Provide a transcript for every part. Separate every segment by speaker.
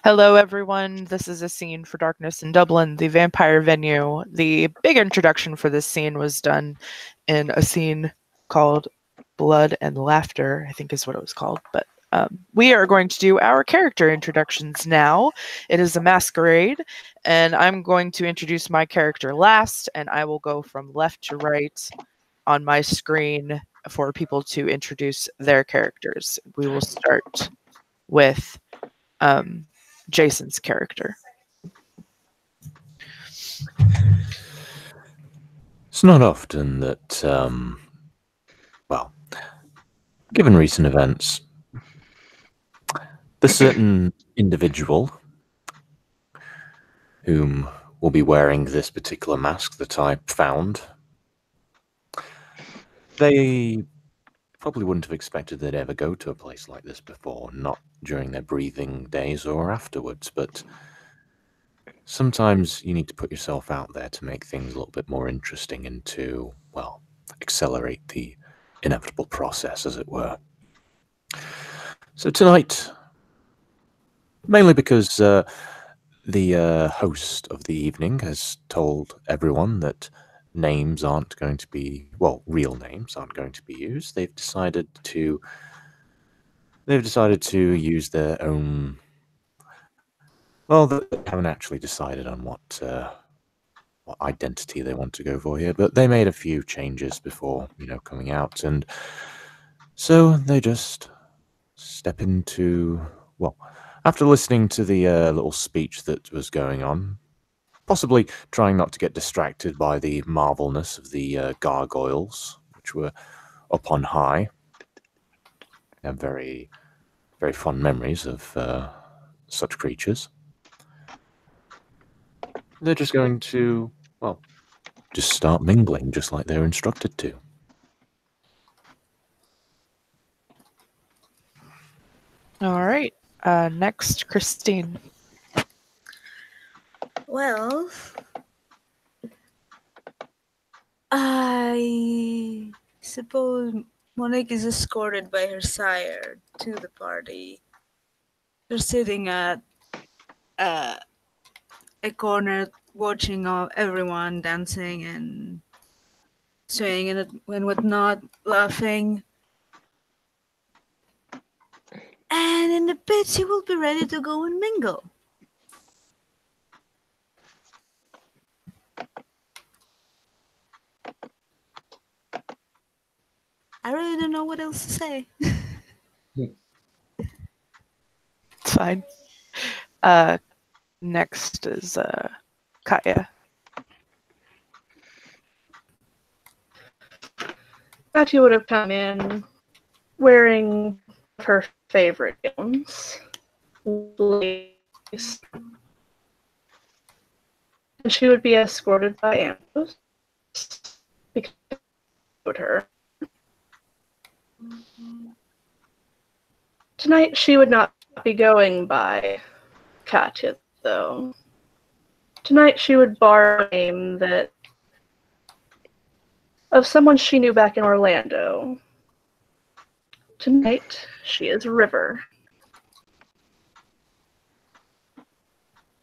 Speaker 1: Hello, everyone. This is a scene for Darkness in Dublin, the vampire venue. The big introduction for this scene was done in a scene called Blood and Laughter, I think is what it was called. But we are going to do our character introductions now. It is a masquerade, and I'm going to introduce my character last, and I will go from left to right on my screen for people to introduce their characters. We will start with Jason's character.
Speaker 2: It's not often that, well, given recent events, the certain individual whom will be wearing this particular mask that I found, they probably wouldn't have expected they'd ever go to a place like this before, not during their breathing days or afterwards, but sometimes you need to put yourself out there to make things a little bit more interesting and to, well, accelerate the inevitable process, as it were. So tonight, mainly because the host of the evening has told everyone that names aren't going to be, well, real names aren't going to be used, they've decided to use their own. Well, they haven't actually decided on what identity they want to go for here, but they made a few changes before, coming out, and so they just step into, well, after listening to the little speech that was going on, possibly trying not to get distracted by the marvelness of the gargoyles, which were up on high. I have very, very fond memories of such creatures. They're just going to, well, just start mingling just like they're instructed to.
Speaker 1: All right. Next, Christine.
Speaker 3: Well, I suppose Monique is escorted by her sire to the party. They're sitting at a corner watching everyone dancing and swaying and whatnot, laughing. And in a bit, she will be ready to go and mingle. I really don't know what else to say.
Speaker 1: It's fine. Next is Kaya.
Speaker 4: Katya would have come in wearing her favorite gowns, lace, and she would be escorted by Ambrose because her. Tonight she would not be going by Katya, though. Tonight she would borrow a name of someone she knew back in Orlando. Tonight she is River.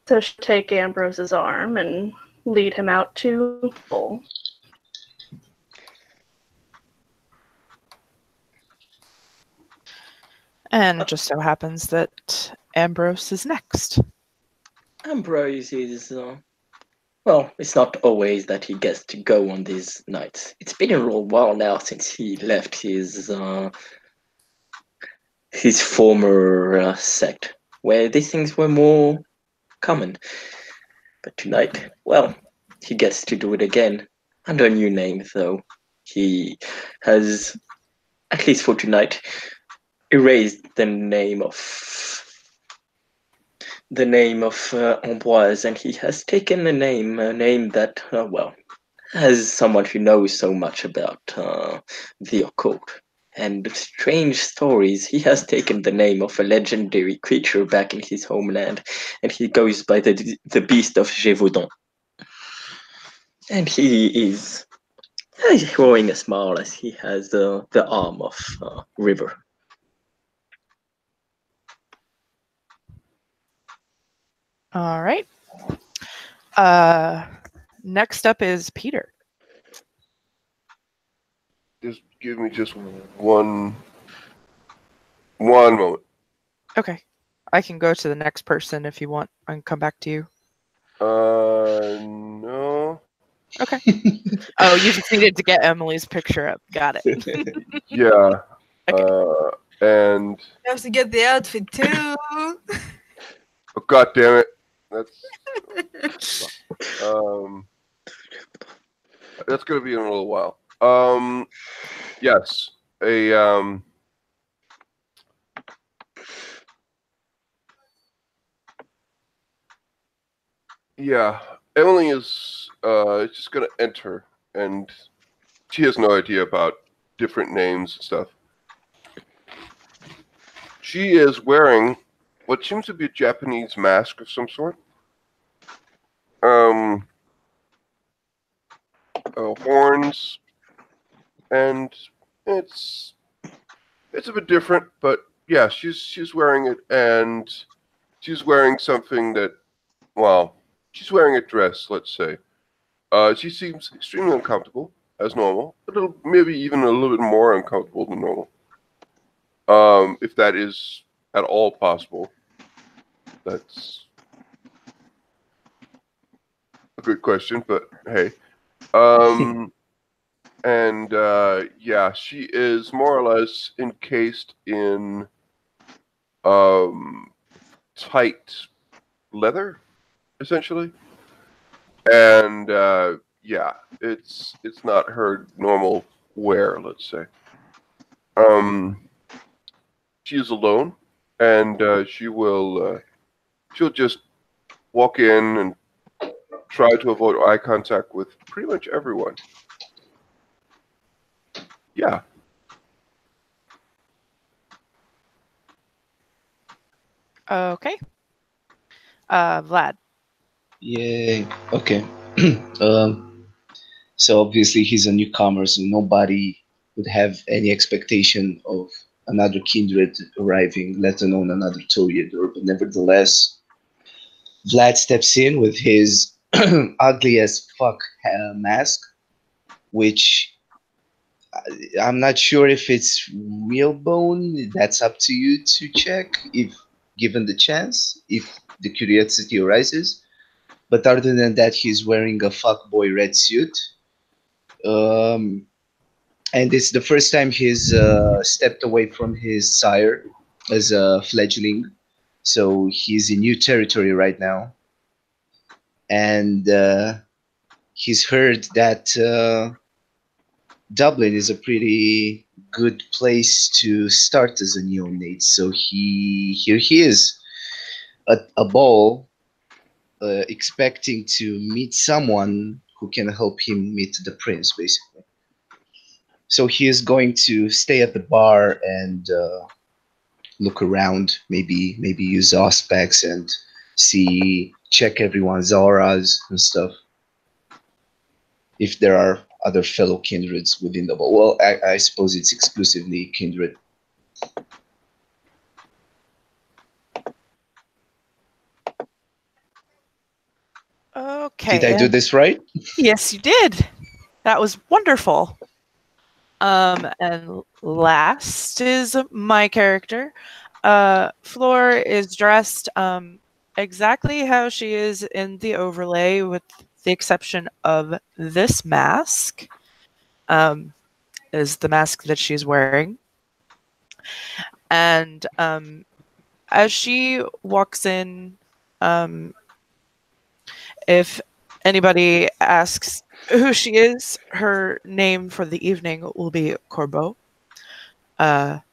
Speaker 4: So she'll take Ambrose's arm and lead him out to full.
Speaker 1: And it just so happens that Ambrose is next.
Speaker 5: Ambrose is, well, it's not always that he gets to go on these nights. It's been a little while now since he left his former sect, where these things were more common. But tonight, well, he gets to do it again under a new name, though. He has, at least for tonight, erased the name of Ambroise, and he has taken a name that, well, as someone who knows so much about the occult and strange stories, he has taken the name of a legendary creature back in his homeland, and he goes by the Beast of Gévaudan. And he is throwing a smile as he has the arm of River.
Speaker 1: All right. Next up is Peter.
Speaker 6: Just give me just one moment.
Speaker 1: Okay. I can go to the next person if you want and come back to you.
Speaker 6: No.
Speaker 1: Okay. Oh, you just needed to get Emily's picture up. Got it.
Speaker 6: Yeah.
Speaker 1: Okay.
Speaker 6: And
Speaker 3: You have to get the outfit too.
Speaker 6: oh, God damn it. That's gonna be in a little while. Yes. Yeah. Emily is just gonna enter, and she has no idea about different names and stuff. She is wearing what seems to be a Japanese mask of some sort. Horns, and it's a bit different, but yeah, she's wearing it, and she's wearing something that, well, she's wearing a dress, let's say. She seems extremely uncomfortable, as normal. Maybe even a little bit more uncomfortable than normal. If that is at all possible. That's a good question, but hey. And yeah, she is more or less encased in tight leather, essentially. And yeah, it's not her normal wear, let's say. She is alone, and she'll just walk in and try to avoid eye contact with pretty much everyone. Yeah.
Speaker 1: Okay. Vlad.
Speaker 7: Yeah. Okay. So obviously he's a newcomer, so nobody would have any expectation of another kindred arriving, let alone another Toreador. But nevertheless, Vlad steps in with his ugly as fuck mask, which I'm not sure if it's real bone. That's up to you to check if given the chance, if the curiosity arises. But other than that, he's wearing a fuckboy red suit. And it's the first time he's stepped away from his sire as a fledgling. So he's in new territory right now. And he's heard that Dublin is a pretty good place to start as a neonate. So here he is at a ball, expecting to meet someone who can help him meet the prince, basically. So he is going to stay at the bar and look around, maybe use aspects and check everyone's auras and stuff. If there are other fellow kindreds within the ball. Well, I suppose it's exclusively kindred.
Speaker 1: Okay.
Speaker 7: Did I do this right?
Speaker 1: Yes, you did. That was wonderful. And last is my character. Floor is dressed exactly how she is in the overlay, with the exception of this mask. Is the mask that she's wearing. And as she walks in, if anybody asks who she is, her name for the evening will be Corbeau. But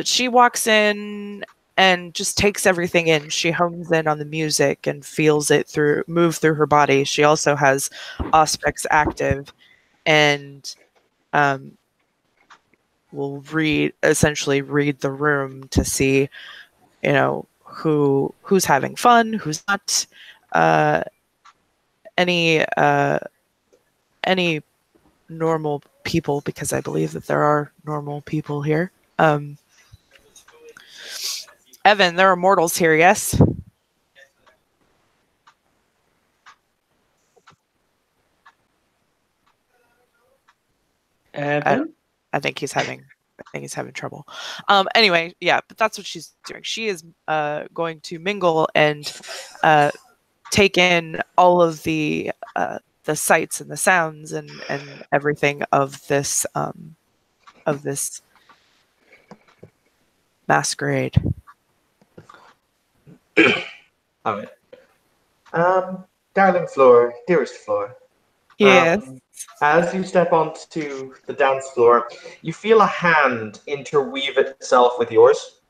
Speaker 1: she walks in and just takes everything in. She hones in on the music and feels it move through her body. She also has aspects active, and will essentially read the room to see, who's having fun, who's not. Any normal people, because I believe that there are normal people here. Evan, there are mortals here, yes?
Speaker 5: Evan?
Speaker 1: I think he's having trouble. Anyway, yeah, but that's what she's doing. She is going to mingle and take in all of the sights and the sounds and everything of this masquerade.
Speaker 8: All right. Darling Floor, dearest Floor.
Speaker 1: Yes.
Speaker 8: As you step onto the dance floor, you feel a hand interweave itself with yours.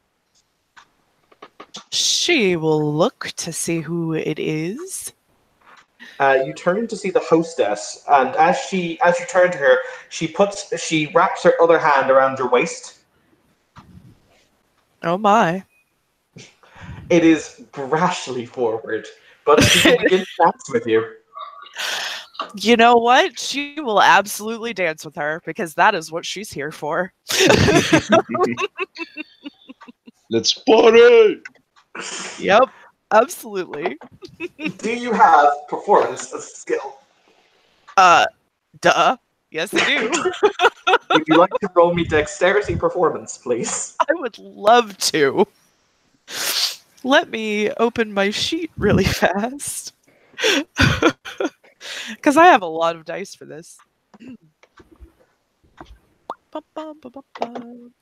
Speaker 1: She will look to see who it is.
Speaker 8: You turn to see the hostess, and as you turn to her, she wraps her other hand around your waist.
Speaker 1: Oh my.
Speaker 8: It is brashly forward, but she will begin to dance with you.
Speaker 1: You know what? She will absolutely dance with her because that is what she's here for.
Speaker 7: Let's party!
Speaker 1: Yep, absolutely.
Speaker 8: Do you have performance as a skill?
Speaker 1: Duh. Yes, I do.
Speaker 8: Would you like to roll me dexterity performance, please?
Speaker 1: I would love to. Let me open my sheet really fast. Because I have a lot of dice for this. Bum, bum, bum, bum, bum.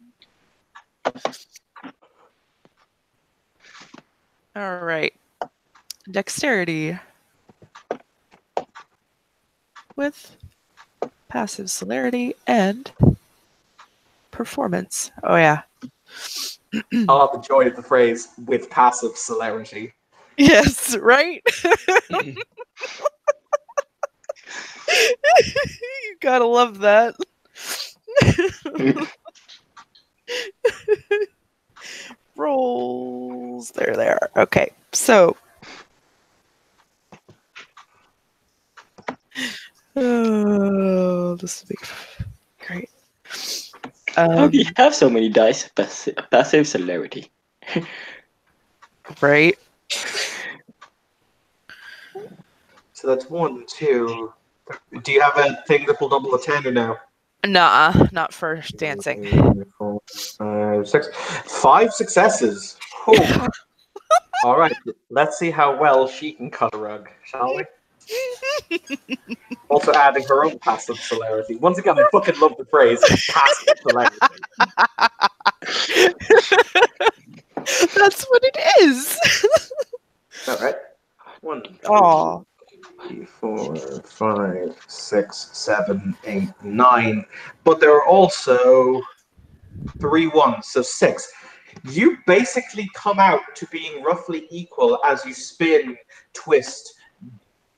Speaker 1: All right. Dexterity with passive celerity and performance. Oh, yeah.
Speaker 8: I'll have the joy of the phrase with passive celerity.
Speaker 1: Yes, right? You gotta love that. Rolls. There they are. Okay, so. Oh, this would be great.
Speaker 5: How do you have so many dice? Passive celerity.
Speaker 1: Right?
Speaker 8: So that's 1, 2. Do you have a thing that will double a 10 or no?
Speaker 1: Nah, not for dancing.
Speaker 8: 3, 4, 5, 6. 5 successes. Oh. All right, let's see how well she can cut a rug, shall we? Also adding her own passive celerity. Once again, I fucking love the phrase passive celerity.
Speaker 1: That's what it is.
Speaker 8: All right. 1, 2,
Speaker 1: Aw.
Speaker 8: 3, 4, 5, 6, 7, 8, 9. But there are also 3 1s, so 6. You basically come out to being roughly equal as you spin, twist,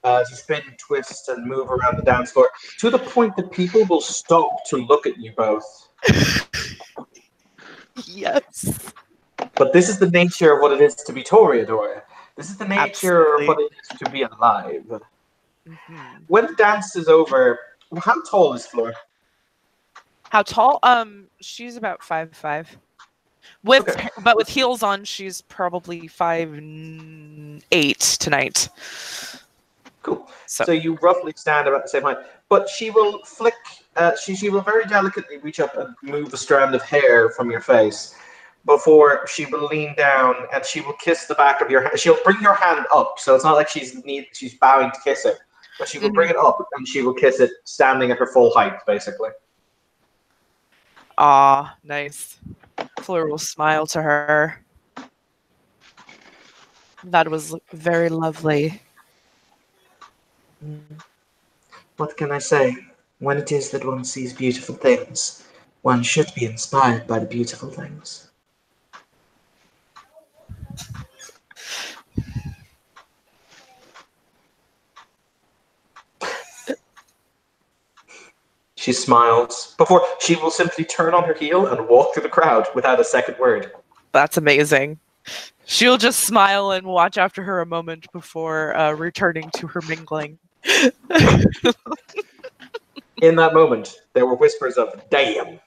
Speaker 8: and move around the dance floor, to the point that people will stop to look at you both.
Speaker 1: Yes.
Speaker 8: But this is the nature of what it is to be Toreador. This is the nature of what it is to be alive.
Speaker 1: Mm-hmm.
Speaker 8: When the dance is over, how tall is Fleur?
Speaker 1: How tall? She's about 5'5". But with heels on, she's probably 5'8" tonight.
Speaker 8: Cool. So you roughly stand about the same height. But she will flick. She will very delicately reach up and move a strand of hair from your face before she will lean down and she will kiss the back of your hand. She'll bring your hand up, so it's not like she's bowing to kiss it, but she will bring it up and she will kiss it standing at her full height, basically.
Speaker 1: Ah, nice. Fleur will smile to her. That was very lovely.
Speaker 8: What can I say? When it is that one sees beautiful things, one should be inspired by the beautiful things. She smiles before she will simply turn on her heel and walk through the crowd without a second word.
Speaker 1: That's amazing. She'll just smile and watch after her a moment before returning to her mingling.
Speaker 8: In that moment, there were whispers of "Damn."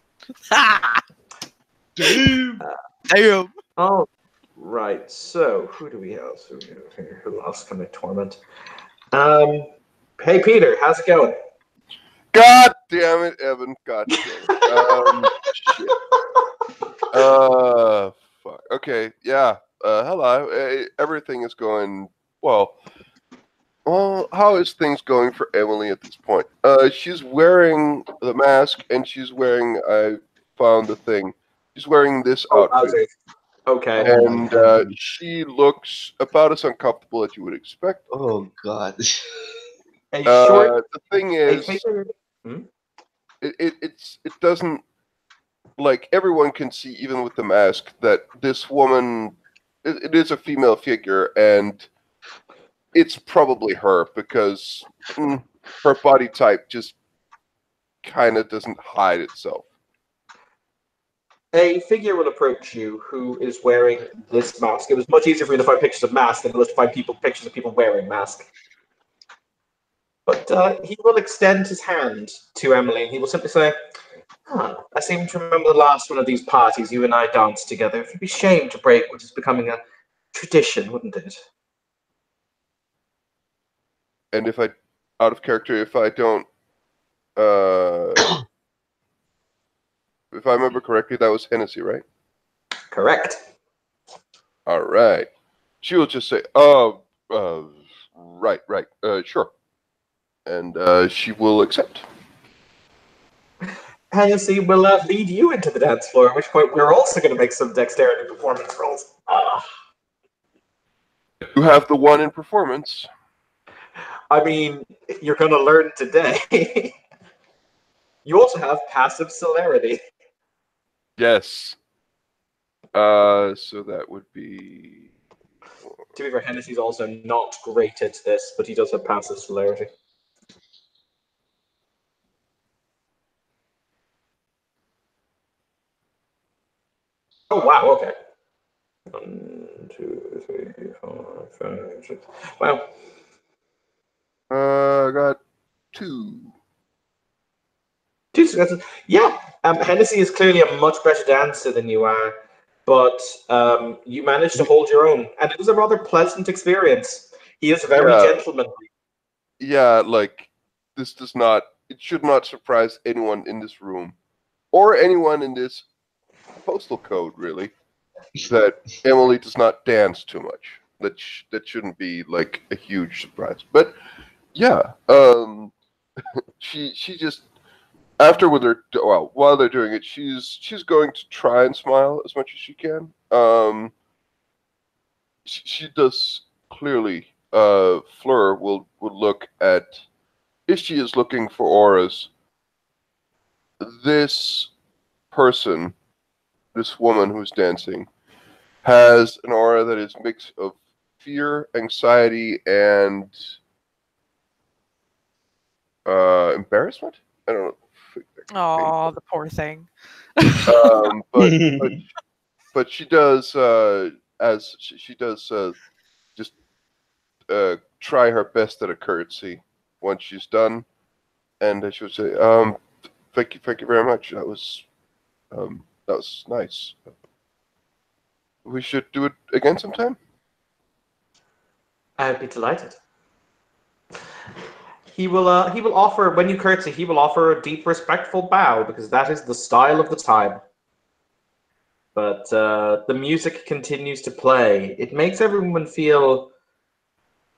Speaker 1: Damn.
Speaker 8: Oh, Right. So who do we else? Who else can I torment? Hey Peter, how's it going?
Speaker 6: God damn it, Evan. God damn it. Shit. Fuck. Okay. Yeah. Hello. Everything is going well. Well, how is things going for Emily at this point? She's wearing the mask, and she's wearing. I found the thing. She's wearing this outfit,
Speaker 8: Okay.
Speaker 6: and she looks about as uncomfortable as you would expect.
Speaker 7: Oh God.
Speaker 6: The thing is,
Speaker 8: Hmm?
Speaker 6: it doesn't, like, everyone can see, even with the mask, that this woman, it is a female figure, and it's probably her because her body type just kind of doesn't hide itself.
Speaker 8: A figure will approach you who is wearing this mask. It was much easier for you to find pictures of masks than it was to find pictures of people wearing masks. But he will extend his hand to Emily, and he will simply say, I seem to remember the last one of these parties you and I danced together. It would be a shame to break what is becoming a tradition, wouldn't it?
Speaker 6: And if I, out of character, if I don't, if I remember correctly, that was Hennessy, right?
Speaker 8: Correct.
Speaker 6: All right. She will just say, right, sure. And she will accept.
Speaker 8: Hennessy will lead you into the dance floor, at which point we're also going to make some dexterity performance rolls.
Speaker 6: You have the one in performance.
Speaker 8: I mean, you're going to learn today. You also have passive celerity.
Speaker 6: Yes. So that would be...
Speaker 8: To be fair, Hennessy's also not great at this, but he does have passive celerity. Oh, wow, okay. 1, 2, 3, 4, 5, 6. Wow.
Speaker 6: I got 2.
Speaker 8: 2 successes. Yeah, Hennessy is clearly a much better dancer than you are, but you managed to hold your own, and it was a rather pleasant experience. He is very gentlemanly.
Speaker 6: Yeah, like, this does not... It should not surprise anyone in this room, or anyone in this postal code, really, that Emily does not dance too much. That shouldn't be, like, a huge surprise. But yeah, she just, while they're doing it, she's going to try and smile as much as she can. She does clearly. Fleur will look at, if she is looking for auras, this person, this woman who's dancing, has an aura that is a mix of fear, anxiety, and embarrassment. I don't know.
Speaker 1: Oh, the poor thing.
Speaker 6: But she does, as she does, just try her best at a curtsy once she's done, and she would say, thank you very much. That was nice. We should do it again sometime.
Speaker 8: I'd be delighted. He will offer, when you curtsy, he will offer a deep, respectful bow, because that is the style of the time. But the music continues to play. It makes everyone feel...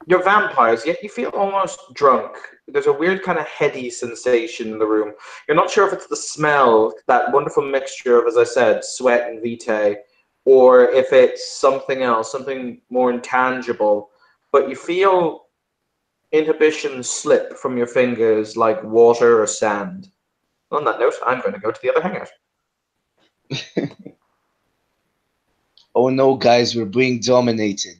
Speaker 8: You're vampires, yet you feel almost drunk. There's a weird kind of heady sensation in the room. You're not sure if it's the smell, that wonderful mixture of, as I said, sweat and vitae, or if it's something else, something more intangible. But you feel inhibitions slip from your fingers like water or sand. On that note, I'm going to go to the other hangout.
Speaker 7: Oh no, guys, we're being dominated.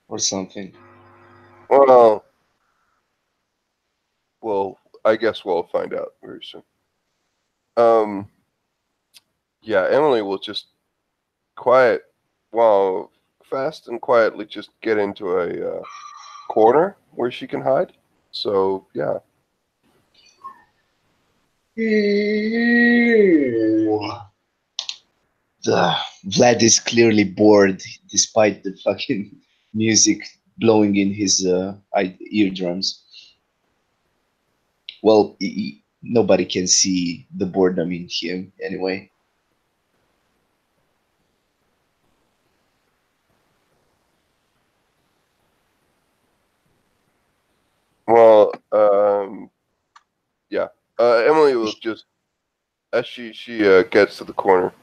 Speaker 7: Or something.
Speaker 6: Well, I guess we'll find out very soon. Yeah, Emily will just fast and quietly just get into a corner where she can hide. So, yeah.
Speaker 7: Vlad is clearly bored despite the fucking music blowing in his eardrums. Well, nobody can see the boredom in him anyway.
Speaker 6: Well, yeah. Emily will just, as she gets to the corner.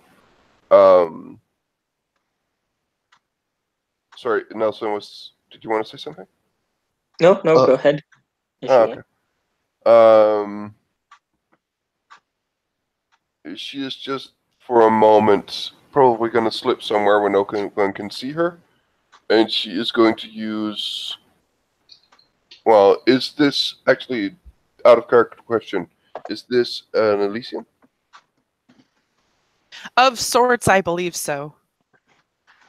Speaker 6: Sorry, Nelson. Did you want to say something?
Speaker 5: No, go ahead. If you
Speaker 6: Okay.
Speaker 5: want.
Speaker 6: She is just for a moment probably going to slip somewhere where no one can see her, and she is going to use. Well, is this actually out of character question? Is this an Elysium?
Speaker 1: Of sorts, I believe so.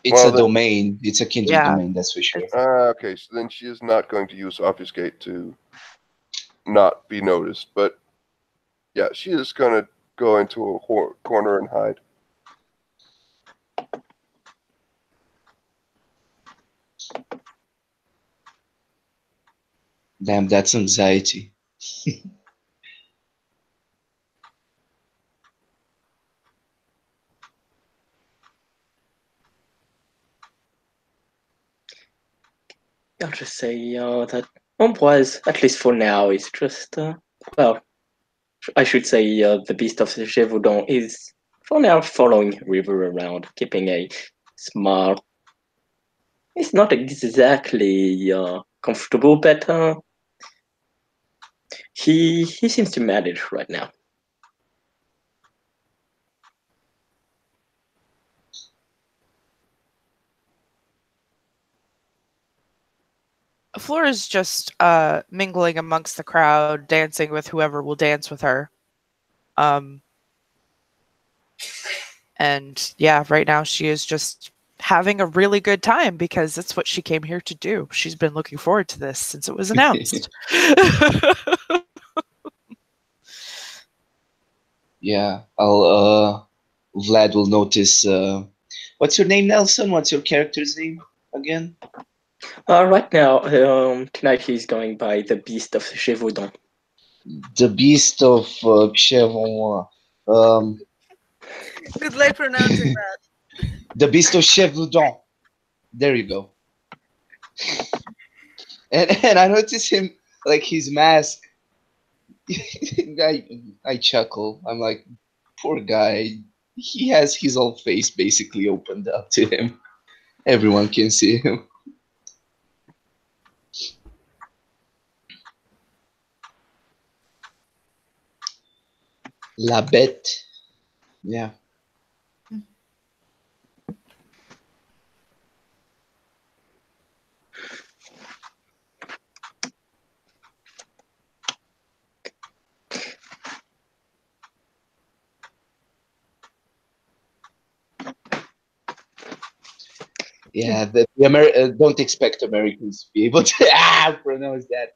Speaker 7: It's
Speaker 6: Well,
Speaker 7: a domain. It's a kindred
Speaker 1: Yeah.
Speaker 7: domain, that's for sure.
Speaker 6: Okay, so then she is not going to use obfuscate to not be noticed, but yeah, she is going to go into a corner and hide.
Speaker 7: Damn, that's anxiety.
Speaker 5: I'll just say that Ambroise, at least for now, is just, well, I should say the Beast of the Gévaudan is, for now, following River around, keeping a smile. It's not exactly comfortable, but he seems to manage right now.
Speaker 1: Flora's just mingling amongst the crowd, dancing with whoever will dance with her. And yeah, right now she is just having a really good time because that's what she came here to do. She's been looking forward to this since it was announced.
Speaker 7: Yeah, Vlad will notice. What's your name, Nelson? What's your character's name again?
Speaker 5: Right now, tonight he's going by the Beast of Gévaudan.
Speaker 7: The Beast of Chevron.
Speaker 3: Good luck pronouncing that.
Speaker 7: The Beast of Chevaudan. There you go. And I notice him, like his mask. I chuckle. I'm like, poor guy. He has his whole face basically opened up to him. Everyone can see him. La Bête. Yeah. Yeah, don't expect Americans to be able to pronounce that.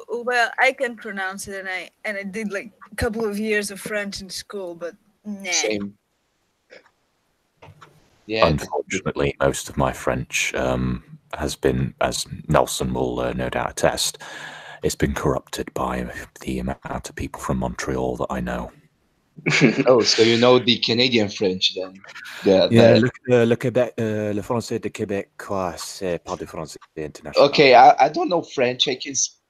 Speaker 3: Well, I can pronounce it, and I did like a couple of years of French in school, but nah.
Speaker 7: Same. Yeah.
Speaker 2: Unfortunately, most of my French has been, as Nelson will no doubt attest, it's been corrupted by the amount of people from Montreal that I know.
Speaker 7: Oh, so you know the Canadian French then?
Speaker 2: Yeah, le Québec, le français de Québec, quoi, c'est pas du français international.
Speaker 7: Okay, I don't know French.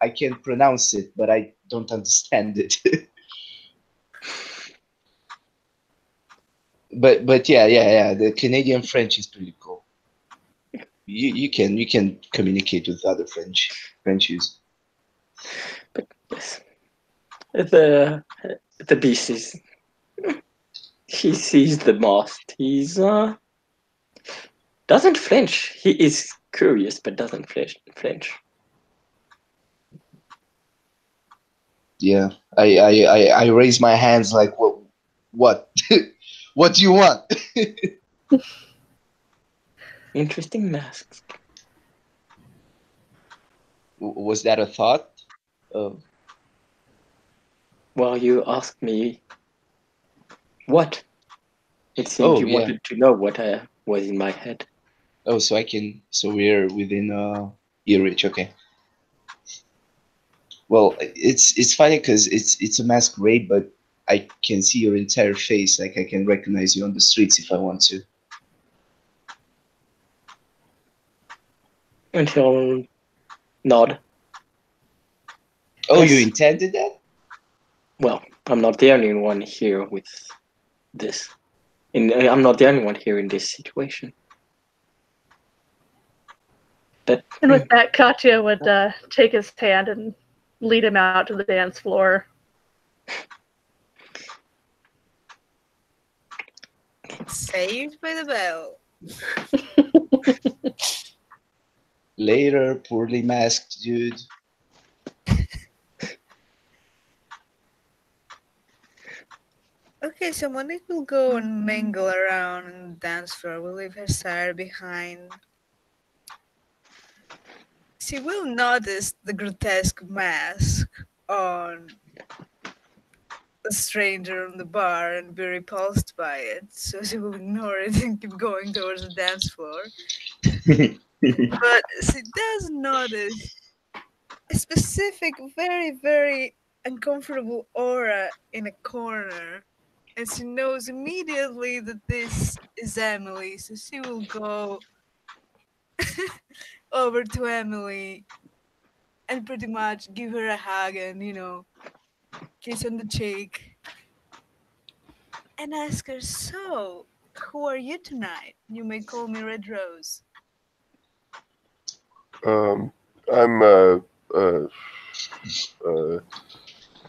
Speaker 7: I can pronounce it, but I don't understand it. but yeah. The Canadian French is pretty cool. You can communicate with other Frenchies.
Speaker 5: But yes, the beast is. He sees the mast. He's doesn't flinch. He is curious, but doesn't flinch.
Speaker 7: Yeah, I raise my hands like what what do you want?
Speaker 5: Interesting masks.
Speaker 7: Was that a thought?
Speaker 5: Well, you asked me what? It seemed
Speaker 7: Oh,
Speaker 5: you
Speaker 7: yeah.
Speaker 5: wanted to know what was in my head.
Speaker 7: Oh, so I can. So we're within ear reach. Okay. Well, it's funny because it's a masquerade, but I can see your entire face. Like I can recognize you on the streets if I want to.
Speaker 5: And he'll nod.
Speaker 7: Oh, you
Speaker 5: Yes.
Speaker 7: intended that?
Speaker 5: Well, I'm not the only one here with this. I'm not the only one here in this situation. But
Speaker 4: And with that, Katya would take his hand and lead him out to the dance floor.
Speaker 3: Saved by the bell.
Speaker 7: Later, poorly masked dude.
Speaker 3: Okay, so Monique will go and mingle around on the dance floor. We'll leave her sire behind. She will notice the grotesque mask on the stranger on the bar and be repulsed by it, so she will ignore it and keep going towards the dance floor. But she does notice a specific, very, very uncomfortable aura in a corner. And she knows immediately that this is Emily, so she will go over to Emily and pretty much give her a hug and, kiss on the cheek and ask her, "So, who are you tonight? You may call me Red Rose."
Speaker 6: I'm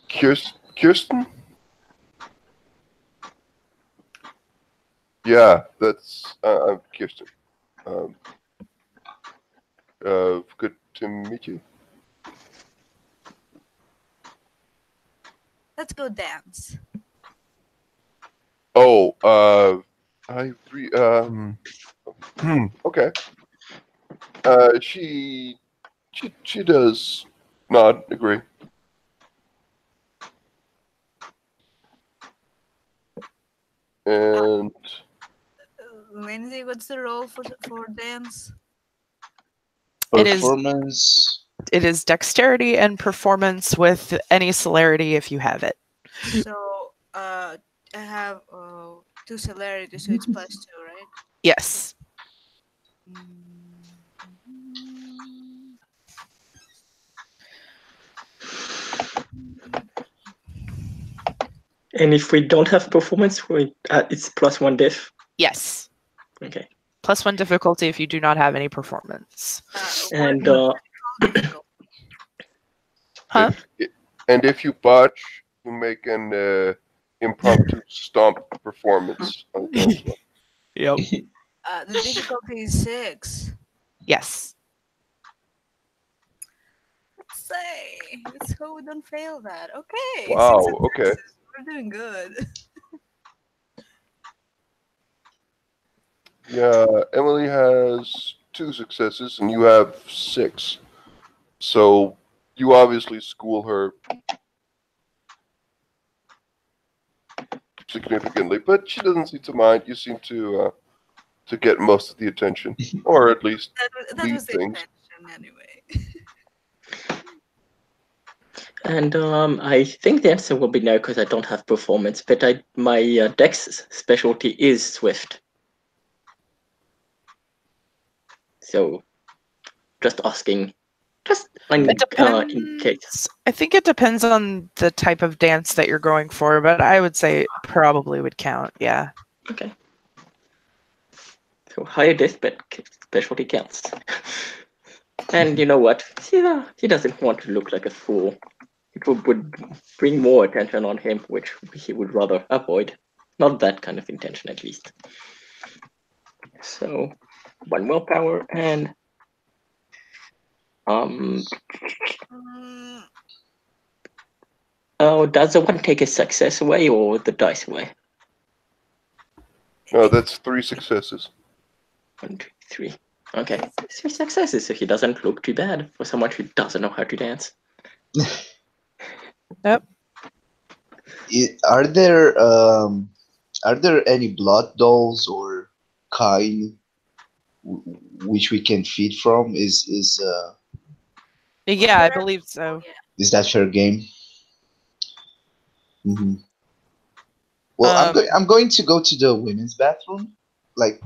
Speaker 6: Kirsten. Yeah, that's I'm Kirsten. Good to meet you.
Speaker 3: Let's go dance.
Speaker 6: Oh, okay. She does not agree. And
Speaker 3: Lindsay, what's the role for dance?
Speaker 7: Performance.
Speaker 1: It is dexterity and performance with any celerity if you have it.
Speaker 3: So, I have 2 celerity, so it's +2, right?
Speaker 1: Yes.
Speaker 5: And if we don't have performance, it's +1 diff.
Speaker 1: Yes.
Speaker 5: Okay.
Speaker 1: +1 difficulty if you do not have any performance.
Speaker 5: And
Speaker 1: Huh?
Speaker 6: and if you botch, you make an impromptu stomp performance on the dance floor.
Speaker 1: Yep.
Speaker 3: The difficulty is 6.
Speaker 1: Yes.
Speaker 3: Let's say. Let's hope we don't fail that. Okay.
Speaker 6: Wow,
Speaker 3: 6
Speaker 6: okay.
Speaker 3: successes. We're doing good.
Speaker 6: Yeah, Emily has 2 successes and you have 6. So you obviously school her significantly, but she doesn't seem to mind. You seem to get most of the attention, or at least
Speaker 3: that
Speaker 6: lead
Speaker 3: was the
Speaker 6: things.
Speaker 3: intention anyway.
Speaker 5: And I think the answer will be no because I don't have performance, but my dex specialty is swift. So, just asking, in case.
Speaker 1: I think it depends on the type of dance that you're going for, but I would say it probably would count. Yeah.
Speaker 5: Okay. So higher dex, but specialty counts. And you know what? He doesn't want to look like a fool. It would bring more attention on him, which he would rather avoid. Not that kind of intention, at least. So, 1 willpower and Oh, does the one take a success away or the dice away?
Speaker 6: No, that's 3 successes.
Speaker 5: 1, 2, 3. Okay, 3 successes, so he doesn't look too bad for someone who doesn't know how to dance.
Speaker 1: Yep.
Speaker 7: Are there Are there any blood dolls or kind which we can feed from?
Speaker 1: Yeah, I believe so.
Speaker 7: Is that fair game? Hmm. Well, I'm going to go to the women's bathroom, like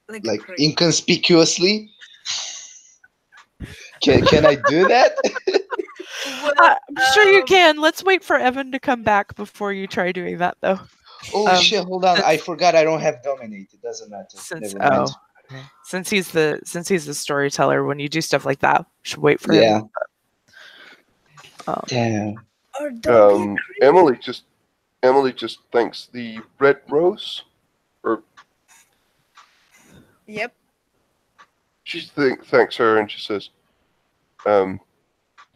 Speaker 3: a creep.
Speaker 7: inconspicuously. Can I do that?
Speaker 3: Well,
Speaker 1: I'm sure you can. Let's wait for Evan to come back before you try doing that, though.
Speaker 7: Oh shit! Hold on, I
Speaker 1: since-
Speaker 7: forgot I don't have dominate. It doesn't matter.
Speaker 1: Since
Speaker 7: Never mind.
Speaker 1: okay. Since he's the storyteller, when you do stuff like that, you should wait for
Speaker 7: Yeah.
Speaker 1: him.
Speaker 7: Damn.
Speaker 3: Or don't be a creep.
Speaker 6: Emily just thanks the red rose, or
Speaker 3: Yep.
Speaker 6: she thanks her, and she says,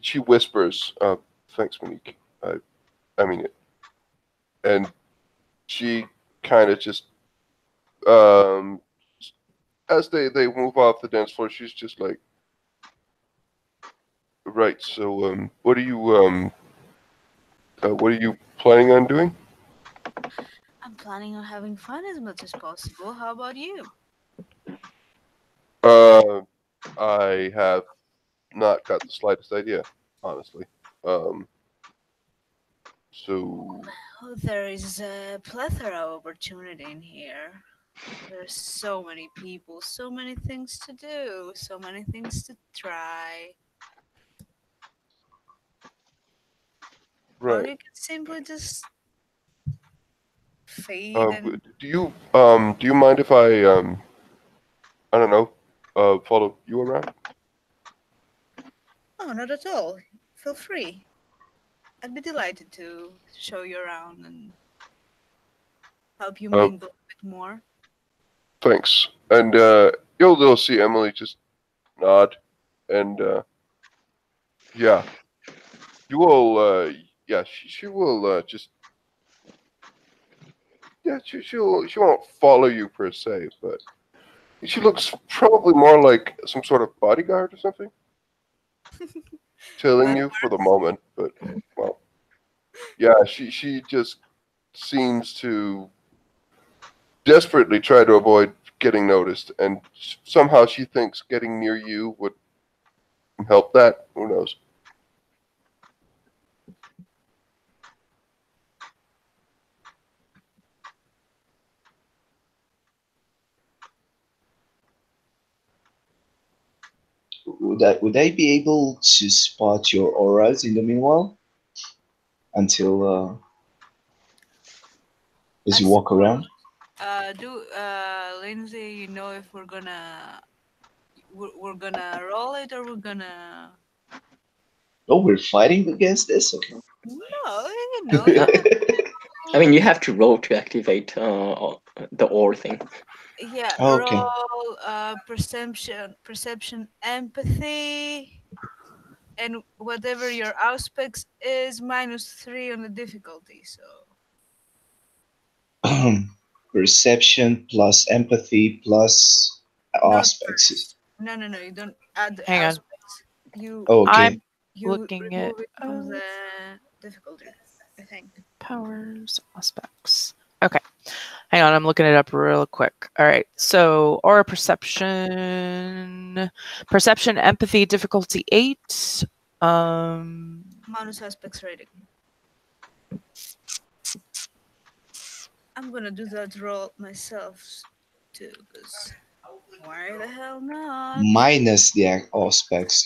Speaker 6: she whispers, "Thanks, Monique. I mean it." And she kind of just, as they move off the dance floor, she's just like, "Right. So, what are you planning on doing?"
Speaker 3: I'm planning on having fun as much as possible. How about you?
Speaker 6: I have not got the slightest idea, honestly. So
Speaker 3: Oh, there is a plethora of opportunity in here. There's so many people, so many things to do, so many things to try. Or
Speaker 6: right.
Speaker 3: you can simply just feed and
Speaker 6: Do you mind if I don't know, follow you around?
Speaker 3: oh, not at all. Feel free. I'd be delighted to show you around and help you mingle a bit more.
Speaker 6: Thanks. And you'll see Emily just nod, and yeah, you will. Yeah, she will just. Yeah, she won't follow you per se, but she looks probably more like some sort of bodyguard or something, tailing you for the moment. But well, yeah, she just seems to desperately try to avoid getting noticed, and somehow she thinks getting near you would help that. Who knows?
Speaker 7: Would I be able to spot your auras in the meanwhile? Until as you walk around?
Speaker 3: Lindsay, you know if we're gonna roll it or we're gonna
Speaker 7: Oh, we're fighting against this? Okay.
Speaker 3: no, you know. You
Speaker 5: I mean, you have to roll to activate the ore thing.
Speaker 3: yeah,
Speaker 7: Oh, okay.
Speaker 3: roll perception, empathy, and whatever your auspix is -3 on the difficulty. So
Speaker 7: Perception plus empathy plus
Speaker 3: not
Speaker 7: aspects.
Speaker 3: first. No, you don't add the
Speaker 1: Hang on.
Speaker 3: auspects. You
Speaker 7: Oh, okay.
Speaker 1: I'm
Speaker 3: you
Speaker 1: looking at
Speaker 3: remove it from the difficulty, I think.
Speaker 1: powers aspects. Okay. Hang on, I'm looking it up real quick. All right. So aura perception, empathy, difficulty 8.
Speaker 3: Minus aspects rating. I'm gonna do that roll myself too, because why the hell not?
Speaker 7: Minus the aspects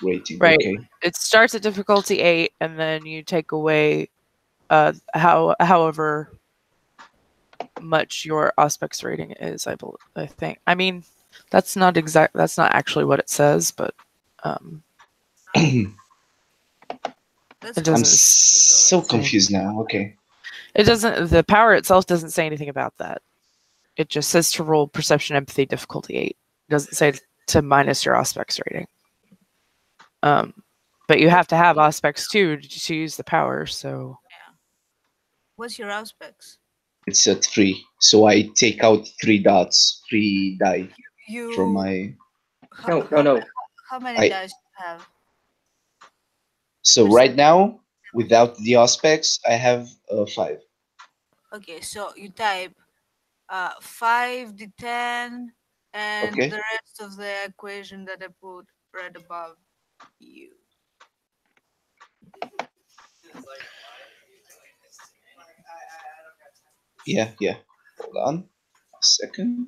Speaker 7: rating.
Speaker 1: Right.
Speaker 7: Okay.
Speaker 1: It starts at difficulty 8, and then you take away however much your aspects rating is. I think. I mean, that's not exact. That's not actually what it says, but it
Speaker 3: That's
Speaker 1: doesn't.
Speaker 7: I'm so
Speaker 1: say
Speaker 7: confused
Speaker 1: anything.
Speaker 7: now. Okay.
Speaker 1: It doesn't. The power itself doesn't say anything about that. It just says to roll perception, empathy, difficulty 8. It doesn't say to minus your aspects rating. But you have to have aspects too to use the power. So
Speaker 3: yeah. What's your aspects?
Speaker 7: It's at 3. So I take out 3 dots, 3 die
Speaker 3: You
Speaker 7: from my.
Speaker 5: No.
Speaker 3: How many dice do you have?
Speaker 7: So right now, without the aspects, I have 5.
Speaker 3: Okay, so you type 5d10 and
Speaker 7: Okay.
Speaker 3: the rest of the equation that I put right above you.
Speaker 7: Yeah, yeah. Hold on a second.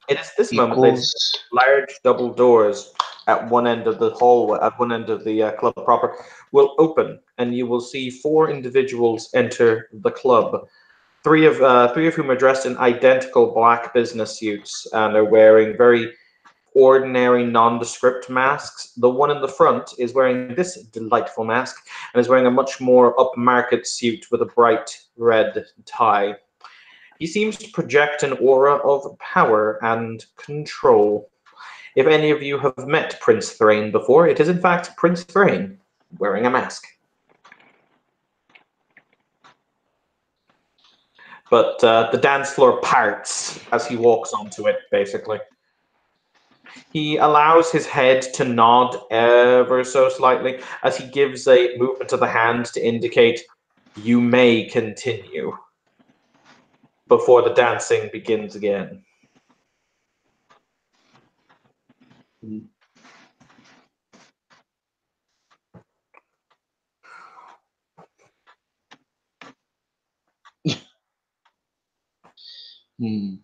Speaker 8: It is this moment, ladies,
Speaker 7: Equals.
Speaker 8: large double doors at one end of the hallway, at one end of the club proper, will open, and you will see four individuals enter the club. Three of whom are dressed in identical black business suits and are wearing very ordinary nondescript masks. The one in the front is wearing this delightful mask and is wearing a much more upmarket suit with a bright red tie. He seems to project an aura of power and control. If any of you have met Prince Thrain before, it is in fact Prince Thrain wearing a mask. But the dance floor parts as he walks onto it, basically. He allows his head to nod ever so slightly as he gives a movement of the hand to indicate you may continue before the dancing begins again.
Speaker 7: Hmm.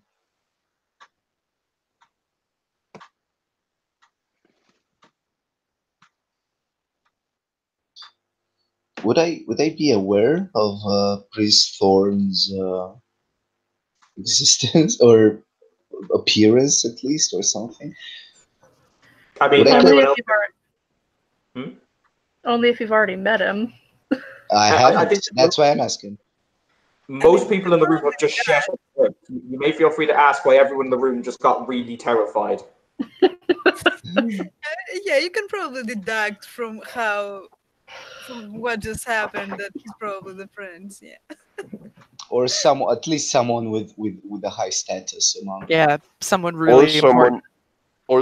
Speaker 7: Would I be aware of Priest Thorn's existence or appearance at least or something?
Speaker 8: I mean,
Speaker 7: Would I
Speaker 8: everyone
Speaker 4: Only if
Speaker 8: else.
Speaker 4: you've already,
Speaker 8: Hmm?
Speaker 4: only if you've already met him.
Speaker 7: I
Speaker 8: I
Speaker 7: haven't.
Speaker 8: think
Speaker 7: That's why I'm asking.
Speaker 8: most people in the room have just shattered. You may feel free to ask why everyone in the room just got really terrified.
Speaker 3: Yeah, you can probably deduct from what just happened that he's probably the prince. Yeah.
Speaker 7: Or at least someone with a high status among.
Speaker 1: Yeah, someone
Speaker 6: Or
Speaker 1: really important.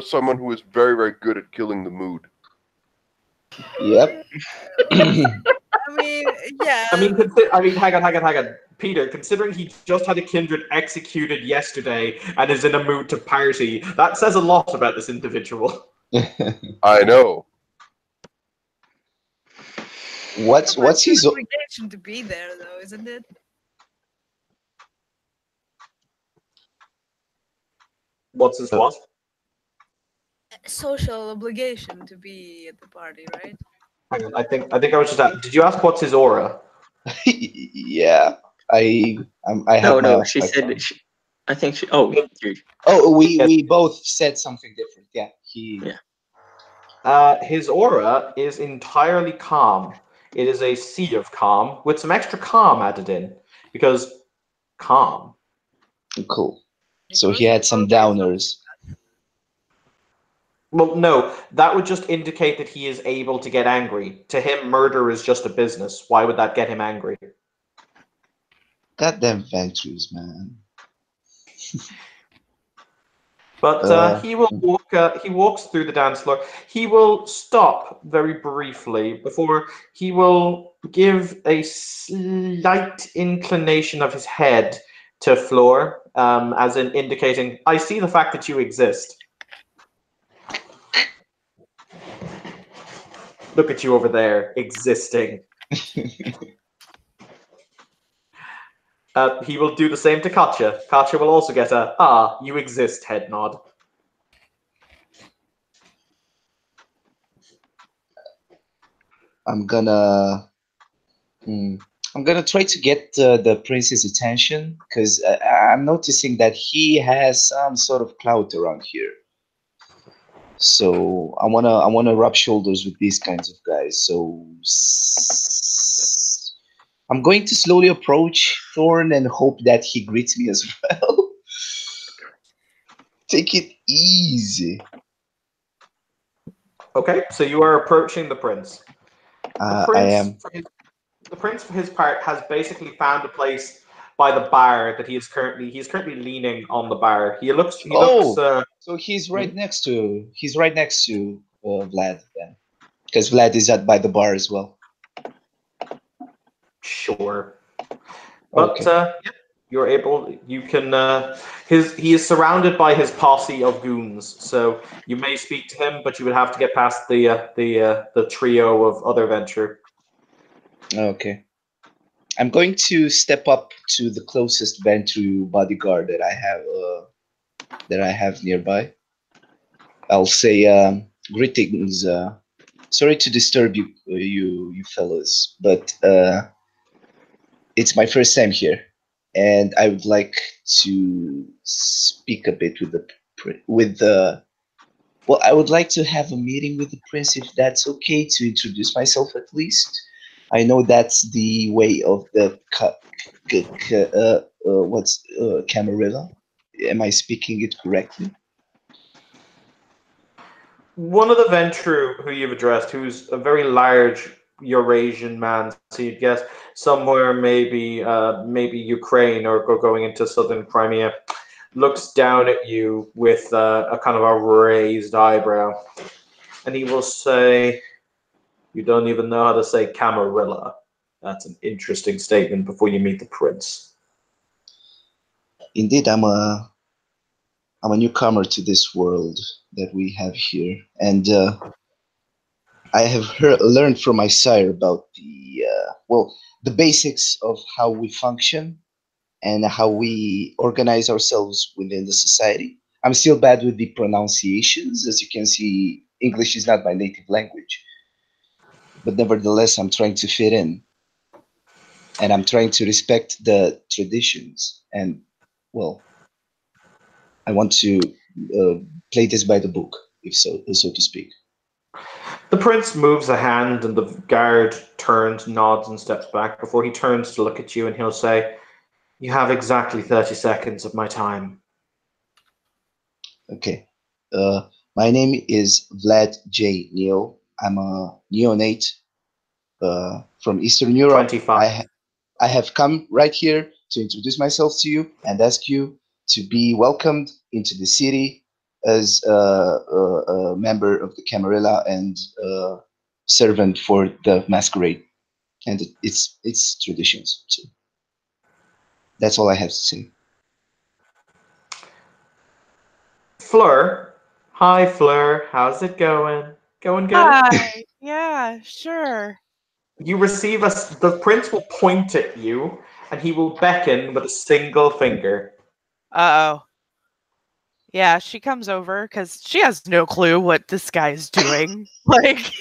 Speaker 6: someone who is very, very good at killing the mood.
Speaker 7: Yep.
Speaker 3: I mean, yeah.
Speaker 8: Hang on. Peter, considering he just had a kindred executed yesterday and is in a mood to party, that says a lot about this individual.
Speaker 6: I know.
Speaker 7: What's
Speaker 3: But it's
Speaker 7: his
Speaker 3: an obligation to be there, though, isn't it?
Speaker 8: What's his what?
Speaker 3: Social obligation to be at the party, right?
Speaker 8: Hang on, I think I was just at. Did you ask what's his aura?
Speaker 7: yeah, I have
Speaker 5: No, she
Speaker 7: my
Speaker 5: said
Speaker 7: phone.
Speaker 5: I think she. Oh, you.
Speaker 7: Oh, we both said something different. Yeah,
Speaker 8: His aura is entirely calm. It is a sea of calm with some extra calm added in because calm.
Speaker 7: Cool. So he had some downers.
Speaker 8: Well, no, that would just indicate that he is able to get angry. To him, murder is just a business. Why would that get him angry?
Speaker 7: Goddamn Ventures, man.
Speaker 8: But he will walk. He walks through the dance floor. He will stop very briefly before he will give a slight inclination of his head to floor, as in indicating, "I see the fact that you exist. Look at you over there, existing." He will do the same to Katya. Katya will also get a you exist head nod.
Speaker 7: I'm gonna try to get the prince's attention because I'm noticing that he has some sort of clout around here. So I wanna rub shoulders with these kinds of guys. So I'm going to slowly approach Thorn and hope that he greets me as well. Take it easy.
Speaker 8: Okay, so you are approaching the prince.
Speaker 7: I am.
Speaker 8: The prince, for his part, has basically found a place by the bar that he's currently leaning on the bar. He looks.
Speaker 7: So he's right next to Vlad then, because Vlad is by the bar as well.
Speaker 8: sure. But
Speaker 7: Okay.
Speaker 8: yeah, you're able. You can. He is surrounded by his posse of goons, so you may speak to him, but you would have to get past the trio of other venture.
Speaker 7: Okay. I'm going to step up to the closest Ventru bodyguard that I have nearby. I'll say, greetings. Sorry to disturb you fellows, but it's my first time here, and I would like to speak a bit with the. Well, I would like to have a meeting with the prince, if that's okay, to introduce myself at least. I know that's the way of the Camarilla. Am I speaking it correctly?
Speaker 8: One of the Ventru who you've addressed, who's a very large Eurasian man, so you'd guess somewhere maybe Ukraine or going into southern Crimea, looks down at you with a kind of a raised eyebrow, and he will say, "You don't even know how to say Camarilla. That's an interesting statement before you meet the prince."
Speaker 7: Indeed, I'm a newcomer to this world that we have here, and I have learned from my sire about the basics of how we function and how we organize ourselves within the society. I'm still bad with the pronunciations. As you can see, English is not my native language, but nevertheless, I'm trying to fit in, and I'm trying to respect the traditions. And well, I want to play this by the book, if so to speak.
Speaker 8: The prince moves a hand, and the guard turns, nods, and steps back before he turns to look at you, and he'll say, "You have exactly 30 seconds of my time."
Speaker 7: Okay. My name is Vlad J. Neal. I'm a neonate from Eastern Europe.
Speaker 8: 25.
Speaker 7: I have come right here to introduce myself to you and ask you to be welcomed into the city as a member of the Camarilla and servant for the masquerade and its traditions. So that's all I have to say.
Speaker 8: Fleur. Hi, Fleur. How's it going? Going good?
Speaker 1: Hi. Yeah, sure.
Speaker 8: You receive the prince will point at you, and he will beckon with a single finger.
Speaker 1: Uh-oh. Yeah, she comes over because she has no clue what this guy is doing. Like,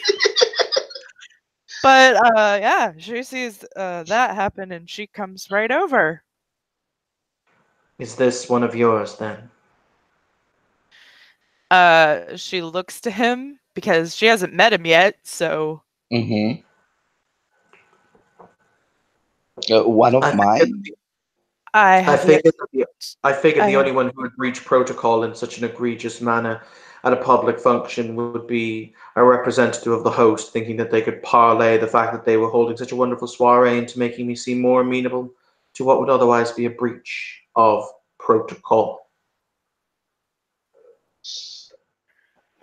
Speaker 1: but yeah, she sees that happen and she comes right over.
Speaker 8: Is this one of yours, then?
Speaker 1: She looks to him because she hasn't met him yet, so.
Speaker 7: Mm-hmm. One of mine.
Speaker 8: I figured the
Speaker 1: I-
Speaker 8: only one who would breach protocol in such an egregious manner at a public function would be a representative of the host, thinking that they could parlay the fact that they were holding such a wonderful soiree into making me seem more amenable to what would otherwise be a breach of protocol.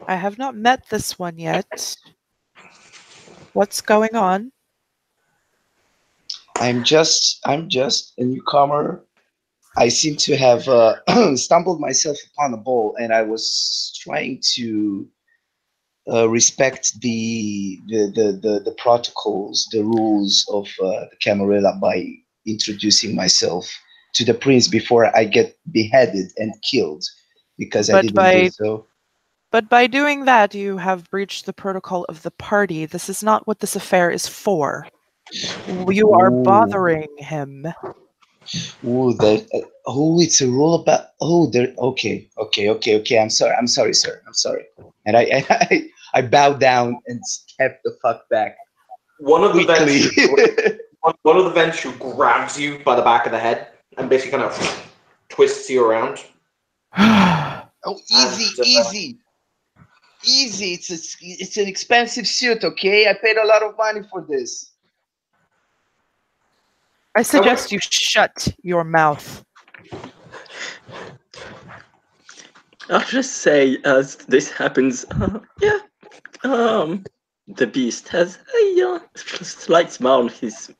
Speaker 1: I have not met this one yet. What's going on?
Speaker 7: I'm just a newcomer. I seem to have stumbled myself upon a ball, and I was trying to respect the protocols, the rules of the Camarilla by introducing myself to the prince before I get beheaded and killed, because I didn't do so.
Speaker 1: But by doing that, you have breached the protocol of the party. This is not what this affair is for. You are bothering him.
Speaker 7: It's a rule about. Okay. I'm sorry, sir. I'm sorry. And I bow down and step the fuck back.
Speaker 8: One of the Venture grabs you by the back of the head and basically kind of twists you around.
Speaker 7: Oh, easy. It's an expensive suit, okay? I paid a lot of money for this.
Speaker 1: I suggest you shut your mouth.
Speaker 5: I'll just say, as this happens, the beast has a slight smile on his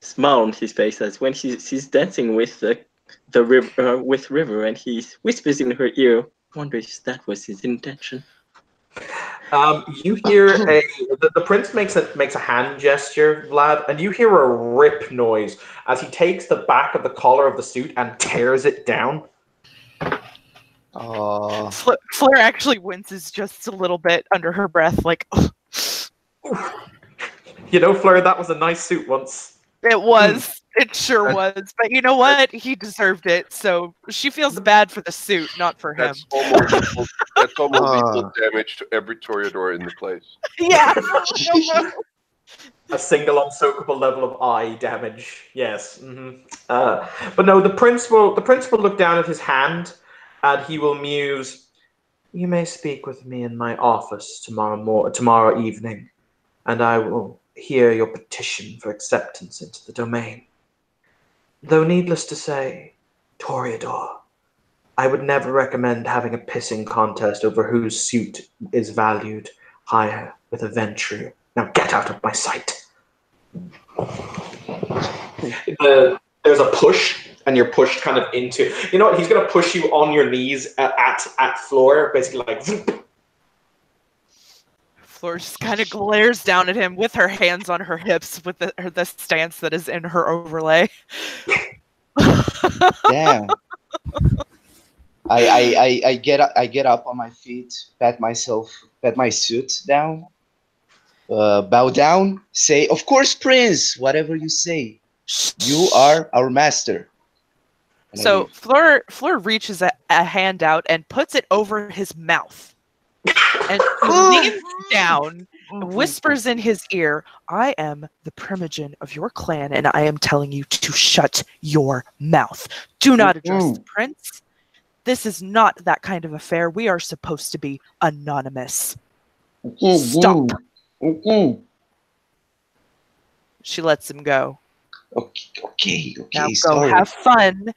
Speaker 5: smile on his face as when she's dancing with the river, with River, and he whispers in her ear. Wonder if that was his intention.
Speaker 8: You hear the prince makes a hand gesture, Vlad, and you hear a rip noise as he takes the back of the collar of the suit and tears it down.
Speaker 7: Oh,
Speaker 1: Fleur actually winces just a little bit under her breath, like,
Speaker 8: You know, Fleur, that was a nice suit once.
Speaker 1: it was. It sure was. But you know what? He deserved it. So she feels bad for the suit, not for him.
Speaker 6: That's almost lethal, that's almost lethal damage to every Toreador in the place.
Speaker 1: Yeah.
Speaker 8: A single unsoakable level of eye damage. Yes. But no, the prince will look down at his hand, and he will muse. You may speak with me in my office tomorrow evening, and I will hear your petition for acceptance into the domain. Though needless to say, Toreador, I would never recommend having a pissing contest over whose suit is valued higher with a Ventru. Now get out of my sight. There's a push, and you're pushed kind of into. You know what? He's going to push you on your knees at floor, basically like.
Speaker 1: Fleur just kind of glares down at him with her hands on her hips, with the stance that is in her overlay.
Speaker 7: damn. I get up on my feet, pat my suit down, bow down, say, of course, Prince, whatever you say. You are our master. And
Speaker 1: So Fleur reaches a hand out and puts it over his mouth. And he leans down, whispers in his ear, I am the primogen of your clan, and I am telling you to shut your mouth. Do not address the prince. This is not that kind of affair. We are supposed to be anonymous. Stop. She lets him go.
Speaker 7: Okay.
Speaker 1: Now go
Speaker 7: sorry.
Speaker 1: have fun.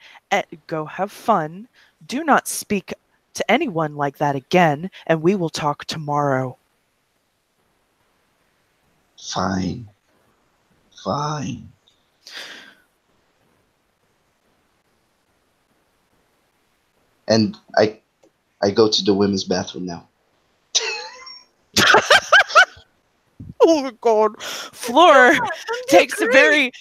Speaker 1: Go have fun. Do not speak to anyone like that again, and we will talk tomorrow.
Speaker 7: Fine. And I go to the women's bathroom now.
Speaker 1: Oh my god. Fleur takes a very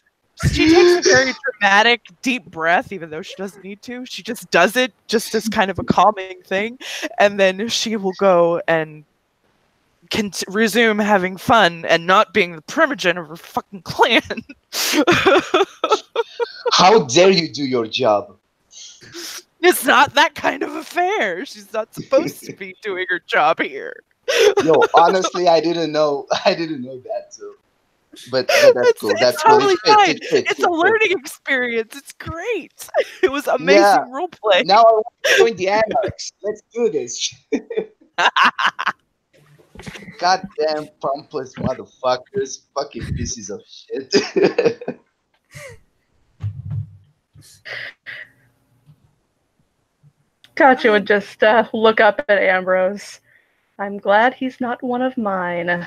Speaker 1: dramatic, deep breath, even though she doesn't need to. She just does it just as kind of a calming thing. And then she will go and resume having fun and not being the primogen of her fucking clan.
Speaker 7: How dare you do your job?
Speaker 1: It's not that kind of affair. She's not supposed to be doing her job here.
Speaker 7: Yo, honestly, I didn't know that too. But that's cool. That's
Speaker 1: totally
Speaker 7: cool.
Speaker 1: fine. It's a learning experience. It's great. It was amazing roleplay.
Speaker 7: Now I want to join the Anarchs. Let's do this. Goddamn pumpless motherfuckers. Fucking pieces of shit.
Speaker 4: Katya would just look up at Ambrose. I'm glad he's not one of mine.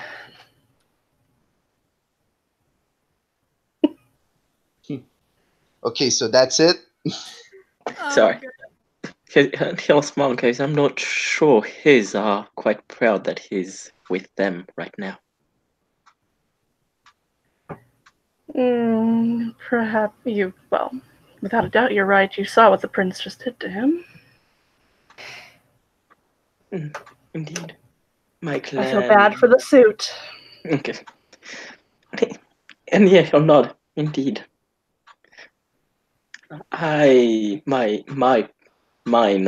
Speaker 7: Okay, so that's it.
Speaker 5: Sorry. He'll smile because I'm not sure he's quite proud that he's with them right now.
Speaker 4: Perhaps well, without a doubt, you're right. You saw what the prince just did to him.
Speaker 5: Indeed. My clan...
Speaker 4: I feel bad for the suit.
Speaker 5: Okay. And yeah, I'm not. Indeed. Mine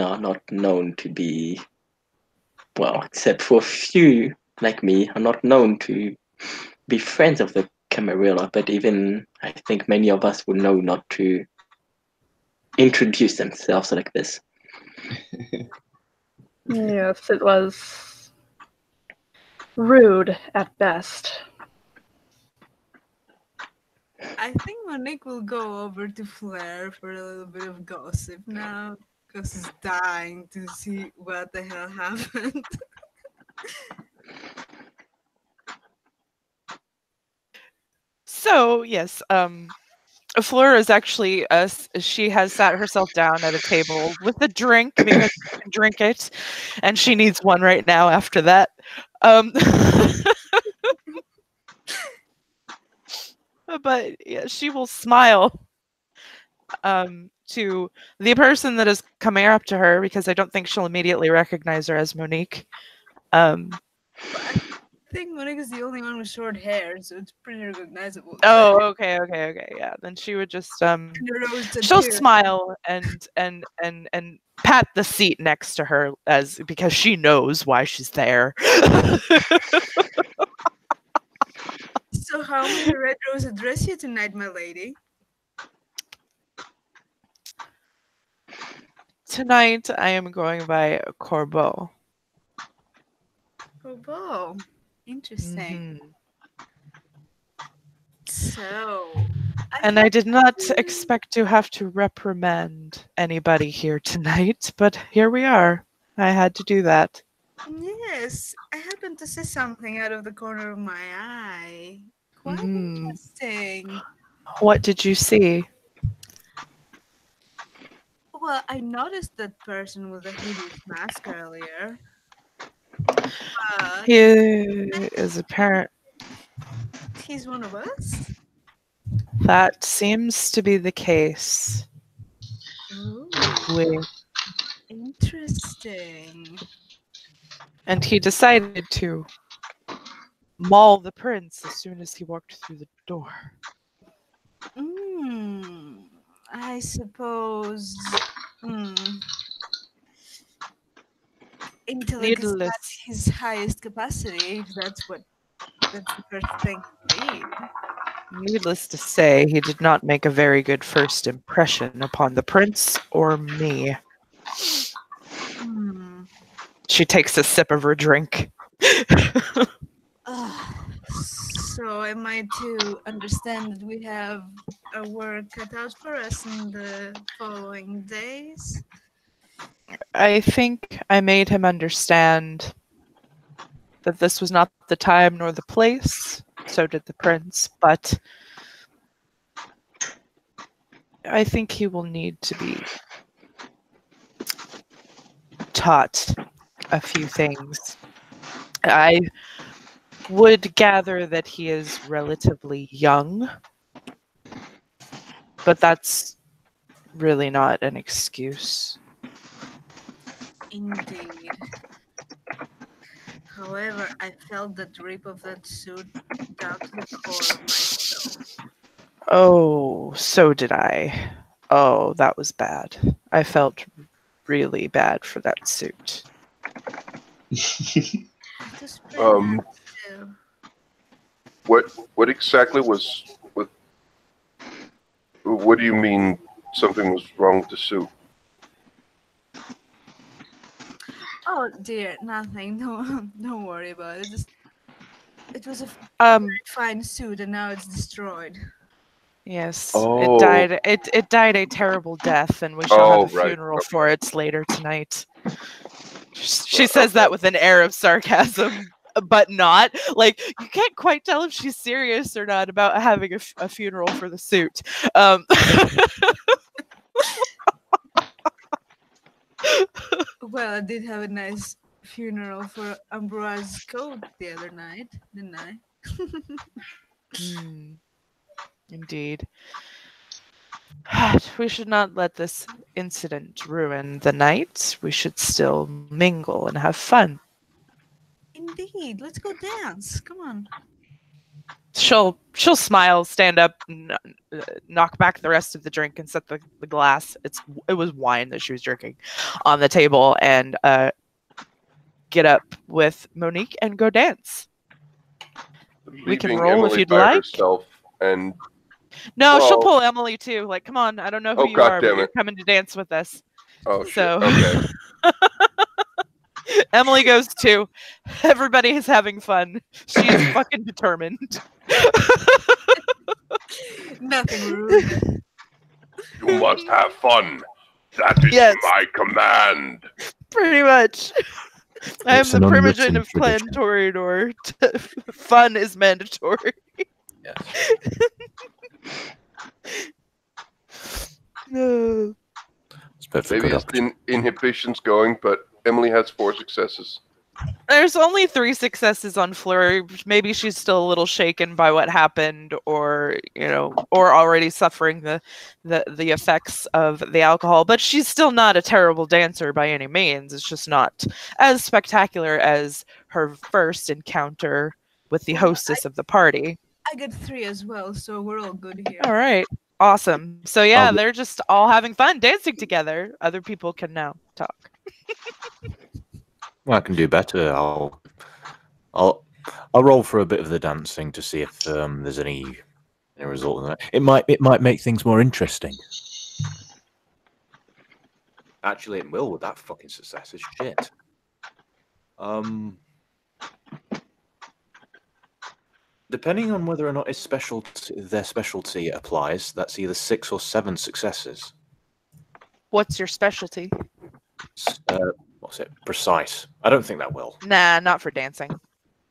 Speaker 5: are not known to be, well, except for a few like me, are not known to be friends of the Camarilla, but even I think many of us would know not to introduce themselves like this.
Speaker 4: Yes, it was rude at best.
Speaker 3: I think Monique will go over to Fleur for a little bit of gossip now, because she's dying to see what the hell happened.
Speaker 1: So yes, Flora is actually she has sat herself down at a table with a drink because she can drink it, and she needs one right now after that. But yeah, she will smile to the person that is coming up to her, because I don't think she'll immediately recognize her as Monique.
Speaker 3: I think Monique is the only one with short hair, so it's pretty recognizable.
Speaker 1: Oh, okay, yeah. Then she would just she'll smile and pat the seat next to her because she knows why she's there.
Speaker 3: So how may the Red Rose address you tonight, my lady?
Speaker 1: Tonight I am going by Corbeau.
Speaker 3: Corbeau. Interesting. So,
Speaker 1: I did not expect to have to reprimand anybody here tonight, but here we are. I had to do that.
Speaker 3: Yes, I happened to see something out of the corner of my eye. Quite interesting.
Speaker 1: What did you see?
Speaker 3: Well, I noticed that person with a hideous mask earlier.
Speaker 1: He is apparent.
Speaker 3: He's one of us?
Speaker 1: That seems to be the case.
Speaker 3: Ooh, interesting.
Speaker 1: And he decided to maul the prince as soon as he walked through the door.
Speaker 3: I suppose. Intellect is not his highest capacity, if that's the first thing to read.
Speaker 1: Needless to say, he did not make a very good first impression upon the prince or me. She takes a sip of her drink.
Speaker 3: So am I to understand that we have a work cut out for us in the following days?
Speaker 1: I think I made him understand that this was not the time nor the place. So did the prince, but I think he will need to be taught a few things. I would gather that he is relatively young, but that's really not an excuse.
Speaker 3: Indeed. However, I felt the drip of that suit down to the core of my soul.
Speaker 1: Oh, so did I. Oh, that was bad. I felt really bad for that suit.
Speaker 6: What exactly was what do you mean something was wrong with the suit?
Speaker 3: Oh dear, nothing. Don't worry about it. It was a very fine suit, and now it's destroyed.
Speaker 1: Yes,
Speaker 6: Oh.
Speaker 1: It died a terrible death, and we shall have a funeral for it later tonight. She says that with an air of sarcasm, but not. Like, you can't quite tell if she's serious or not about having a funeral for the suit.
Speaker 3: Well, I did have a nice funeral for Ambroise's coat the other night, didn't I?
Speaker 1: Indeed. We should not let this incident ruin the night. We should still mingle and have fun.
Speaker 3: Indeed. Let's go dance. Come on.
Speaker 1: She'll smile, stand up, knock back the rest of the drink, and set the glass. It was wine that she was drinking on the table, and get up with Monique and go dance. We can roll
Speaker 6: Emily
Speaker 1: if you'd
Speaker 6: by
Speaker 1: like.
Speaker 6: herself and
Speaker 1: she'll pull Emily too. Like, come on, I don't know who you are, but you're coming to dance with us.
Speaker 6: Oh,
Speaker 1: so
Speaker 6: shit. Okay.
Speaker 1: Emily goes too. Everybody is having fun. She is fucking determined.
Speaker 3: Nothing rude.
Speaker 6: You must have fun. That is my command.
Speaker 1: Pretty much. I am the primogen of Clan Toreador. Fun is mandatory.
Speaker 2: Yes. But for
Speaker 6: Maybe
Speaker 2: good
Speaker 6: it's the
Speaker 2: opportunity.
Speaker 6: inhibitions going, but Emily has 4 successes.
Speaker 1: There's only 3 successes on Fleur. Maybe she's still a little shaken by what happened, or or already suffering the effects of the alcohol. But she's still not a terrible dancer by any means. It's just not as spectacular as her first encounter with the hostess of the party.
Speaker 3: I get 3 as well, so we're all good here.
Speaker 1: All right, awesome. So yeah, they're just all having fun dancing together. Other people can now talk.
Speaker 2: Well, I can do better. I'll roll for a bit of the dancing to see if there's any result in that. It might make things more interesting. Actually, it will with that fucking success. It's shit. Depending on whether or not it's their specialty applies, that's either 6 or 7 successes.
Speaker 1: What's your specialty?
Speaker 2: What's it? Precise. I don't think that will.
Speaker 1: Nah, not for dancing.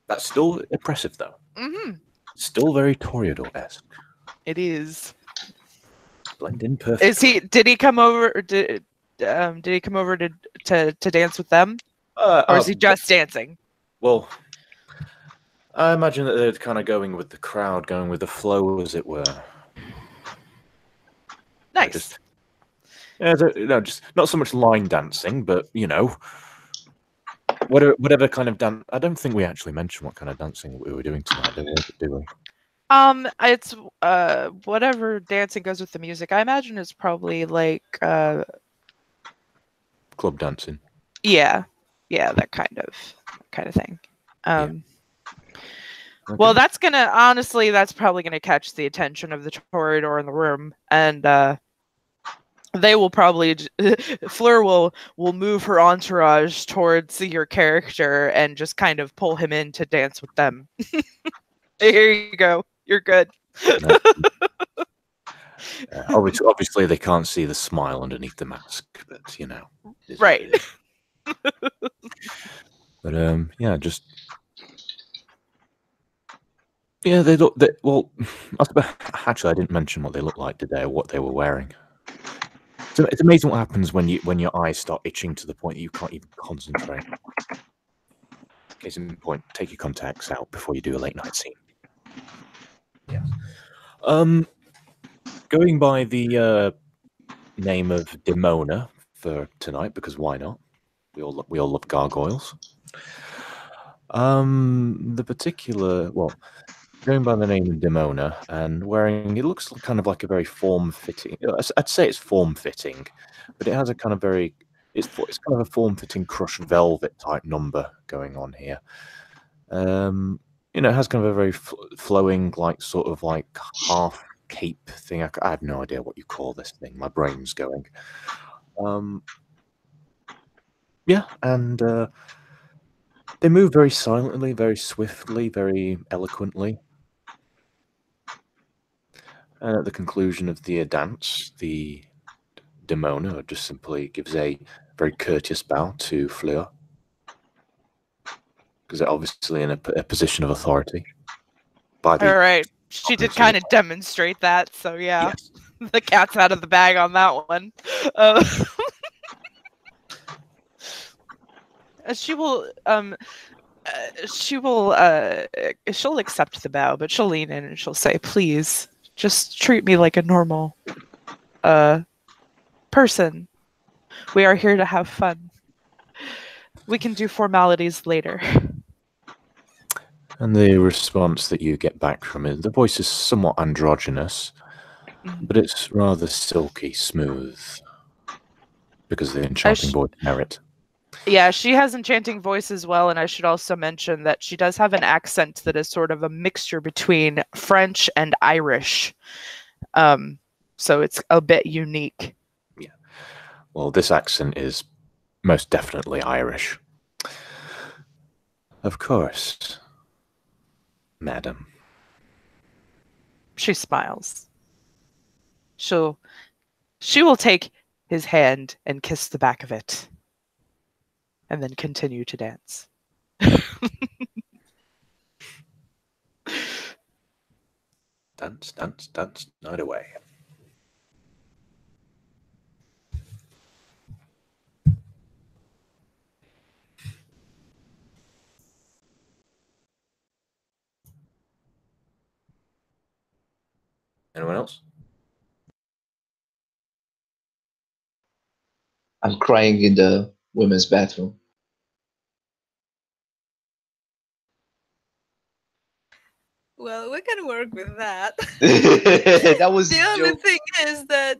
Speaker 2: That's still impressive, though.
Speaker 1: Mm-hmm.
Speaker 2: Still very Toreador-esque.
Speaker 1: It is.
Speaker 2: Blend in perfectly.
Speaker 1: Did he come over? Did he come over to dance with them, or is he just dancing?
Speaker 2: Well, I imagine that they're kind of going with the crowd, going with the flow, as it were.
Speaker 1: Nice.
Speaker 2: Just not so much line dancing, but whatever kind of dance. I don't think we actually mentioned what kind of dancing we were doing tonight, do we?
Speaker 1: It's whatever dancing goes with the music. I imagine it's probably like
Speaker 2: club dancing.
Speaker 1: Yeah, that kind of thing.
Speaker 2: Okay.
Speaker 1: Well, that's probably gonna catch the attention of the Toreador in the room, and they will probably Fleur will move her entourage towards your character and just kind of pull him in to dance with them. Here you go. You're good.
Speaker 2: Obviously, they can't see the smile underneath the mask, but
Speaker 1: right.
Speaker 2: But they look. Well, actually, I didn't mention what they look like today, or what they were wearing. So it's amazing what happens when your eyes start itching to the point that you can't even concentrate. Case in point, take your contacts out before you do a late night scene. Yeah. Going by the name of Demona for tonight, because why not? We all love gargoyles. Going by the name of Demona and wearing, it looks kind of like a very form-fitting. I'd say it's form-fitting, but it has a kind of it's kind of a form-fitting crushed velvet type number going on here. It has kind of a very flowing, like half cape thing. I have no idea what you call this thing. My brain's going. And they move very silently, very swiftly, very eloquently. And at the conclusion of the dance, the Demona just simply gives a very courteous bow to Fleur, because they're obviously in a position of authority.
Speaker 1: All right. She did kind of demonstrate that, so yeah. Yes. The cat's out of the bag on that one. She'll accept the bow, but she'll lean in and she'll say, "Please, just treat me like a normal person. We are here to have fun. We can do formalities later."
Speaker 2: And the response that you get back from it, the voice is somewhat androgynous, but it's rather silky smooth, because the enchanting voice merit.
Speaker 1: Yeah, she has enchanting voice as well, and I should also mention that she does have an accent that is sort of a mixture between French and Irish. So it's a bit unique.
Speaker 2: Yeah. Well, this accent is most definitely Irish. Of course, madam.
Speaker 1: She smiles. She will take his hand and kiss the back of it, and then continue to dance.
Speaker 2: Dance, dance, dance, night away. Anyone else?
Speaker 7: I'm crying in the women's bathroom.
Speaker 3: Well, we can work with that.
Speaker 7: That was
Speaker 3: The
Speaker 7: a
Speaker 3: only
Speaker 7: joke.
Speaker 3: thing is that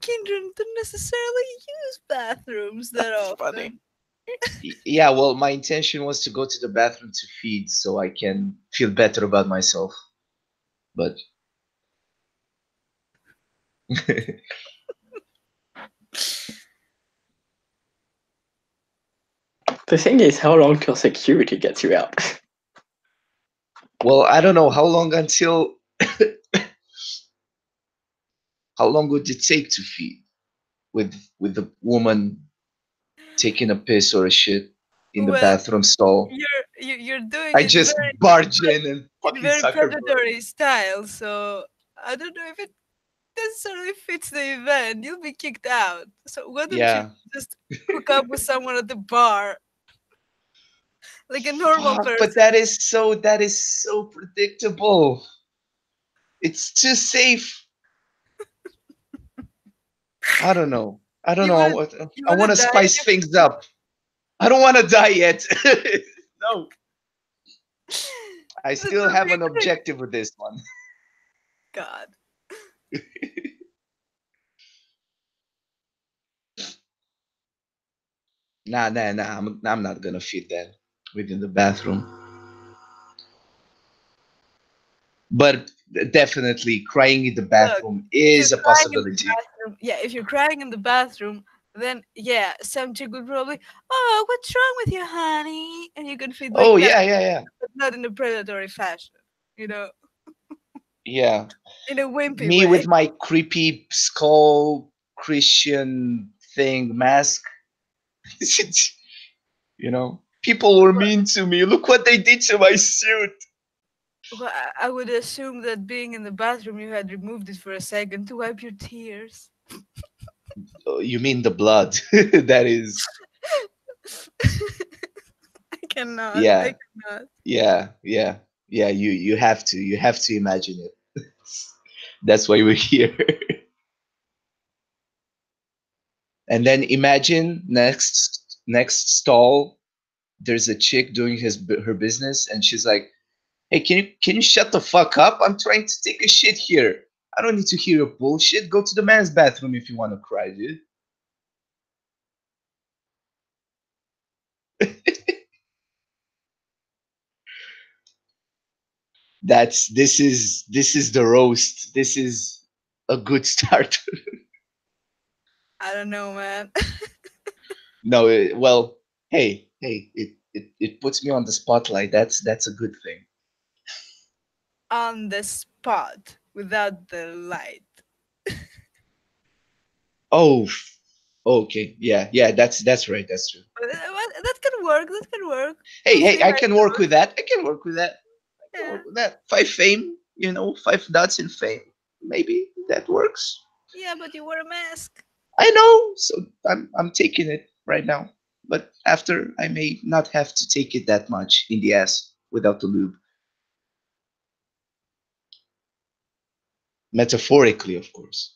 Speaker 3: Kindred don't necessarily use bathrooms that
Speaker 1: That's
Speaker 3: often.
Speaker 1: funny.
Speaker 7: Yeah, well, my intention was to go to the bathroom to feed so I can feel better about myself. But
Speaker 5: The thing is, how long till security gets you out?
Speaker 7: well, I don't know how long until how long would it take to feed with the woman taking a piss or a shit in the
Speaker 3: Well,
Speaker 7: bathroom stall.
Speaker 3: you're doing
Speaker 7: I
Speaker 3: it
Speaker 7: just
Speaker 3: very
Speaker 7: barge in and
Speaker 3: in
Speaker 7: fucking
Speaker 3: very
Speaker 7: suck her.
Speaker 3: predatory style, so I don't know if it necessarily fits the event. You'll be kicked out. So why don't you
Speaker 7: Yeah.
Speaker 3: just hook up with someone at the bar like a normal
Speaker 7: Fuck,
Speaker 3: person?
Speaker 7: but that is so predictable. It's too safe. I don't know. I don't
Speaker 3: You
Speaker 7: know.
Speaker 3: wanna- you
Speaker 7: I
Speaker 3: wanna
Speaker 7: want to
Speaker 3: die
Speaker 7: spice things up. I don't want to die yet. No, I
Speaker 3: That's
Speaker 7: still
Speaker 3: what
Speaker 7: have
Speaker 3: we
Speaker 7: an
Speaker 3: do.
Speaker 7: objective with this one.
Speaker 3: God.
Speaker 7: Nah. I'm not gonna fit that within the bathroom. But definitely, crying in the bathroom
Speaker 3: If you're
Speaker 7: is a
Speaker 3: crying in the
Speaker 7: possibility.
Speaker 3: bathroom, yeah, if you're crying in the bathroom, then yeah, some chick would probably, oh, what's wrong with you, honey? And you can feed like
Speaker 7: Oh
Speaker 3: that,
Speaker 7: yeah.
Speaker 3: but not in a predatory fashion,
Speaker 7: Yeah.
Speaker 3: in a wimpy
Speaker 7: Me
Speaker 3: way.
Speaker 7: with my creepy skull Christian thing mask. People were mean to me. Look what they did to my suit.
Speaker 3: Well, I would assume that being in the bathroom, you had removed it for a second to wipe your tears.
Speaker 7: Oh, you mean the blood? That is,
Speaker 3: I cannot.
Speaker 7: yeah,
Speaker 3: I cannot.
Speaker 7: yeah. You have to imagine it. That's why we're here. And then imagine next stall, there's a chick doing her business, and she's like, "Hey, can you shut the fuck up? I'm trying to take a shit here. I don't need to hear your bullshit. Go to the man's bathroom if you want to cry, dude." This is the roast. This is a good start.
Speaker 3: I don't know, man.
Speaker 7: No, well, hey, it puts me on the spotlight. That's a good thing.
Speaker 3: On the spot without the light.
Speaker 7: Oh, okay, yeah. That's right. That's true.
Speaker 3: That can work. That can work.
Speaker 7: Hey,
Speaker 3: We'll see
Speaker 7: I
Speaker 3: how
Speaker 7: can
Speaker 3: it
Speaker 7: work
Speaker 3: goes.
Speaker 7: with that. I can work with that. I can
Speaker 3: Yeah.
Speaker 7: work with that. 5 fame, 5 dots in fame. Maybe that works.
Speaker 3: Yeah, but you wear a mask.
Speaker 7: I know. So I'm taking it right now. But after, I may not have to take it that much in the ass without the lube. Metaphorically, of course.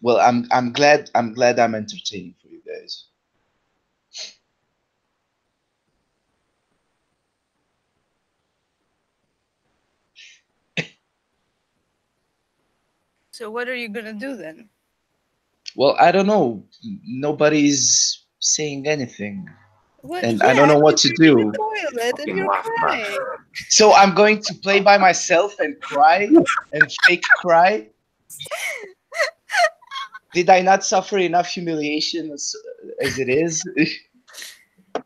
Speaker 7: Well, I'm glad I'm entertaining for you guys.
Speaker 3: So what are you gonna do then?
Speaker 7: Well, I don't know. Nobody's saying anything,
Speaker 3: Well,
Speaker 7: and I don't
Speaker 3: yeah,
Speaker 7: know what to
Speaker 3: you're in
Speaker 7: do.
Speaker 3: the toilet and
Speaker 2: Fucking
Speaker 3: you're
Speaker 2: laugh, man.
Speaker 3: crying.
Speaker 7: So I'm going to play by myself and cry and fake cry. Did I not suffer enough humiliation as it is?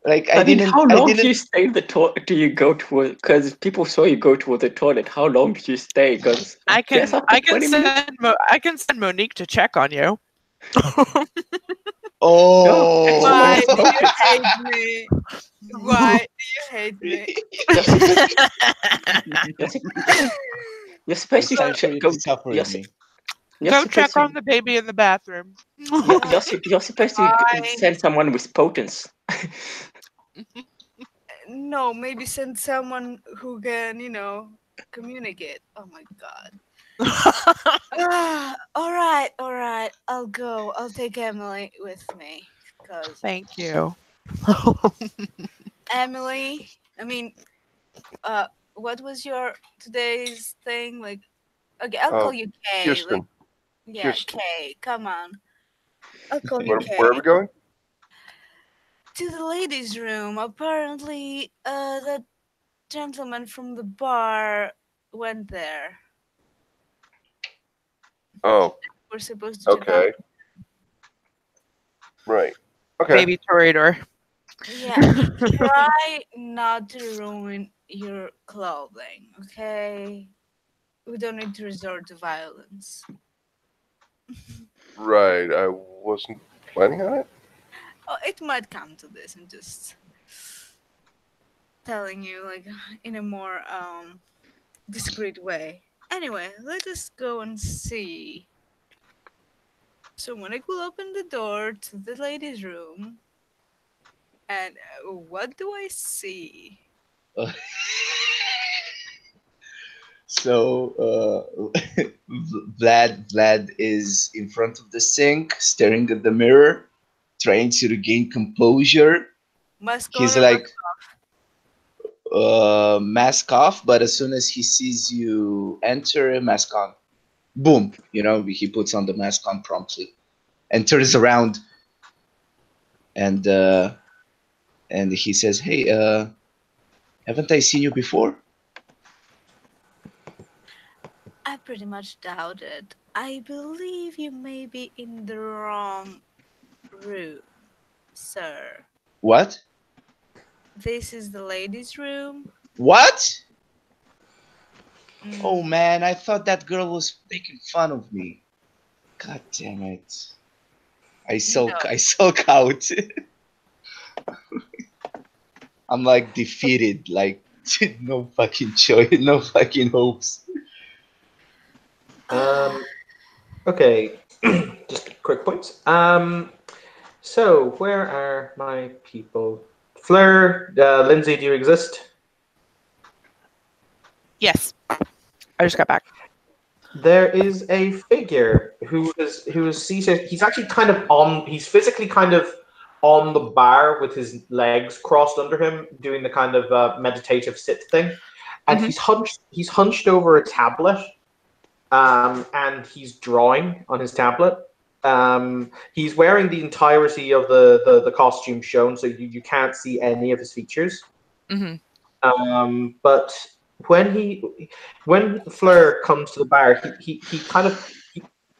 Speaker 7: Like
Speaker 5: I mean, how long do
Speaker 7: didn't.
Speaker 5: you stay in the toilet? Do you go to? Because people saw you go to the toilet. How long do you stay? Because I guess after 20 minutes.
Speaker 1: I can send Monique to check on you.
Speaker 7: Oh.
Speaker 3: Why do you
Speaker 5: Focus.
Speaker 3: hate me? Why do you hate me?
Speaker 5: You're supposed to
Speaker 7: It's time for you
Speaker 5: go.
Speaker 7: to suffer
Speaker 5: You're,
Speaker 7: with me.
Speaker 5: you're
Speaker 1: Go
Speaker 5: supposed
Speaker 1: check
Speaker 5: to.
Speaker 1: on the baby in the bathroom.
Speaker 5: You're supposed to
Speaker 3: Fine.
Speaker 5: send someone with potence.
Speaker 3: No, maybe send someone who can, communicate. Oh my god. All right. I'll go. I'll take Emily with me. Cause
Speaker 1: Thank you.
Speaker 3: Emily, I mean, what was your today's thing? Like, okay, I'll call you Kay. Like,
Speaker 6: Houston.
Speaker 3: yeah,
Speaker 6: Houston.
Speaker 3: Kay. Come on. I'll call you Kay.
Speaker 6: Where are we going?
Speaker 3: To the ladies' room. Apparently, that gentleman from the bar went there.
Speaker 6: Oh,
Speaker 3: We're supposed to check
Speaker 6: okay.
Speaker 3: out.
Speaker 6: Right. Okay.
Speaker 1: Baby Toreador.
Speaker 3: Yeah, try not to ruin your clothing, okay? We don't need to resort to violence.
Speaker 6: Right. I wasn't planning on it.
Speaker 3: Oh, it might come to this. I'm just telling you, like, in a more discreet way. Anyway, let us go and see. So Monique will open the door to the ladies' room, and what do I see?
Speaker 7: So Vlad is in front of the sink, staring at the mirror, trying to regain composure.
Speaker 3: Mask
Speaker 7: He's
Speaker 3: on or
Speaker 7: like, mask off, but as soon as he sees you enter, mask on. Boom! He puts on the mask on promptly, and turns around, and he says, "Hey, haven't I seen you before?"
Speaker 3: I pretty much doubt it. I believe you may be in the wrong room, sir.
Speaker 7: What?
Speaker 3: This is the ladies' room.
Speaker 7: What?
Speaker 3: Mm,
Speaker 7: Oh man, I thought that girl was making fun of me. God damn it. I sulk out. I'm like defeated, like no fucking choice, no fucking hopes.
Speaker 8: Okay, just quick points. So where are my people? Fleur, Lindsay, do you exist?
Speaker 1: Yes. I just got back.
Speaker 8: There is a figure who is seated. He's actually kind of on. He's physically kind of on the bar with his legs crossed under him, doing the kind of meditative sit thing, and he's hunched over a tablet, and he's drawing on his tablet. He's wearing the entirety of the costume shown, so you can't see any of his features. But when Fleur comes to the bar,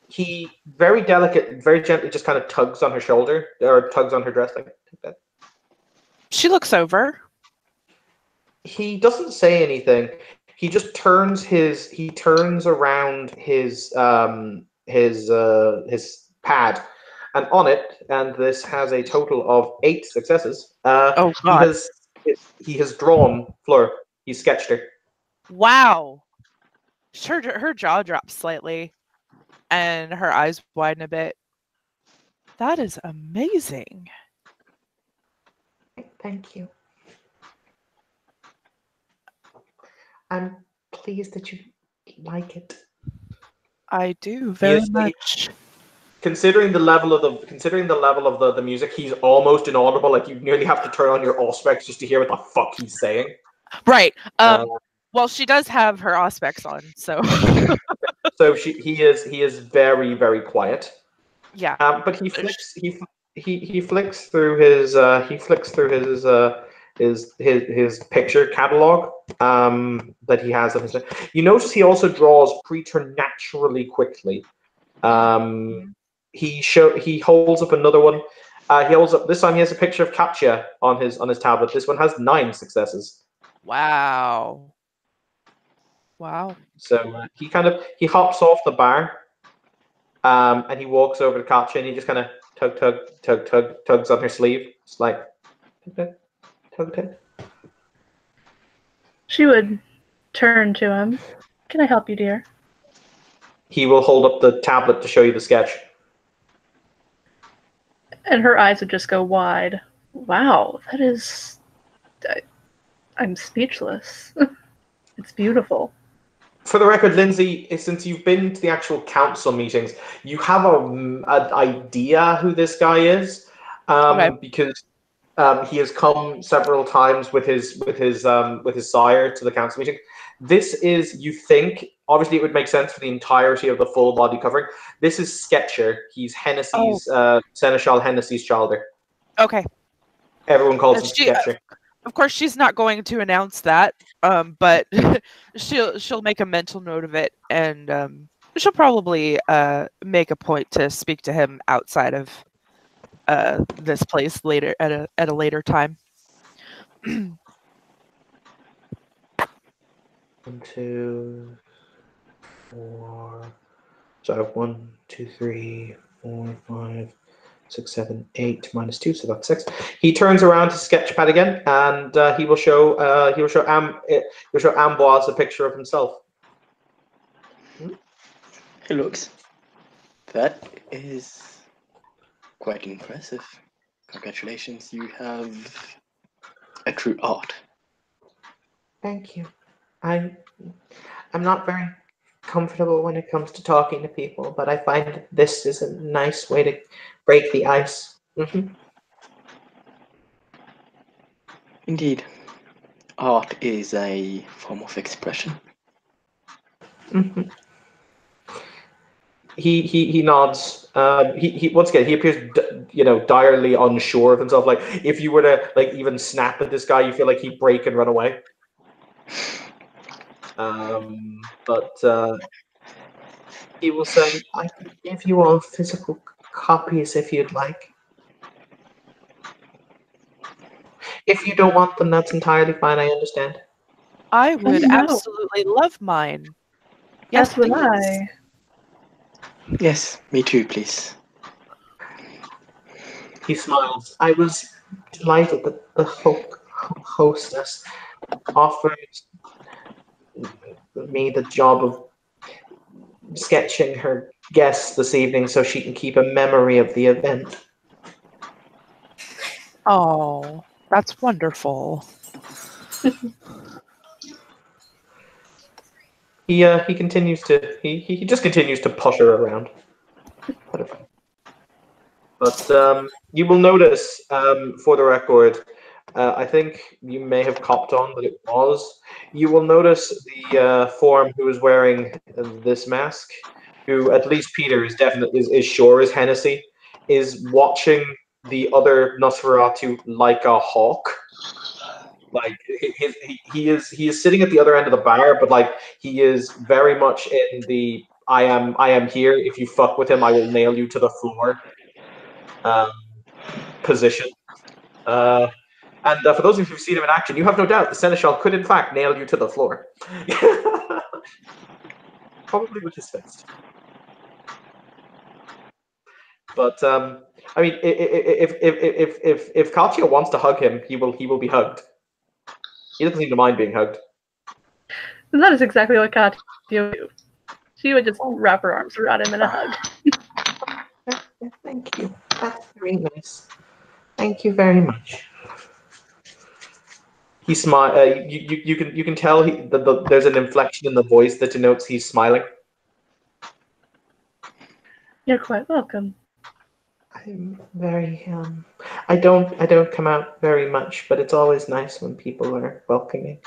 Speaker 8: he very delicate, very gently just kind of tugs on her shoulder or tugs on her dress like that.
Speaker 1: She looks over.
Speaker 8: He doesn't say anything. He just turns around his pad, and on it, and this has a total of 8 successes.
Speaker 1: Oh God!
Speaker 8: He has drawn Fleur. He sketched her.
Speaker 1: Wow. Her jaw drops slightly, and her eyes widen a bit. That is amazing.
Speaker 8: Thank you. I'm pleased that you like it.
Speaker 1: I do very much.
Speaker 8: Considering the level of the music, he's almost inaudible. Like you nearly have to turn on your Auspex just to hear what the fuck he's saying.
Speaker 1: Right. Well, she does have her Auspex on, so.
Speaker 8: So he is very, very quiet.
Speaker 1: Yeah.
Speaker 8: But he flicks through his picture catalog that he has on his. You notice he also draws preternaturally quickly. He holds up another one, He holds up. This time he has a picture of Katya on his tablet. This one has 9 successes.
Speaker 1: Wow. Wow.
Speaker 8: So he hops off the bar, and he walks over to Katya and he just kind of tugs on her sleeve. It's like tug.
Speaker 4: She would turn to him. Can I help you, dear?
Speaker 8: He will hold up the tablet to show you the sketch.
Speaker 4: And her eyes would just go wide. Wow, that is... I'm speechless. It's beautiful.
Speaker 8: For the record, Lindsay, since you've been to the actual council meetings, you have an idea who this guy is, because he has come several times with his sire to the council meeting. This is, you think, obviously it would make sense for the entirety of the full body covering. This is Sketcher. He's Hennessy's Seneschal Hennessy's childer.
Speaker 1: Okay.
Speaker 8: Everyone calls him Sketcher.
Speaker 1: Of course, she's not going to announce that, but she'll make a mental note of it, and she'll probably make a point to speak to him outside of this place later at a later time.
Speaker 8: 1, 2, 4. So 1, 2, 3, 4, 5, 6, 7, 8 minus 2, so that's 6. He turns around to Sketchpad again, and he will show Amboise a picture of himself.
Speaker 5: Hey, looks. That is quite impressive. Congratulations, you have a true art.
Speaker 8: Thank you. I'm not very comfortable when it comes to talking to people, but I find this is a nice way to break the ice.
Speaker 5: Indeed. Art is a form of expression.
Speaker 8: He nods. He once again, he appears direly unsure of himself. Like if you were to even snap at this guy, you feel like he'd break and run away. But he will say, "I can give you all physical copies if you'd like. If you don't want them, that's entirely fine. I understand."
Speaker 1: I would
Speaker 4: no.
Speaker 1: absolutely love mine. Yes,
Speaker 4: As would
Speaker 1: please.
Speaker 4: I.
Speaker 5: Yes, me too, please.
Speaker 8: He smiles. I was delighted that the hostess offered me the job of sketching her guests this evening so she can keep a memory of the event.
Speaker 1: Oh, that's wonderful.
Speaker 8: He continues to he just continues to push her around. But you will notice, for the record, I think you may have copped on that it was. You will notice the form who is wearing this mask, who at least Peter is definitely is sure is Hennessy, is watching the other Nosferatu like a hawk. Like he is sitting at the other end of the bar, but like he is very much in the I am here. If you fuck with him, I will nail you to the floor position. And for those of you who've seen him in action, you have no doubt the Seneschal could in fact nail you to the floor. Probably with his fist. But I mean, if Katya wants to hug him, he will be hugged. He doesn't seem to mind being hugged.
Speaker 4: And that is exactly what Katya would do. She would just wrap her arms around him in a hug.
Speaker 8: Thank you. That's very nice. Thank you very much. He smile. You can tell there's an inflection in the voice that denotes he's smiling.
Speaker 4: You're quite welcome.
Speaker 8: I'm very I don't come out very much, but it's always nice when people are welcoming.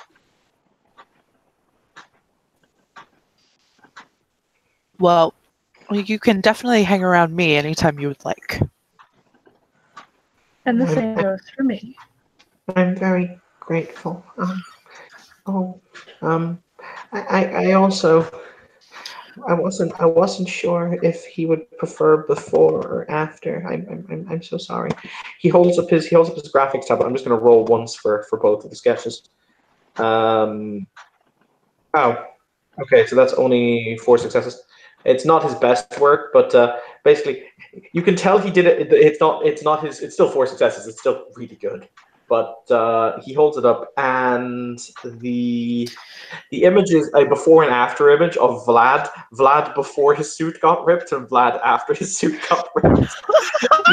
Speaker 1: Well, you can definitely hang around me anytime you would like.
Speaker 4: And the same goes for me.
Speaker 8: I'm very grateful. I also I wasn't sure if he would prefer before or after. I'm so sorry. He holds up his graphics tablet. I'm just going to roll once for both of the sketches. Oh, okay. So that's only 4 successes. It's not his best work, but basically, you can tell he did it. It's not his. It's still 4 successes. It's still really good. But he holds it up, and the image is a before and after image of Vlad before his suit got ripped, and Vlad after his suit got ripped.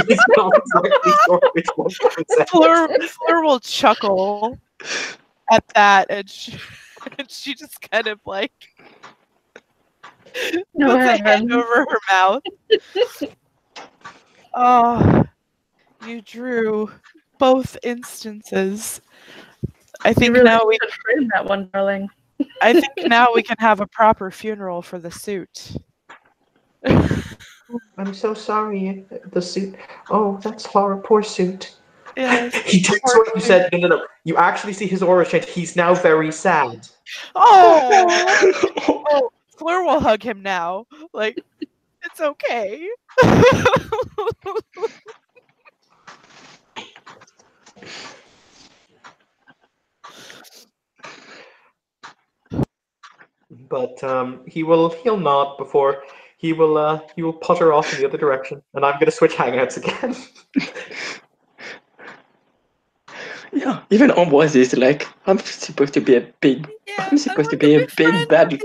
Speaker 8: He's not exactly sure which one to present.
Speaker 1: Fleur will chuckle at that, and she just kind of like
Speaker 4: No
Speaker 1: puts a hand
Speaker 4: heaven.
Speaker 1: over her mouth. Oh, you drew both instances. I
Speaker 4: You
Speaker 1: think
Speaker 4: really
Speaker 1: now we
Speaker 4: should frame that one, darling.
Speaker 1: I think now we can have a proper funeral for the suit.
Speaker 8: I'm so sorry. The suit. Oh, that's horrible. Poor suit.
Speaker 1: Yes.
Speaker 8: He takes what you said. No. You actually see his aura change. He's now very sad.
Speaker 1: Oh, Fleur will hug him now. Like, it's okay.
Speaker 8: But he'll nod before he will putter off in the other direction, and I'm going to switch hangouts again.
Speaker 5: Yeah, even Omboise is like, I'm supposed to be a big bad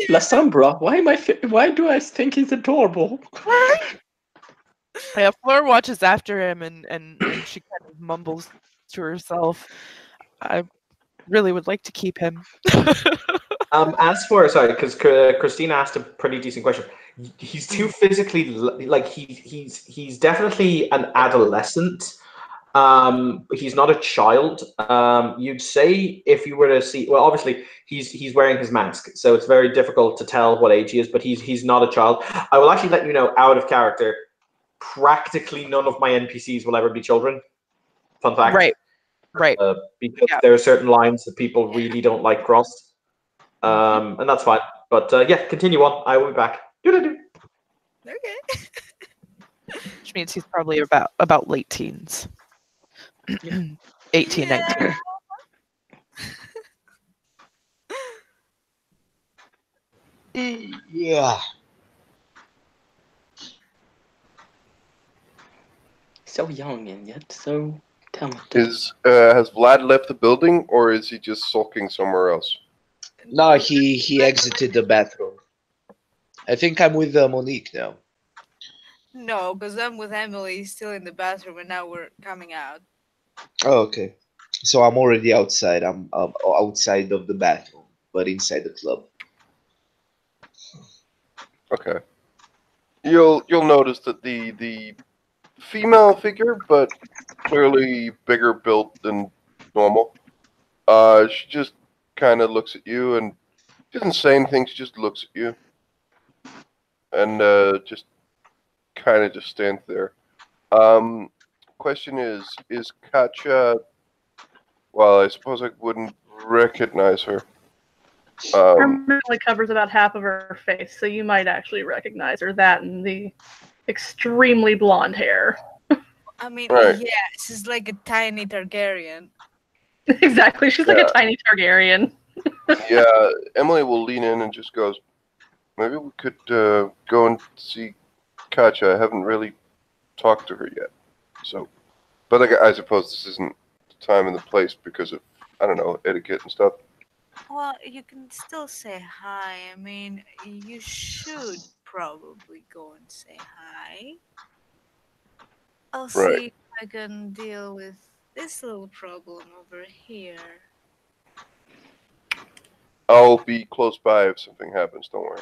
Speaker 5: Lasombra. Why do I think he's adorable?
Speaker 1: Yeah, Fleur watches after him, and she kind of mumbles to herself, I really would like to keep him.
Speaker 8: As for because Christina asked a pretty decent question. He's too physically like he's definitely an adolescent. He's not a child. You'd say if you were to see, well, obviously he's wearing his mask, so it's very difficult to tell what age he is. But he's not a child. I will actually let you know, out of character, practically none of my NPCs will ever be children. Fun fact.
Speaker 1: Right.
Speaker 8: Because there are certain lines that people really don't like crossed. And that's fine. But yeah, continue on. I will be back.
Speaker 3: Okay.
Speaker 1: Which means he's probably about late teens. 18, 19.
Speaker 7: Yeah.
Speaker 5: So young and yet so talented.
Speaker 6: Has Vlad left the building, or is he just sulking somewhere else?
Speaker 7: No, he exited the bathroom. I think I'm with Monique now.
Speaker 3: No, because I'm with Emily, still in the bathroom, and now we're coming out.
Speaker 7: Oh, okay. So I'm already outside. I'm outside of the bathroom, but inside the club.
Speaker 6: Okay. You'll notice that the female figure, but clearly bigger built than normal. She just kind of looks at you and she doesn't say anything. She just looks at you and just kind of just stands there. Question is Katja? Well, I suppose I wouldn't recognize her.
Speaker 4: Her memory covers about half of her face, so you might actually recognize her. That and the extremely blonde hair.
Speaker 3: I mean,
Speaker 6: Right.
Speaker 3: yeah, she's like a tiny Targaryen.
Speaker 4: Exactly, she's like a tiny Targaryen.
Speaker 6: Yeah, Emily will lean in and just goes, maybe we could go and see Katja. I haven't really talked to her yet. So, but I suppose this isn't the time and the place because of, I don't know, etiquette and stuff.
Speaker 3: Well, you can still say hi. I mean, you should probably go and say hi. I'll see if I can deal with this little problem over here.
Speaker 6: I'll be close by if something happens, don't worry.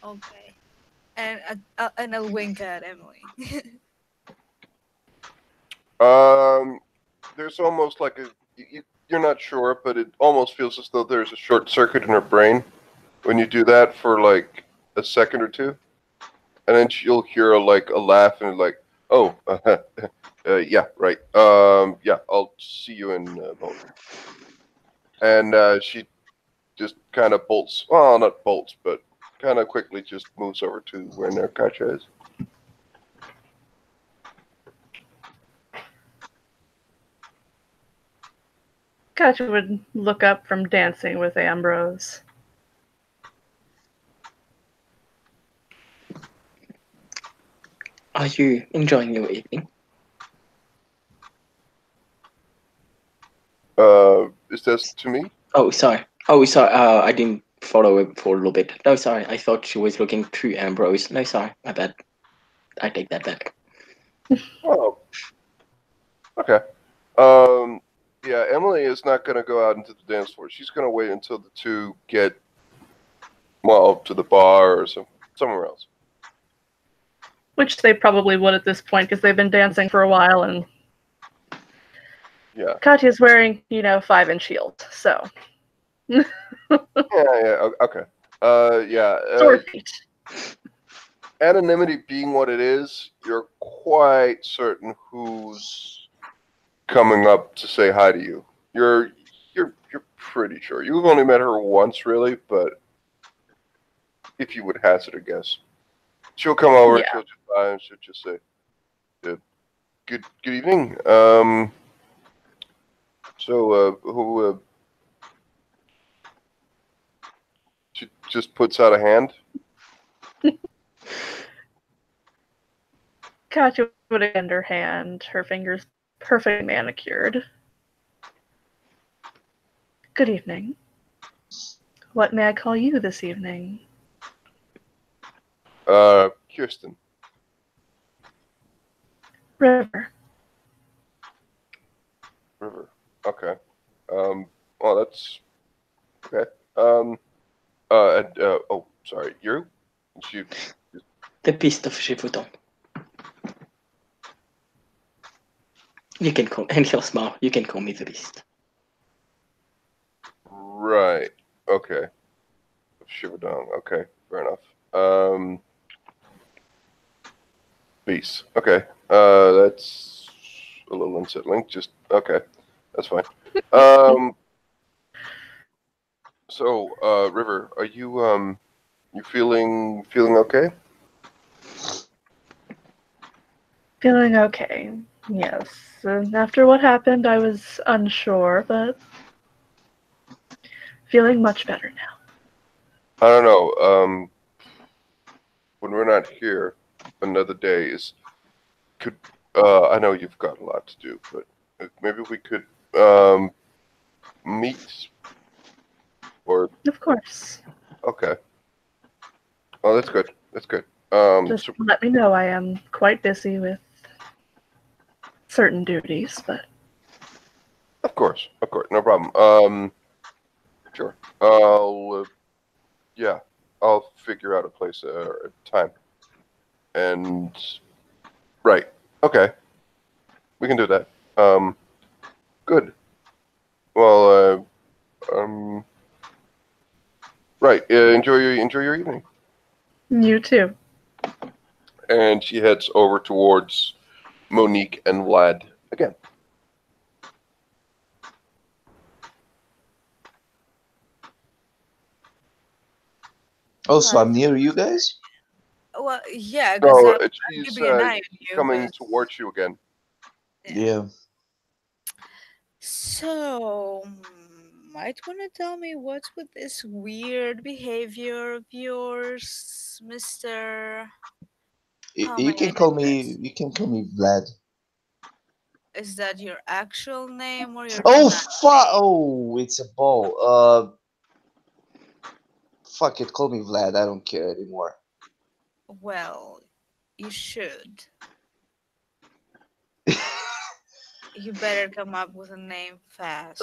Speaker 3: Okay. And I'll wink at Emily.
Speaker 6: There's almost like you're not sure, but it almost feels as though there's a short circuit in her brain when you do that for like a second or two. And then you'll hear a laugh and like, oh, yeah, right. Yeah, I'll see you in a moment. And she just kind of bolts, well, not bolts, but kind of quickly just moves over to where Narkacha is.
Speaker 4: Katja would look up from dancing with Ambrose.
Speaker 5: Are you enjoying your evening?
Speaker 6: Is this to me?
Speaker 5: Oh, sorry. I didn't follow it for a little bit. No, sorry. I thought she was looking to Ambrose. No, sorry. My bad. I take that back.
Speaker 6: Oh. Okay. Yeah, Emily is not going to go out into the dance floor. She's going to wait until the two get, well, to the bar or somewhere else.
Speaker 4: Which they probably would at this point because they've been dancing for a while, and
Speaker 6: Yeah.
Speaker 4: Katya's wearing, 5-inch heels, so.
Speaker 6: Yeah, okay. Yeah.
Speaker 4: Sword feet.
Speaker 6: Anonymity being what it is, you're quite certain who's coming up to say hi to you. You're pretty sure. You've only met her once, really, but if you would hazard a guess, she'll come over and she'll just buy and she'll just say, "Good evening." So who? She just puts out a hand.
Speaker 4: Katya would extend her hand, her fingers perfectly manicured. Good evening. What may I call you this evening?
Speaker 6: Kirsten.
Speaker 4: River.
Speaker 6: River. Okay. Well, that's okay. Oh, sorry. You? She.
Speaker 5: The Beast of Shivudon. You can call, and he'll smile. You can call me the Beast.
Speaker 6: Right. Okay. Shiverdong. Okay. Fair enough. Beast. Okay. That's a little unsettling. Just okay. That's fine. So, River, are you you feeling okay?
Speaker 4: Feeling okay. Yes. After what happened, I was unsure, but feeling much better now.
Speaker 6: I don't know. When we're not here, another day is could. I know you've got a lot to do, but maybe we could meet. Or
Speaker 4: of course.
Speaker 6: Okay. Oh, that's good. That's good.
Speaker 4: Just let me know. I am quite busy with certain duties, but
Speaker 6: of course, no problem. Sure. Yeah, I'll figure out a place or a time. And right. Okay. We can do that. Good. Well, right. Enjoy your evening.
Speaker 4: You too.
Speaker 6: And she heads over towards Monique and Vlad again.
Speaker 7: Also, I'm near you guys.
Speaker 3: Well, yeah,
Speaker 6: No,
Speaker 3: because
Speaker 6: she's
Speaker 3: keeping an eye on you.
Speaker 6: coming
Speaker 3: but-
Speaker 6: towards you again.
Speaker 7: Yeah.
Speaker 3: So, might want to tell me what's with this weird behavior of yours, Mister? How
Speaker 7: You
Speaker 3: may
Speaker 7: can
Speaker 3: I
Speaker 7: call
Speaker 3: address?
Speaker 7: me. You can call me Vlad.
Speaker 3: Is that your actual name or your
Speaker 7: Oh
Speaker 3: dramatic
Speaker 7: fuck!
Speaker 3: name?
Speaker 7: Oh, it's a ball. Fuck it. Call me Vlad. I don't care anymore.
Speaker 3: Well, you should. You better come up with a name fast.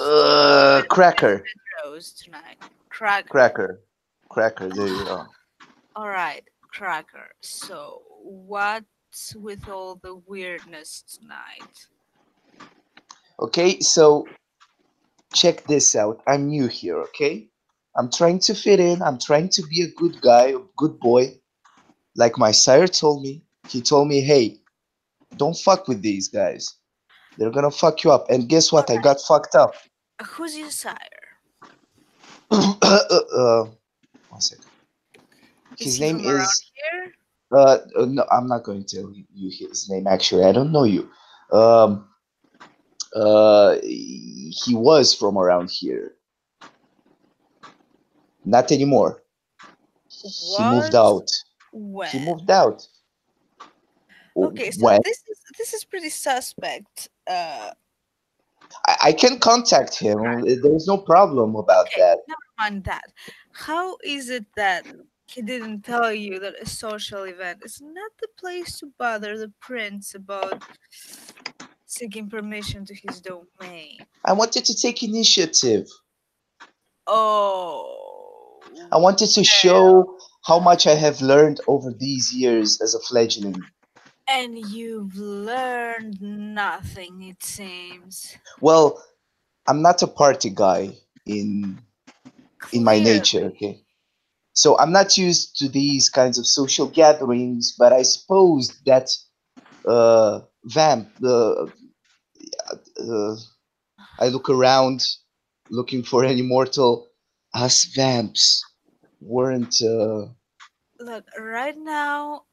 Speaker 7: Cracker.
Speaker 3: Rose tonight. Cracker.
Speaker 7: Cracker. There you go.
Speaker 3: All right, Cracker. So, what's with all the weirdness tonight?
Speaker 7: Okay, so check this out. I'm new here. Okay, I'm trying to fit in. I'm trying to be a good guy, a good boy. Like my sire told me. He told me, "Hey, don't fuck with these guys. They're gonna fuck you up." And guess what? I got fucked up.
Speaker 3: Who's your sire?
Speaker 7: 1 second. His
Speaker 3: he
Speaker 7: name
Speaker 3: from around
Speaker 7: is.
Speaker 3: here?
Speaker 7: No, I'm not going to tell you his name. Actually, I don't know you. Um, he was from around here. Not anymore. He moved
Speaker 3: Was
Speaker 7: out. He
Speaker 3: when?
Speaker 7: moved out.
Speaker 3: Okay, so
Speaker 7: When
Speaker 3: this is pretty suspect.
Speaker 7: I can contact him. There's no problem about
Speaker 3: Okay,
Speaker 7: that.
Speaker 3: never mind that. How is it that he didn't tell you that a social event is not the place to bother the prince about seeking permission to his domain?
Speaker 7: I wanted to take initiative.
Speaker 3: Oh,
Speaker 7: I wanted to show how much I have learned over these years as a fledgling.
Speaker 3: and you've learned nothing, it seems.
Speaker 7: Well, I'm not a party guy in my
Speaker 3: Clearly.
Speaker 7: nature, okay? So I'm not used to these kinds of social gatherings, but I suppose that vamp I look around looking for any mortal. Us vamps weren't
Speaker 3: Look, right now,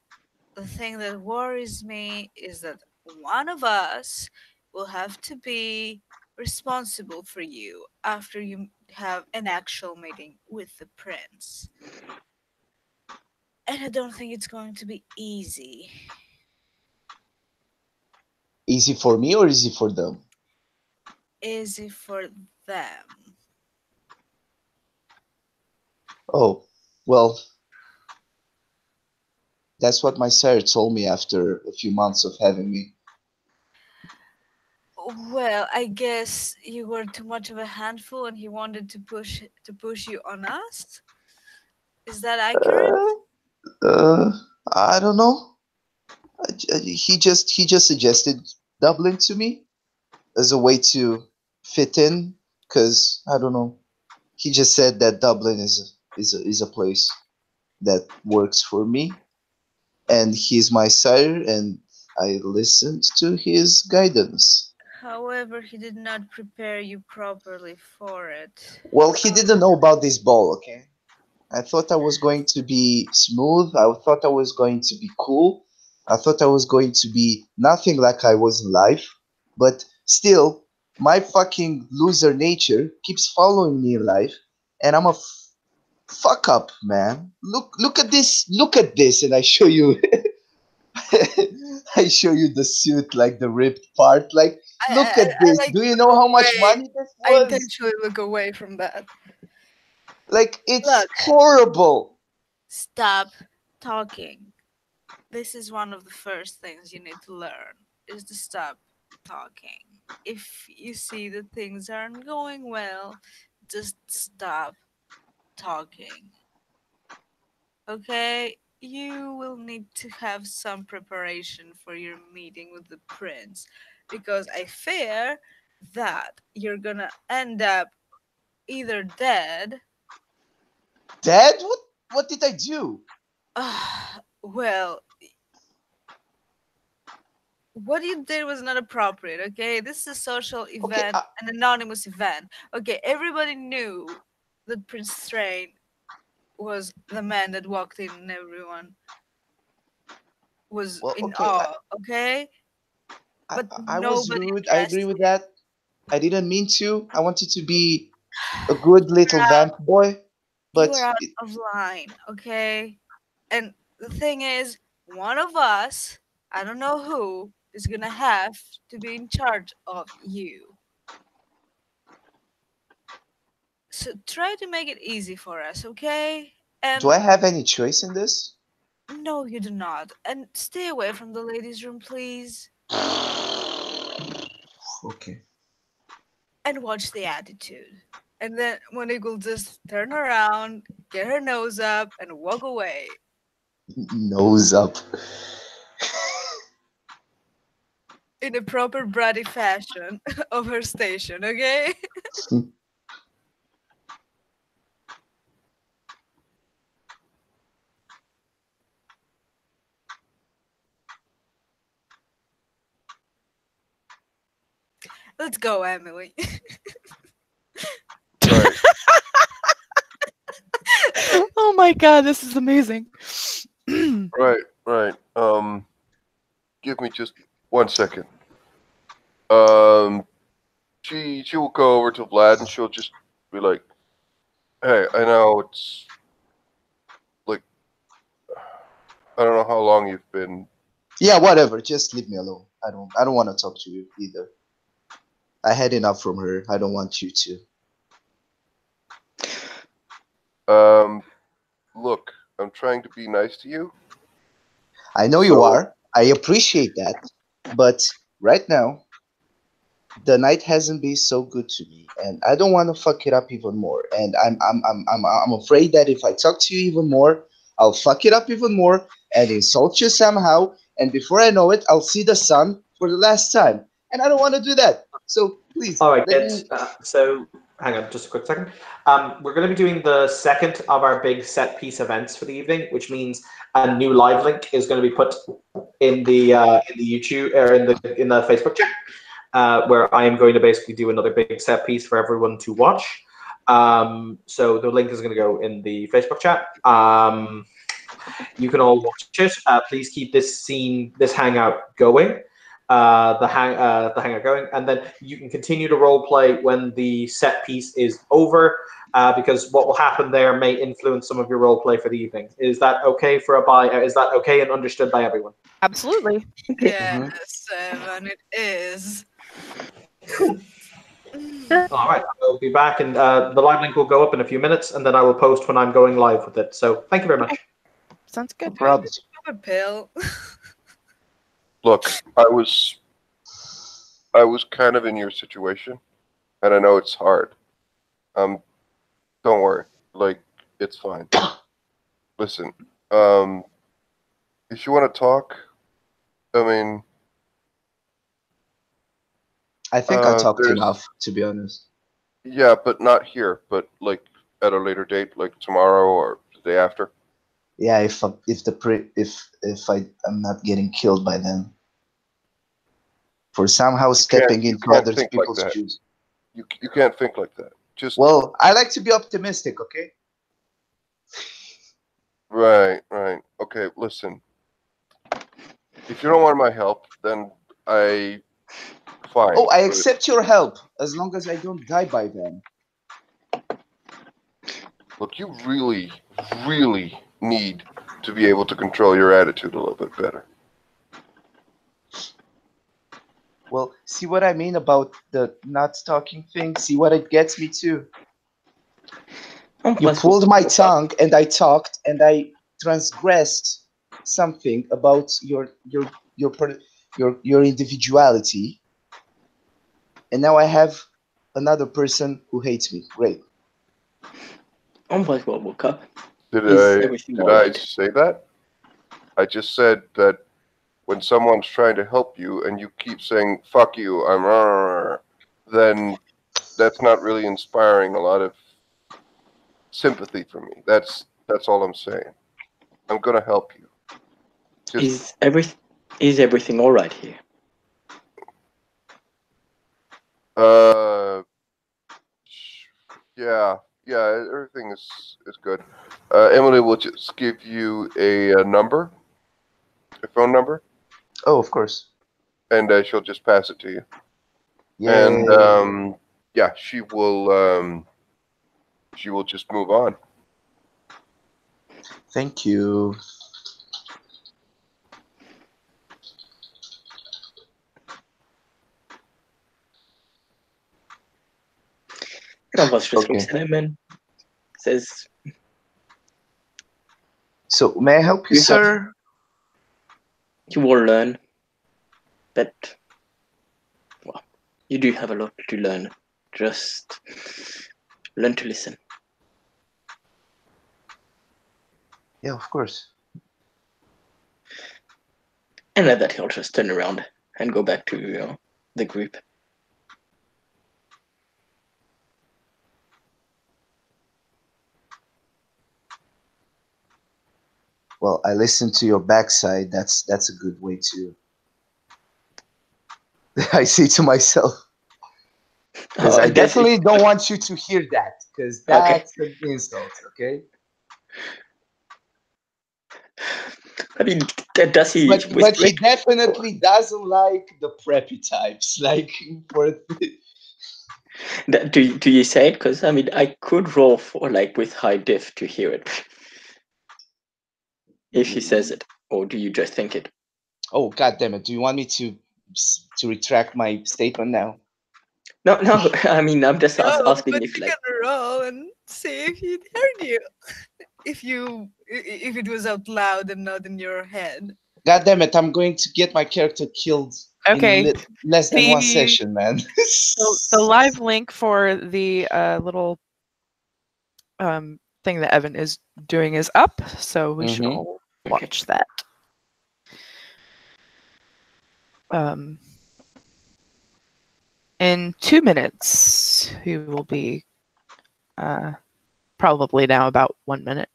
Speaker 3: the thing that worries me is that one of us will have to be responsible for you after you have an actual meeting with the prince. And I don't think it's going to be easy.
Speaker 7: easy for me or easy for them.
Speaker 3: Easy for them.
Speaker 7: Oh, well, that's what my sire told me after a few months of having me.
Speaker 3: Well, I guess you were too much of a handful and he wanted to push you on us? Is that accurate?
Speaker 7: Uh, I don't know. He just suggested Dublin to me as a way to fit in, because I don't know. He just said that Dublin is a place that works for me, and he's my sire, and I listened to his guidance.
Speaker 3: However, he did not prepare you properly for it.
Speaker 7: Well, he didn't know about this ball, okay? I thought I was going to be smooth. I thought I was going to be cool. I thought I was going to be nothing like I was in life. But still, my fucking loser nature keeps following me in life, and I'm a fuck up, man. Look at this. Look at this, and I show you. I show you the suit, like the ripped part. Like, look
Speaker 3: I
Speaker 7: at this.
Speaker 3: like
Speaker 7: Do
Speaker 3: to
Speaker 7: you
Speaker 3: look
Speaker 7: know how much
Speaker 3: away.
Speaker 7: money this
Speaker 3: I
Speaker 7: was?
Speaker 3: intentionally look away from that.
Speaker 7: Like, it's
Speaker 3: Look.
Speaker 7: horrible.
Speaker 3: Stop talking. This is one of the first things you need to learn is to stop talking. If you see that things aren't going well, just stop talking. Okay? You will need to have some preparation for your meeting with the prince because I fear that you're gonna end up either dead.
Speaker 7: Dad, what did I do?
Speaker 3: Well, what you did was not appropriate, okay? This is a social
Speaker 7: Okay,
Speaker 3: event, an anonymous event. Okay, everybody knew that Prince Strain was the man that walked in and everyone was
Speaker 7: well,
Speaker 3: in
Speaker 7: okay,
Speaker 3: awe, okay?
Speaker 7: I,
Speaker 3: But
Speaker 7: I was
Speaker 3: nobody
Speaker 7: rude. I
Speaker 3: addressed
Speaker 7: agree with
Speaker 3: it.
Speaker 7: that. I didn't mean to. I wanted to be a good little vamp boy,
Speaker 3: You
Speaker 7: but
Speaker 3: are out of line, okay? And the thing is, one of us, I don't know who, is gonna have to be in charge of you. So try to make it easy for us, okay?
Speaker 7: do
Speaker 3: And
Speaker 7: I have any choice in this?
Speaker 3: no, you do not. And stay away from the ladies' room, please.
Speaker 7: Okay.
Speaker 3: And watch the attitude. And then Monique will just turn around, get her nose up, and walk away
Speaker 7: Nose up.
Speaker 3: in a proper bratty fashion of her station, okay? Let's go, Emily.
Speaker 6: Right.
Speaker 1: Oh my god, this is amazing.
Speaker 6: Right. Give me just 1 second. She will go over to Vlad and she'll just be like, "Hey, I know it's like I don't know how long you've been."
Speaker 7: Yeah, whatever. Just leave me alone. I don't want to talk to you either. I had enough from her. I don't want you to.
Speaker 6: Look, I'm trying to be nice to you.
Speaker 7: I know you are. I appreciate that. But right now, the night hasn't been so good to me, and I don't want to fuck it up even more. And I'm afraid that if I talk to you even more, I'll fuck it up even more and insult you somehow. And before I know it, I'll see the sun for the last time. And I don't want to do that. So please.
Speaker 8: All right,
Speaker 7: let
Speaker 8: kids.
Speaker 7: me-
Speaker 8: So hang on, just a quick second. We're going to be doing the second of our big set piece events for the evening, which means a new live link is going to be put in the YouTube or in the Facebook chat, where I am going to basically do another big set piece for everyone to watch. So the link is going to go in the Facebook chat. You can all watch it. Please keep this hangout going. The hangout going, and then you can continue to role play when the set piece is over, because what will happen there may influence some of your role play for the evening. Is that okay is that okay and understood by everyone?
Speaker 1: Absolutely.
Speaker 3: Yes, Evan, it is.
Speaker 8: All right, I'll be back, and the live link will go up in a few minutes, and then I will post when I'm going live with it. So thank you very much.
Speaker 1: Sounds
Speaker 7: No
Speaker 1: good.
Speaker 7: problem.
Speaker 3: Have a pill.
Speaker 6: Look, I was kind of in your situation, and I know it's hard. Don't worry. Like, it's fine. Listen, if you want to talk, I mean,
Speaker 7: I think I talked
Speaker 6: there's-
Speaker 7: enough, to be honest.
Speaker 6: yeah, but not here. But like at a later date, like tomorrow or the day after.
Speaker 7: Yeah, if I'm not getting killed by them for somehow stepping
Speaker 6: you
Speaker 7: into
Speaker 6: can't
Speaker 7: other
Speaker 6: think like
Speaker 7: people's
Speaker 6: that.
Speaker 7: shoes.
Speaker 6: You can't think like that. Just
Speaker 7: Well, I like to be optimistic, okay?
Speaker 6: right. Okay, listen. If you don't want my help, then fine.
Speaker 7: Oh, I
Speaker 6: but-
Speaker 7: accept your help as long as I don't die by them.
Speaker 6: Look, you really need to be able to control your attitude a little bit better.
Speaker 7: Well, see what I mean about the not talking thing? See what it gets me to? You pulled my tongue and I talked and I transgressed something about your individuality. And now I have another person who hates me. Great.
Speaker 5: Almost well woke up.
Speaker 6: Did
Speaker 5: Is
Speaker 6: I
Speaker 5: everything all right?
Speaker 6: say that? I just said that when someone's trying to help you and you keep saying "fuck you," then that's not really inspiring a lot of sympathy for me. That's all I'm saying. I'm gonna help you. Just
Speaker 5: Is everything all right here?
Speaker 6: yeah, everything is good. Emily will just give you a number, a phone number,
Speaker 7: Oh, of course.
Speaker 6: and she'll just pass it to you.
Speaker 7: Yeah.
Speaker 6: And yeah, she will just move on.
Speaker 7: Thank you.
Speaker 5: Almost just
Speaker 7: Okay.
Speaker 5: looks at him and says,
Speaker 7: So may I help you,
Speaker 5: You have-
Speaker 7: sir?
Speaker 5: "You will learn, but well, you do have a lot to learn. Just learn to listen."
Speaker 7: Yeah, of course.
Speaker 5: And at that, he'll just turn around and go back to the group.
Speaker 7: Well, I listened to your backside. That's a good way to. I say to myself, because I definitely don't want you to hear that, because that's an insult. Okay.
Speaker 5: I mean, does he?
Speaker 7: But he definitely doesn't like the preppy types. Like for
Speaker 5: Do you say it? Because I mean, I could roll for like with high diff to hear it, if he says it, or do you just think it?
Speaker 7: Oh, god damn it! Do you want me to retract my statement now?
Speaker 5: No, no. I mean, I'm just
Speaker 3: No,
Speaker 5: asking
Speaker 3: but
Speaker 5: if
Speaker 3: you
Speaker 5: like.
Speaker 3: can roll and see if he heard you. If it was out loud and not in your head.
Speaker 7: God damn it! I'm going to get my character killed
Speaker 1: Okay.
Speaker 7: in less than one
Speaker 1: The-
Speaker 7: session, man.
Speaker 1: So the live link for the little thing that Evan is doing is up, so we should
Speaker 7: Mhm.
Speaker 1: all watch that. In 2 minutes, we will be probably now about 1 minute.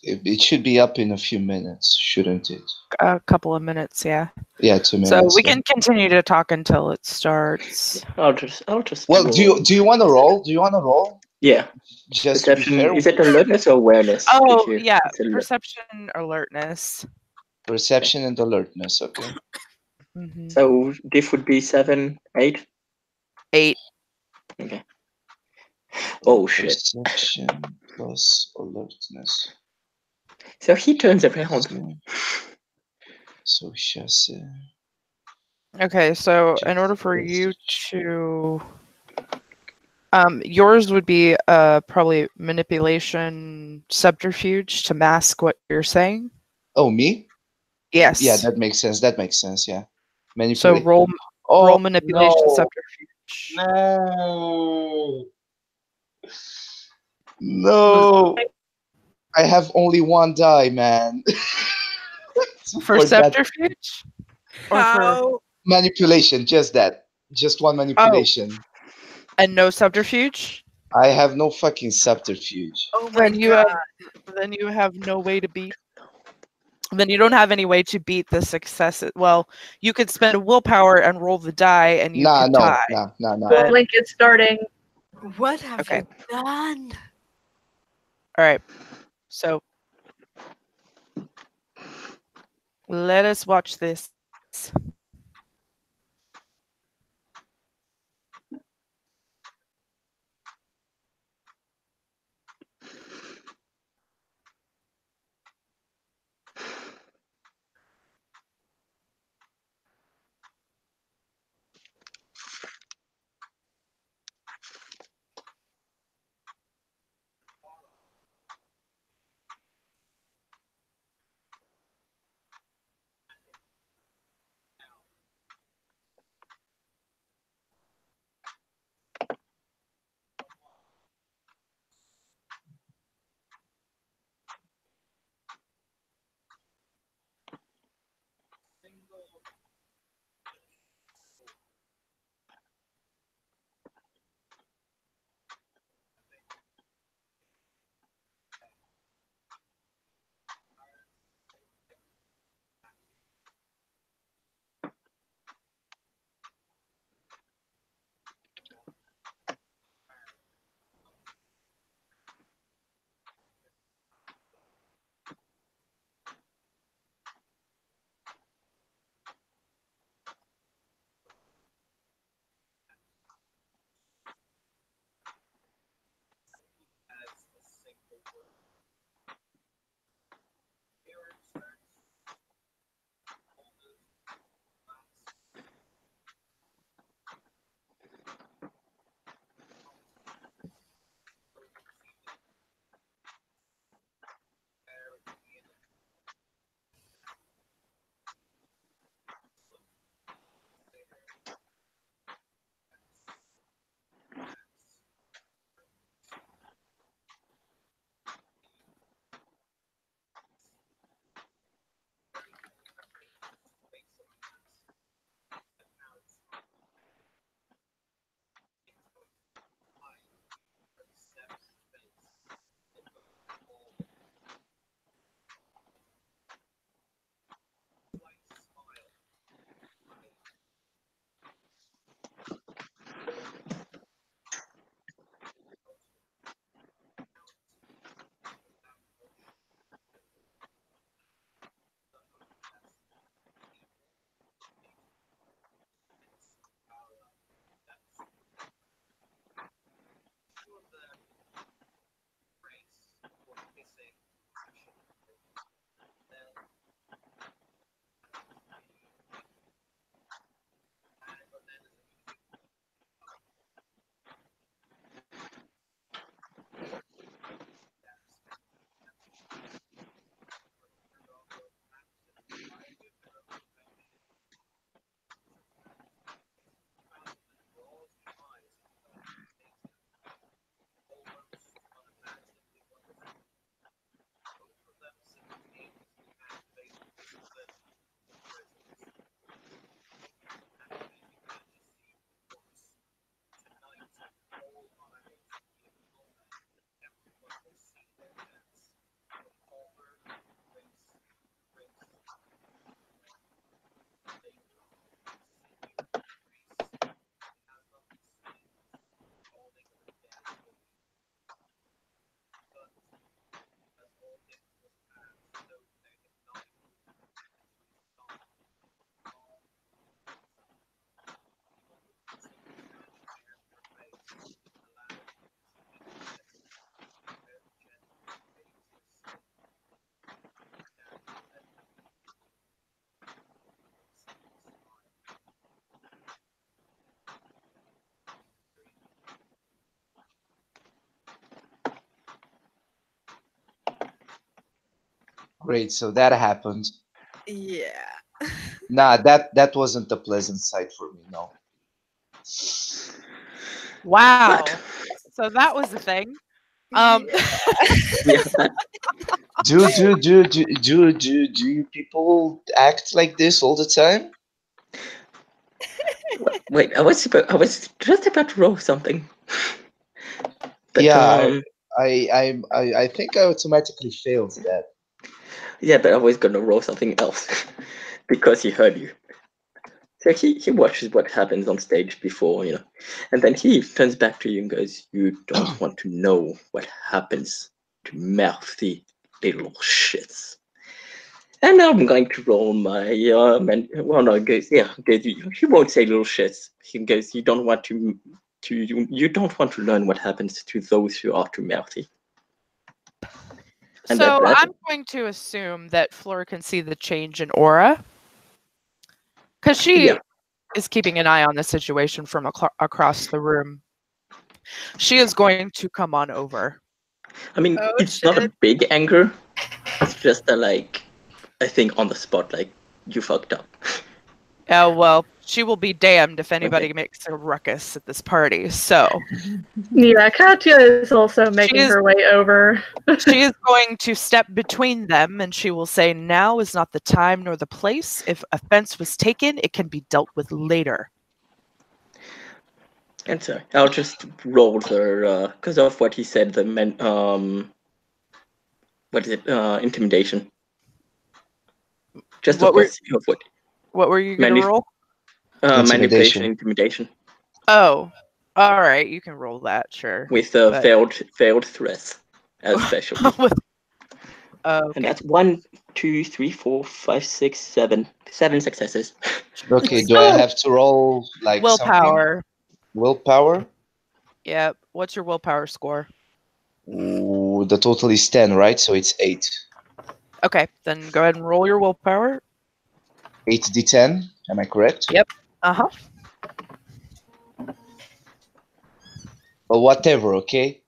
Speaker 7: It should be up in a few minutes, shouldn't it?
Speaker 1: A couple of minutes, yeah.
Speaker 7: Yeah, 2 minutes.
Speaker 1: So we
Speaker 7: yeah.
Speaker 1: can continue to talk until it starts.
Speaker 5: I'll just.
Speaker 7: Well,
Speaker 5: roll.
Speaker 7: do you want to roll? Do you want to roll?
Speaker 5: Yeah.
Speaker 7: Just to be
Speaker 5: Perception.
Speaker 7: fair.
Speaker 5: Is it alertness or awareness?
Speaker 1: Oh,
Speaker 5: Did you-
Speaker 1: yeah.
Speaker 5: it's alert-
Speaker 1: Perception, alertness.
Speaker 7: Perception and alertness. Okay.
Speaker 1: Mhm.
Speaker 5: So diff would be 7, 8.
Speaker 1: 8.
Speaker 5: Okay. Oh shit!
Speaker 7: Perception plus alertness.
Speaker 5: So he turns around.
Speaker 7: So chasse.
Speaker 1: Okay, so in order for you to yours would be probably manipulation subterfuge to mask what you're saying.
Speaker 7: Oh, me?
Speaker 1: Yes.
Speaker 7: Yeah, that makes sense. That makes sense. Yeah.
Speaker 1: So roll manipulation
Speaker 7: no.
Speaker 1: subterfuge.
Speaker 7: No. No. I have only one die, man.
Speaker 1: For
Speaker 7: that
Speaker 1: subterfuge? Or for
Speaker 3: How?
Speaker 7: manipulation, just that. Just one manipulation.
Speaker 1: and no subterfuge?
Speaker 7: I have no fucking subterfuge.
Speaker 3: Oh my
Speaker 1: Then
Speaker 3: god.
Speaker 1: you have no way to beat. Then you don't have any way to beat the success. Well, you could spend a willpower and roll the die, and you could die.
Speaker 7: Nah.
Speaker 1: But-
Speaker 4: Link is starting.
Speaker 3: What have
Speaker 1: Okay.
Speaker 3: you done?
Speaker 1: All right. So let us watch this.
Speaker 7: Great. So that happened.
Speaker 3: Yeah.
Speaker 7: Nah, that wasn't a pleasant sight for me. No.
Speaker 1: Wow.
Speaker 5: But
Speaker 1: So that was the thing. Um,
Speaker 5: yeah, that,
Speaker 7: Do you people act like this all the time?
Speaker 5: wait, I was just about to roll something. But
Speaker 7: Yeah, I think I automatically failed that.
Speaker 5: yeah, but I was gonna roll something else because he heard you. So he watches what happens on stage before, and then he turns back to you and goes, "You don't want to know what happens to mouthy little shits." And now I'm going to roll my well, no, it goes, yeah, he won't say little shits. He goes, "You don't want you don't want to learn what happens to those who are too mouthy." And
Speaker 1: so
Speaker 5: that
Speaker 1: I'm going to assume that Fleur can see the change in aura. Because she
Speaker 5: yeah.
Speaker 1: is keeping an eye on the situation from across the room. She is going to come on over.
Speaker 5: I mean,
Speaker 3: Oh,
Speaker 5: it's not a
Speaker 3: shit.
Speaker 5: big anger. It's just like, I think on the spot, like, you fucked up.
Speaker 1: Oh, well, she will be damned if anybody
Speaker 5: Okay.
Speaker 1: makes a ruckus at this party. So
Speaker 4: Yeah, Katya is also making
Speaker 1: is-
Speaker 4: her way over.
Speaker 1: she is going to step between them and she will say, "Now is not the time nor the place. If offense was taken, it can be dealt with later."
Speaker 5: And so I'll just roll the, because of what he said, what is it, intimidation. Just
Speaker 1: What
Speaker 5: of
Speaker 1: were
Speaker 5: what
Speaker 1: you going to
Speaker 5: Manip-
Speaker 1: roll?
Speaker 5: manipulation,
Speaker 7: Intimidation.
Speaker 5: intimidation
Speaker 1: Oh, all right. You can roll that, sure.
Speaker 5: with
Speaker 1: But-
Speaker 5: failed threats as specialty. And
Speaker 1: Okay.
Speaker 5: that's 1, 2, 3, 4, 5, 6, 7 successes.
Speaker 7: Okay, do I have to roll like something?
Speaker 1: Willpower.
Speaker 7: Willpower?
Speaker 1: Yeah. What's your willpower score?
Speaker 7: Ooh, the total is 10, right? So it's 8.
Speaker 1: Okay, then go ahead and roll your willpower.
Speaker 7: 8d10, am I correct?
Speaker 1: Yep. Uh-huh.
Speaker 7: Well, whatever, okay?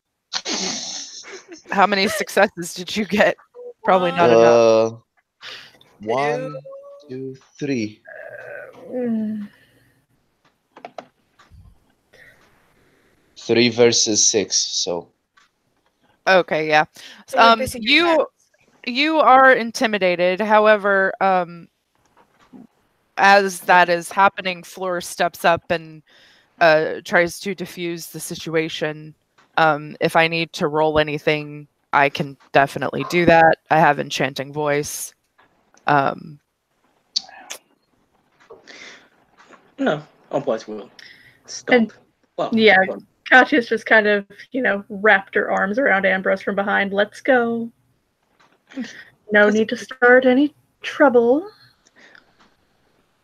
Speaker 1: How many successes did you get? Probably not enough.
Speaker 7: 1, 2, 3.
Speaker 4: Mm.
Speaker 7: 3 versus 6, so...
Speaker 1: Okay, yeah.
Speaker 3: So you're pissing your pants.
Speaker 1: You are intimidated. However, as that is happening, Fleur steps up and tries to diffuse the situation. If I need to roll anything, I can definitely do that. I have enchanting voice.
Speaker 5: No, otherwise we'll stop.
Speaker 4: And-
Speaker 5: Well,
Speaker 4: Yeah,
Speaker 5: well,
Speaker 4: Katya's just kind of, wrapped her arms around Ambrose from behind. Let's go. No need to start any trouble.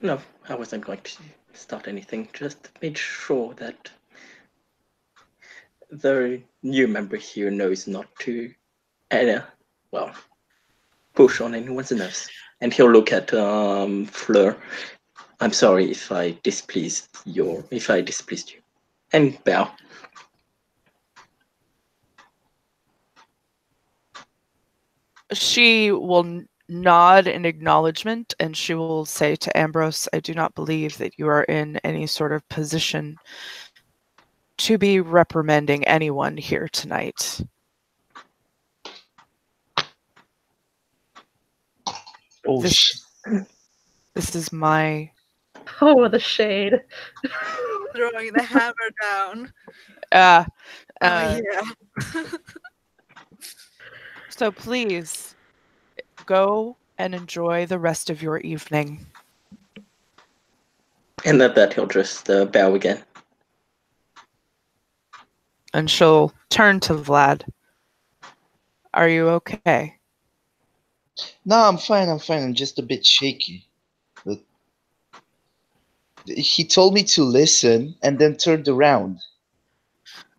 Speaker 5: no, I wasn't going to start anything. Just made sure that the new member here knows not to, push on anyone's nerves. And he'll look at Fleur. "I'm sorry if I displeased you, and bow.
Speaker 1: She will nod in acknowledgement and she will say to Ambrose, "I do not believe that you are in any sort of position to be reprimanding anyone here tonight."
Speaker 7: Oh,
Speaker 1: This is my...
Speaker 4: Oh, the shade.
Speaker 3: Throwing the hammer down.
Speaker 1: Oh,
Speaker 3: Yeah.
Speaker 1: So please go and enjoy the rest of your evening.
Speaker 5: And at that, he'll just bow again.
Speaker 1: And she'll turn to Vlad. "Are you okay?"
Speaker 7: No, I'm fine, I'm just a bit shaky. But he told me to listen and then turned around.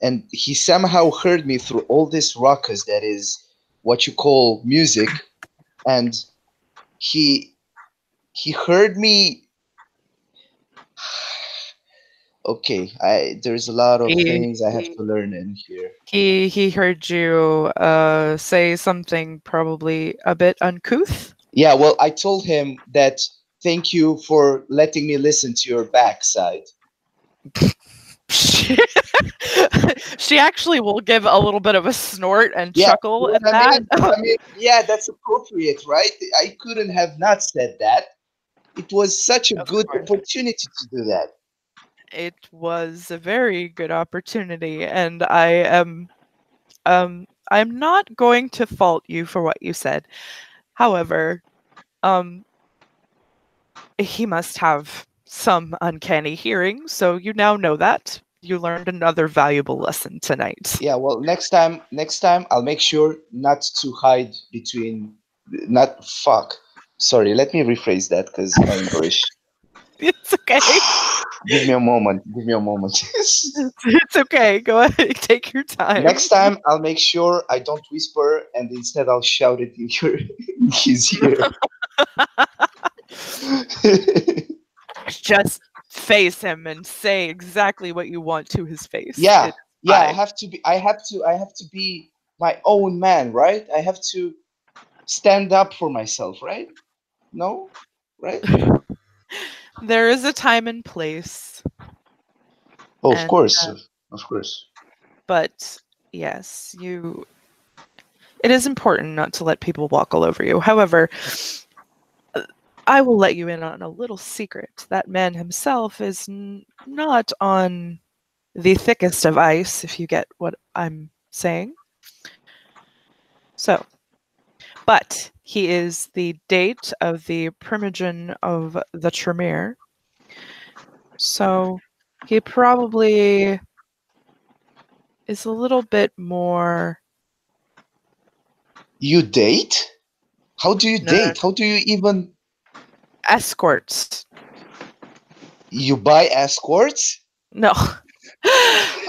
Speaker 7: And he somehow heard me through all this ruckus that is what you call music. And he heard me... okay, there's a lot of
Speaker 1: He-
Speaker 7: things I have to learn in here.
Speaker 1: He heard you say something probably a bit uncouth.
Speaker 7: Yeah, well, I told him that thank you for letting me listen to your backside.
Speaker 1: She actually will give a little bit of a snort and
Speaker 7: Yeah,
Speaker 1: chuckle
Speaker 7: you
Speaker 1: at
Speaker 7: know what I
Speaker 1: that.
Speaker 7: mean? I mean, yeah, that's appropriate, right? I couldn't have not said that. It was such a
Speaker 1: Of
Speaker 7: good
Speaker 1: course.
Speaker 7: opportunity to do that.
Speaker 1: It was a very good opportunity, and I'm not going to fault you for what you said. However, he must have some uncanny hearing, so you now know that. You learned another valuable lesson tonight.
Speaker 7: Yeah, well, next time I'll make sure not to hide between, not fuck. Sorry, let me rephrase that because my English.
Speaker 1: It's okay.
Speaker 7: Give me a moment. Give me a moment.
Speaker 1: It's okay. Go ahead. Take your time.
Speaker 7: Next time, I'll make sure I don't whisper, and instead I'll shout it in in his ear.
Speaker 1: Just face him and say exactly what you want to his face.
Speaker 7: Yeah, yeah. I
Speaker 1: fine.
Speaker 7: have to be my own man, right? I have to stand up for myself, right? No, right?
Speaker 1: There is a time and place.
Speaker 7: Oh, of
Speaker 1: And,
Speaker 7: course, of course.
Speaker 1: But yes, it is important not to let people walk all over you. However, I will let you in on a little secret. That man himself is not on the thickest of ice, if you get what I'm saying. So, but he is the date of the primogen of the Tremere. So he probably is a little bit more.
Speaker 7: You date? How do you
Speaker 1: No.
Speaker 7: date? How do you even?
Speaker 1: Escorts.
Speaker 7: You buy escorts?
Speaker 1: No.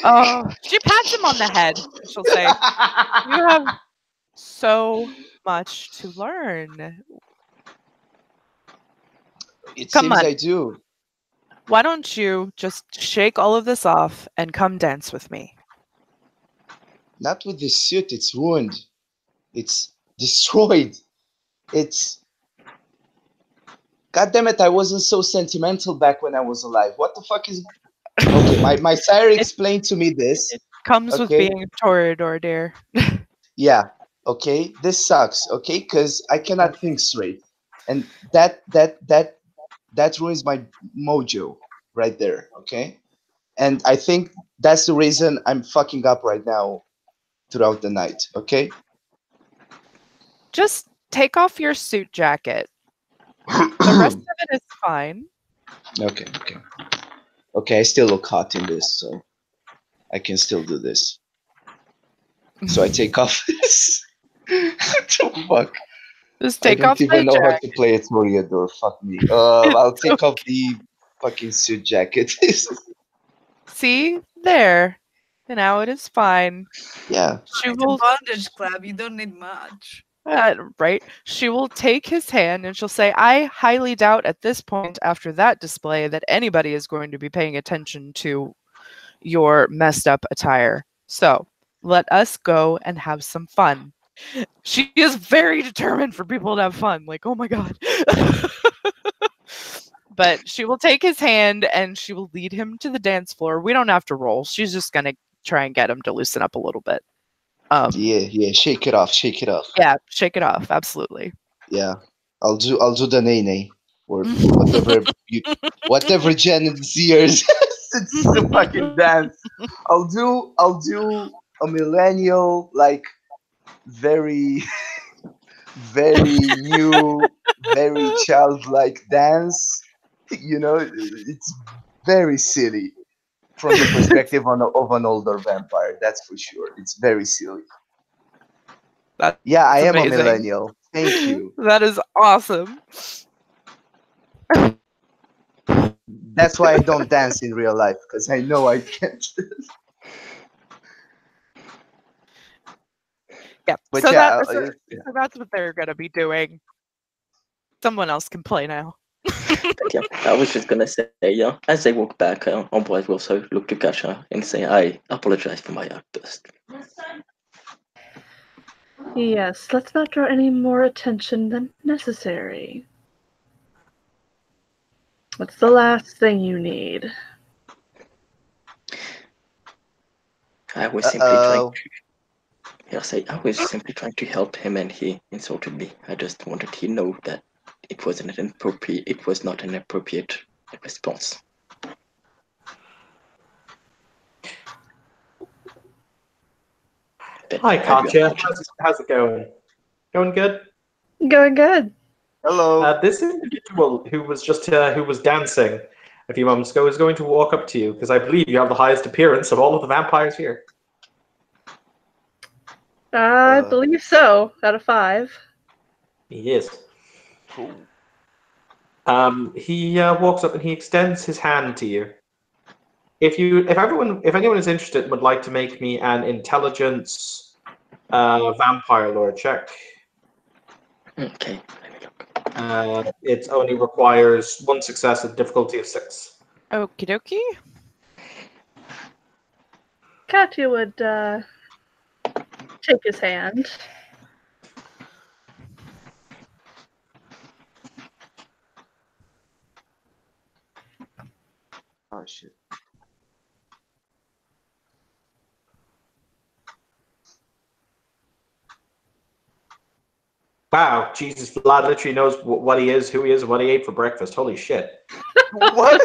Speaker 1: Oh, she pats him on the head. She'll say, "You have so much to learn.
Speaker 7: It
Speaker 1: Come
Speaker 7: seems
Speaker 1: on.
Speaker 7: I do.
Speaker 1: Why don't you just shake all of this off and come dance with me?"
Speaker 7: Not with this suit. It's ruined. It's destroyed. It's. God damn it! I wasn't so sentimental back when I was alive. What the fuck is? Okay, my sire explained to me this.
Speaker 1: It comes with
Speaker 7: Okay.
Speaker 1: being a Toreador, dear.
Speaker 7: Yeah. Okay. This sucks. Okay, because I cannot think straight, and that ruins my mojo right there. Okay, and I think that's the reason I'm fucking up right now throughout the night. Okay.
Speaker 1: Just take off your suit jacket. The rest of it is fine.
Speaker 7: Okay. Okay. Okay. I still look hot in this, so I can still do this. So I take off this. What the fuck?
Speaker 1: Just
Speaker 7: I
Speaker 1: take off
Speaker 7: don't even
Speaker 1: the
Speaker 7: know how
Speaker 1: jacket.
Speaker 7: to play a Toreador. Fuck me. I'll take off the fucking suit jacket.
Speaker 1: See? There. And now it is fine.
Speaker 7: Yeah.
Speaker 1: She
Speaker 3: It's a
Speaker 1: will,
Speaker 3: bondage club. You don't need much.
Speaker 1: right? She will take his hand and she'll say, "I highly doubt at this point, after that display, that anybody is going to be paying attention to your messed up attire. So let us go and have some fun." She is very determined for people to have fun. Like, oh my god. But she will take his hand and she will lead him to the dance floor. We don't have to roll. She's just gonna try and get him to loosen up a little bit.
Speaker 7: Yeah. Shake it off. Shake it off.
Speaker 1: Yeah, shake it off. Absolutely.
Speaker 7: Yeah. I'll do the nay or whatever Gen Zers it's the fucking dance. I'll do a millennial, like very very new, very childlike dance. You know, it's very silly from the perspective of an older vampire. That's for sure. It's very silly. Yeah, I am
Speaker 1: amazing.
Speaker 7: a millennial. Thank you.
Speaker 1: That is awesome.
Speaker 7: That's why I don't dance in real life, because I know I can't.
Speaker 1: Yeah.
Speaker 7: But
Speaker 1: So,
Speaker 7: yeah,
Speaker 1: so that's what they're gonna be doing. Someone else can play now.
Speaker 5: But yeah, I was just gonna say, yeah, as they walk back, Ambroise will also look to Kasha and say, I apologize for my outburst.
Speaker 4: Yes, let's not draw any more attention than necessary. What's the last thing you need?
Speaker 5: I was simply trying to. Yes, I was simply trying to help him, and he insulted me. I just wanted to know that it wasn't an appropriate. It was not an appropriate response. But
Speaker 8: Hi,
Speaker 5: I do
Speaker 8: Katya.
Speaker 5: apologize.
Speaker 8: How's it going? Going good?
Speaker 4: Going good.
Speaker 7: Hello.
Speaker 8: This individual who was dancing a few moments ago is going to walk up to you because I believe you have the highest appearance of all of the vampires here.
Speaker 4: I believe so. Out of 5.
Speaker 8: He is.
Speaker 7: Cool.
Speaker 8: He walks up and he extends his hand to you. If anyone is interested and would like to make me an intelligence vampire lore check,
Speaker 5: Okay, let me look.
Speaker 8: it only requires 1 success at difficulty of 6.
Speaker 1: Okie dokie.
Speaker 4: Katya would take his hand.
Speaker 7: Oh shit.
Speaker 8: Wow, Jesus, Vlad literally knows what he is, who he is, and what he ate for breakfast. Holy shit.
Speaker 7: What?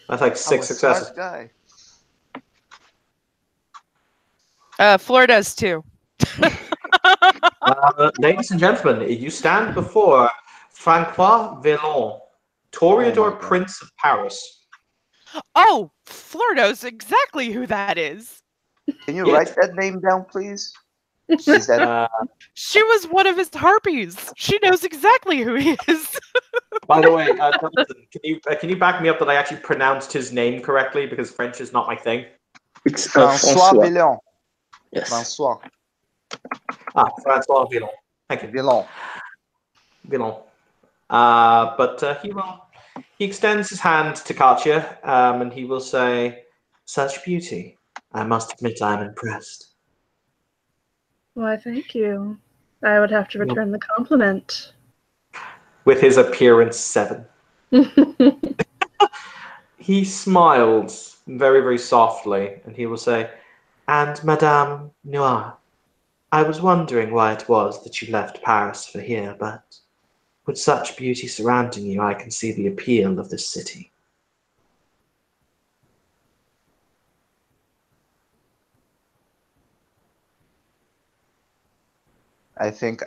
Speaker 8: That's like
Speaker 7: I'm
Speaker 8: 6
Speaker 7: a
Speaker 8: successes.
Speaker 7: smart guy.
Speaker 1: Fleur does too.
Speaker 8: Ladies and gentlemen, you stand before Francois Villon, Toreador
Speaker 7: God.
Speaker 8: Prince of Paris.
Speaker 1: Oh, Fleur knows exactly who that is.
Speaker 7: Can you
Speaker 8: Yes.
Speaker 7: write that name down, please? Is that
Speaker 1: She was one of his harpies. She knows exactly who he is.
Speaker 8: By the way, Jonathan, can you back me up that I actually pronounced his name correctly because French is not my thing?
Speaker 5: It's
Speaker 7: François
Speaker 5: François.
Speaker 7: Villon?
Speaker 5: Yes.
Speaker 7: François
Speaker 8: Francois Villon. Thank you.
Speaker 7: Villon.
Speaker 8: Villon. But he extends his hand to Katya, and he will say, "Such beauty. I must admit I'm impressed."
Speaker 4: Why, thank you. I would have to return the compliment.
Speaker 8: With his appearance 7. He smiles very, very softly, and he will say, "And Madame Noir, I was wondering why it was that you left Paris for here, but with such beauty surrounding you, I can see the appeal of this city."
Speaker 7: I think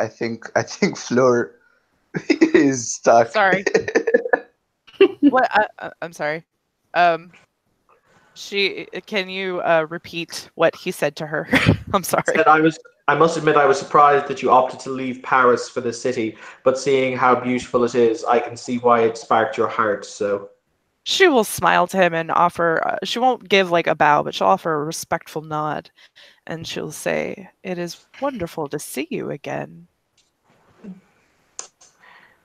Speaker 7: Fleur is stuck.
Speaker 1: Sorry. What? I'm sorry. Can you repeat what he said to her? I'm sorry.
Speaker 8: I must admit I was surprised that you opted to leave Paris for the city, but seeing how beautiful it is, I can see why it sparked your heart, so...
Speaker 1: She will smile to him and offer, she won't give like a bow, but she'll offer a respectful nod. And she'll say, "It is wonderful to see you again."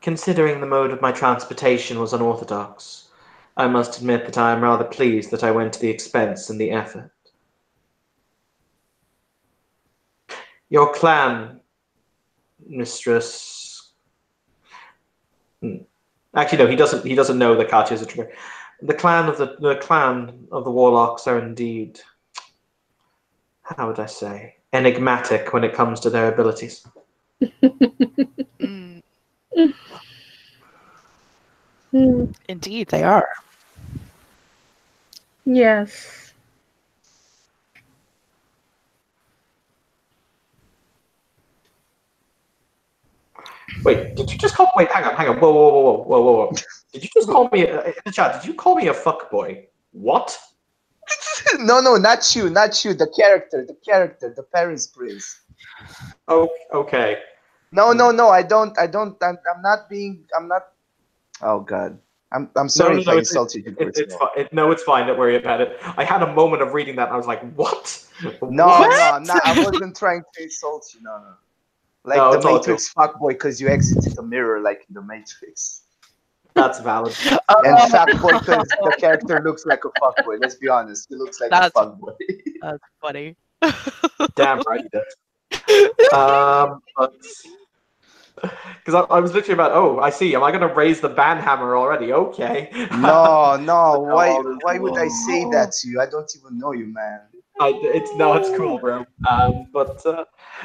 Speaker 8: Considering the mode of my transportation was unorthodox, I must admit that I am rather pleased that I went to the expense and the effort. Your clan, mistress... Actually, no, he doesn't know that Katya is a trigger. The clan of the warlocks are indeed, how would I say, enigmatic when it comes to their abilities.
Speaker 1: Mm,
Speaker 4: Hmm.
Speaker 1: indeed, they are.
Speaker 4: Yes.
Speaker 8: Wait, did you just call? Wait, hang on. Whoa. Did you just call me in the chat? Did you call me a fuckboy? What?
Speaker 7: No, not you. The character, the Paris prince.
Speaker 8: Oh, okay.
Speaker 7: No, I don't. I'm not being. I'm not. Oh God. I'm sorry if I insulted you.
Speaker 8: It's fine. No, it's fine. Don't worry about it. I had a moment of reading that and I was like, what?
Speaker 7: No,
Speaker 8: What?
Speaker 7: I'm not. I wasn't trying to insult you. No. Like
Speaker 8: No,
Speaker 7: the
Speaker 8: it's all
Speaker 7: Matrix fuckboy, because you exited the mirror like in the Matrix.
Speaker 8: That's valid.
Speaker 7: And fuckboy because the character looks like a fuckboy. Let's be honest, he looks like a
Speaker 1: That's-
Speaker 7: fuckboy.
Speaker 1: That's funny.
Speaker 8: Damn right he does. Because I was literally about, oh, I see. Am I going to raise the ban hammer already? Okay.
Speaker 7: No, no. Why
Speaker 8: No,
Speaker 7: would I say that to you? I don't even know you, man.
Speaker 8: It's cool, bro.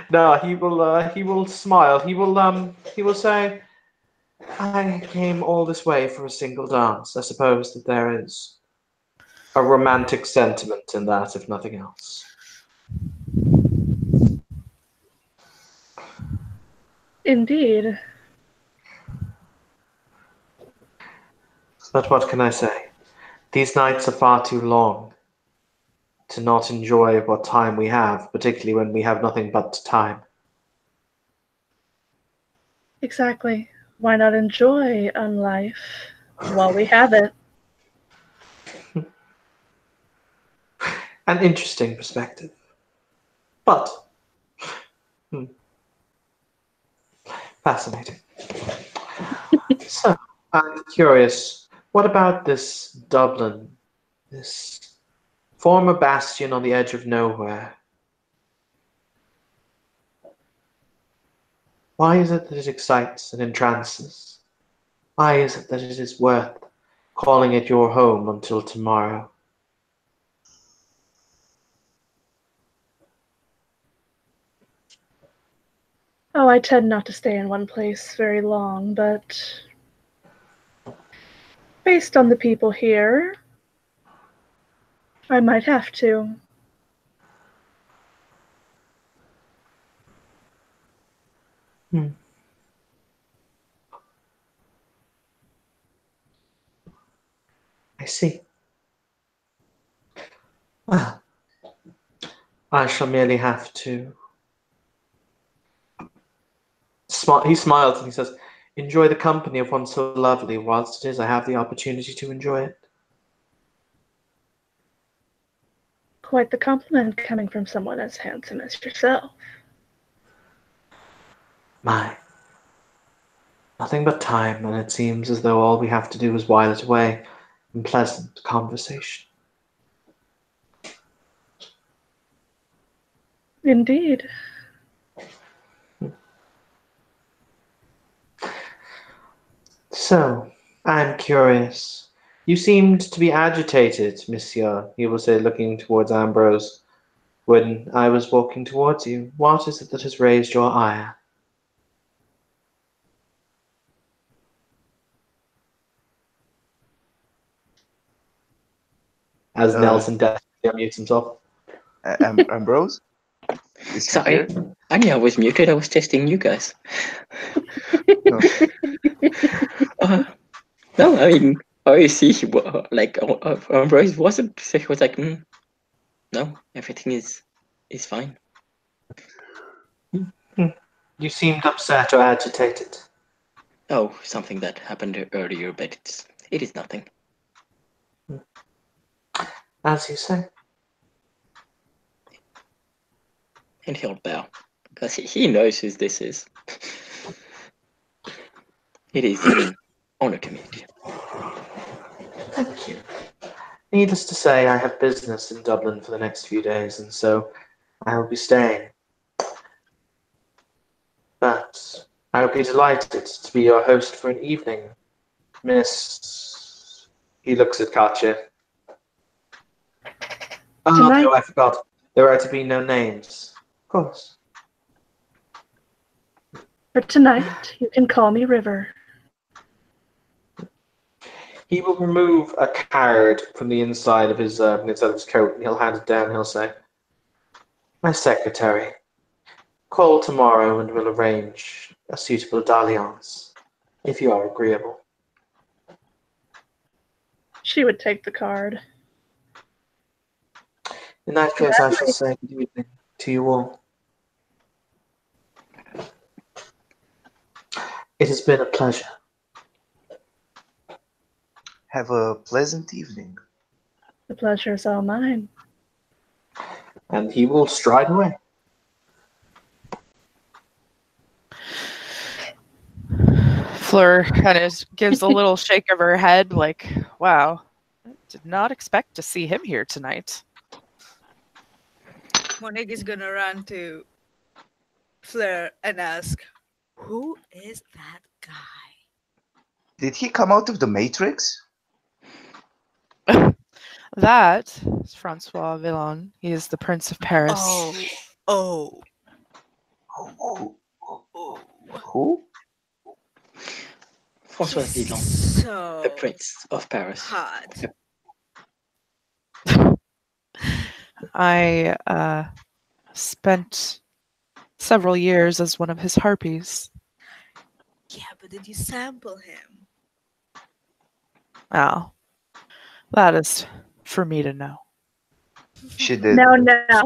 Speaker 8: No, he will smile. He will say, I came all this way for a single dance. I suppose that there is a romantic sentiment in that, if nothing else.
Speaker 4: Indeed.
Speaker 8: But what can I say? These nights are far too long to not enjoy what time we have, particularly when we have nothing but time.
Speaker 4: Exactly. Why not enjoy life while we have it?
Speaker 8: An interesting perspective. But fascinating. So, I'm curious, what about this Dublin, this former bastion on the edge of nowhere? Why is it that it excites and entrances? Why is it that it is worth calling it your home until tomorrow?
Speaker 4: Oh, I tend not to stay in one place very long, but based on the people here, I might have to.
Speaker 8: I see. Well, I shall merely have to. He smiles and he says, enjoy the company of one so lovely whilst it is I have the opportunity to enjoy it.
Speaker 4: Quite the compliment coming from someone as handsome as yourself.
Speaker 8: My. Nothing but time, and it seems as though all we have to do is while it away in pleasant conversation.
Speaker 4: Indeed.
Speaker 8: So, I'm curious. You seemed to be agitated, monsieur, he will say, looking towards Ambrose, when I was walking towards you. What is it that has raised your ire? As Nelson desperately unmutes himself.
Speaker 7: Ambrose? Is he
Speaker 5: Sorry,
Speaker 7: here?
Speaker 5: I knew I was muted. I was testing you guys.
Speaker 7: No.
Speaker 5: No, I mean, I see. Like, Ambrose wasn't. So he was like, no, everything is fine.
Speaker 8: You seemed upset or agitated.
Speaker 5: Oh, something that happened earlier, but it is nothing.
Speaker 8: As you say.
Speaker 5: And he'll bow because he knows who this is. It is an honor to meet you.
Speaker 8: Thank you. Needless to say, I have business in Dublin for the next few days, and so I will be staying. But I would be delighted to be your host for an evening, Miss. He looks at Katya. Oh,
Speaker 4: Tonight-
Speaker 8: no, I forgot. There are to be no names. Of course.
Speaker 4: For tonight, you can call me River.
Speaker 8: He will remove a card from the inside of his coat, and he'll hand it down. He'll say, "My secretary, call tomorrow, and we'll arrange a suitable dalliance, if you are agreeable."
Speaker 4: She would take the card.
Speaker 8: In that case, I shall say good evening to you all. It has been a pleasure.
Speaker 7: Have a pleasant evening.
Speaker 4: The pleasure is all mine.
Speaker 8: And he will stride away.
Speaker 1: Fleur kind of gives a little shake of her head, like, wow, I did not expect to see him here tonight.
Speaker 3: Monique is gonna run to Fleur and ask, "Who is that guy?"
Speaker 7: Did he come out of the Matrix?
Speaker 1: That is Francois Villon. He is the Prince of Paris.
Speaker 3: Oh.
Speaker 7: Who?
Speaker 5: Francois
Speaker 3: He's
Speaker 5: Villon,
Speaker 3: so
Speaker 5: the Prince of Paris.
Speaker 3: hot.
Speaker 1: I spent several years as one of his harpies.
Speaker 3: Yeah, but did you sample him?
Speaker 1: Wow. That is for me to know.
Speaker 7: She did.
Speaker 4: Now,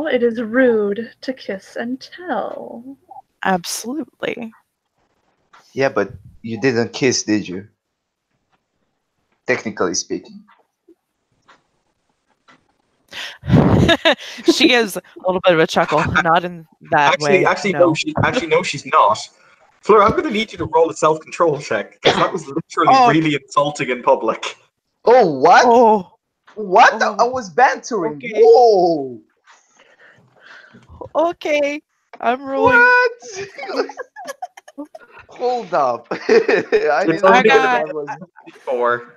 Speaker 4: it is rude to kiss and tell.
Speaker 1: Absolutely.
Speaker 7: Yeah, but you didn't kiss, did you? Technically speaking.
Speaker 1: She gives a little bit of a chuckle, not in that way.
Speaker 8: No, she's not. Fleur, I'm going to need you to roll a self-control check because that was literally really insulting in public.
Speaker 7: Oh, what?
Speaker 1: Oh,
Speaker 7: What?
Speaker 1: Oh.
Speaker 7: I was bantering.
Speaker 1: Okay.
Speaker 7: Whoa!
Speaker 1: okay. I'm rolling.
Speaker 7: What? Hold up. I didn't
Speaker 1: I
Speaker 7: know
Speaker 1: got-
Speaker 7: that was...
Speaker 8: 4.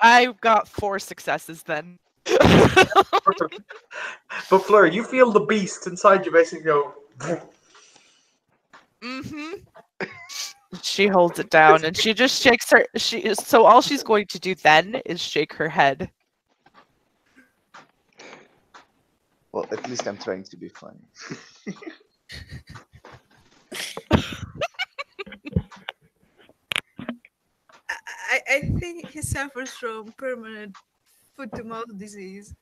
Speaker 1: I got 4 successes then.
Speaker 8: But Fleur, you feel the beast inside you basically go.
Speaker 1: Mm-hmm. She holds it down and she just shakes her. So all she's going to do then is shake her head.
Speaker 7: Well, at least I'm trying to be funny.
Speaker 3: I think he suffers from permanent foot-to-mouth disease.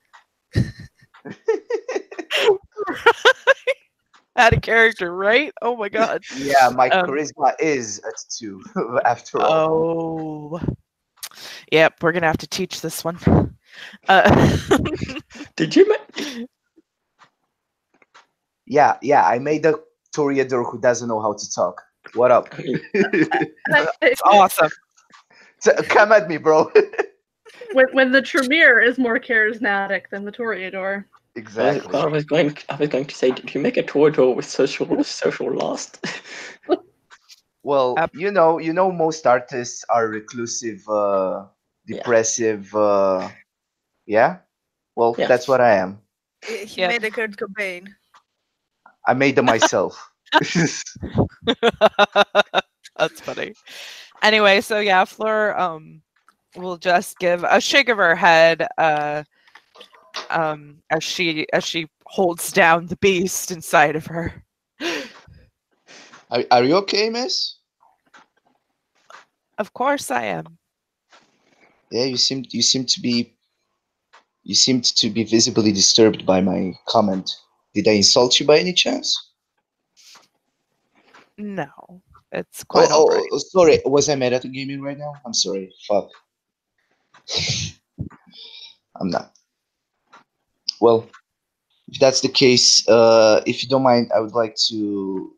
Speaker 1: Out of character, right? Oh my god.
Speaker 7: Yeah, my charisma is at 2 after all.
Speaker 1: Oh. Yep, we're gonna have to teach this one.
Speaker 5: Did you
Speaker 7: Yeah, I made a Toreador who doesn't know how to talk. What up?
Speaker 1: It's awesome.
Speaker 7: Come at me, bro.
Speaker 4: When the Tremere is more charismatic than the Toreador.
Speaker 7: Exactly.
Speaker 5: I was going to say, did you make a tour with social lost?
Speaker 7: Well, you know, most artists are reclusive, depressive. Yeah. Well,
Speaker 5: Yeah.
Speaker 7: that's what I am.
Speaker 3: He
Speaker 1: Yep.
Speaker 3: made a Kurt Cobain.
Speaker 7: I made them myself.
Speaker 1: That's funny. Anyway, so yeah, Fleur will just give a shake of her head as she holds down the beast inside of her.
Speaker 7: Are you okay, miss?
Speaker 1: Of course I am.
Speaker 7: Yeah, you seemed to be visibly disturbed by my comment. Did I insult you by any chance?
Speaker 1: No. It's quite alright.
Speaker 7: Oh, sorry. Was I meta gaming right now? I'm sorry. Fuck. I'm not. Well, if that's the case, if you don't mind, I would like to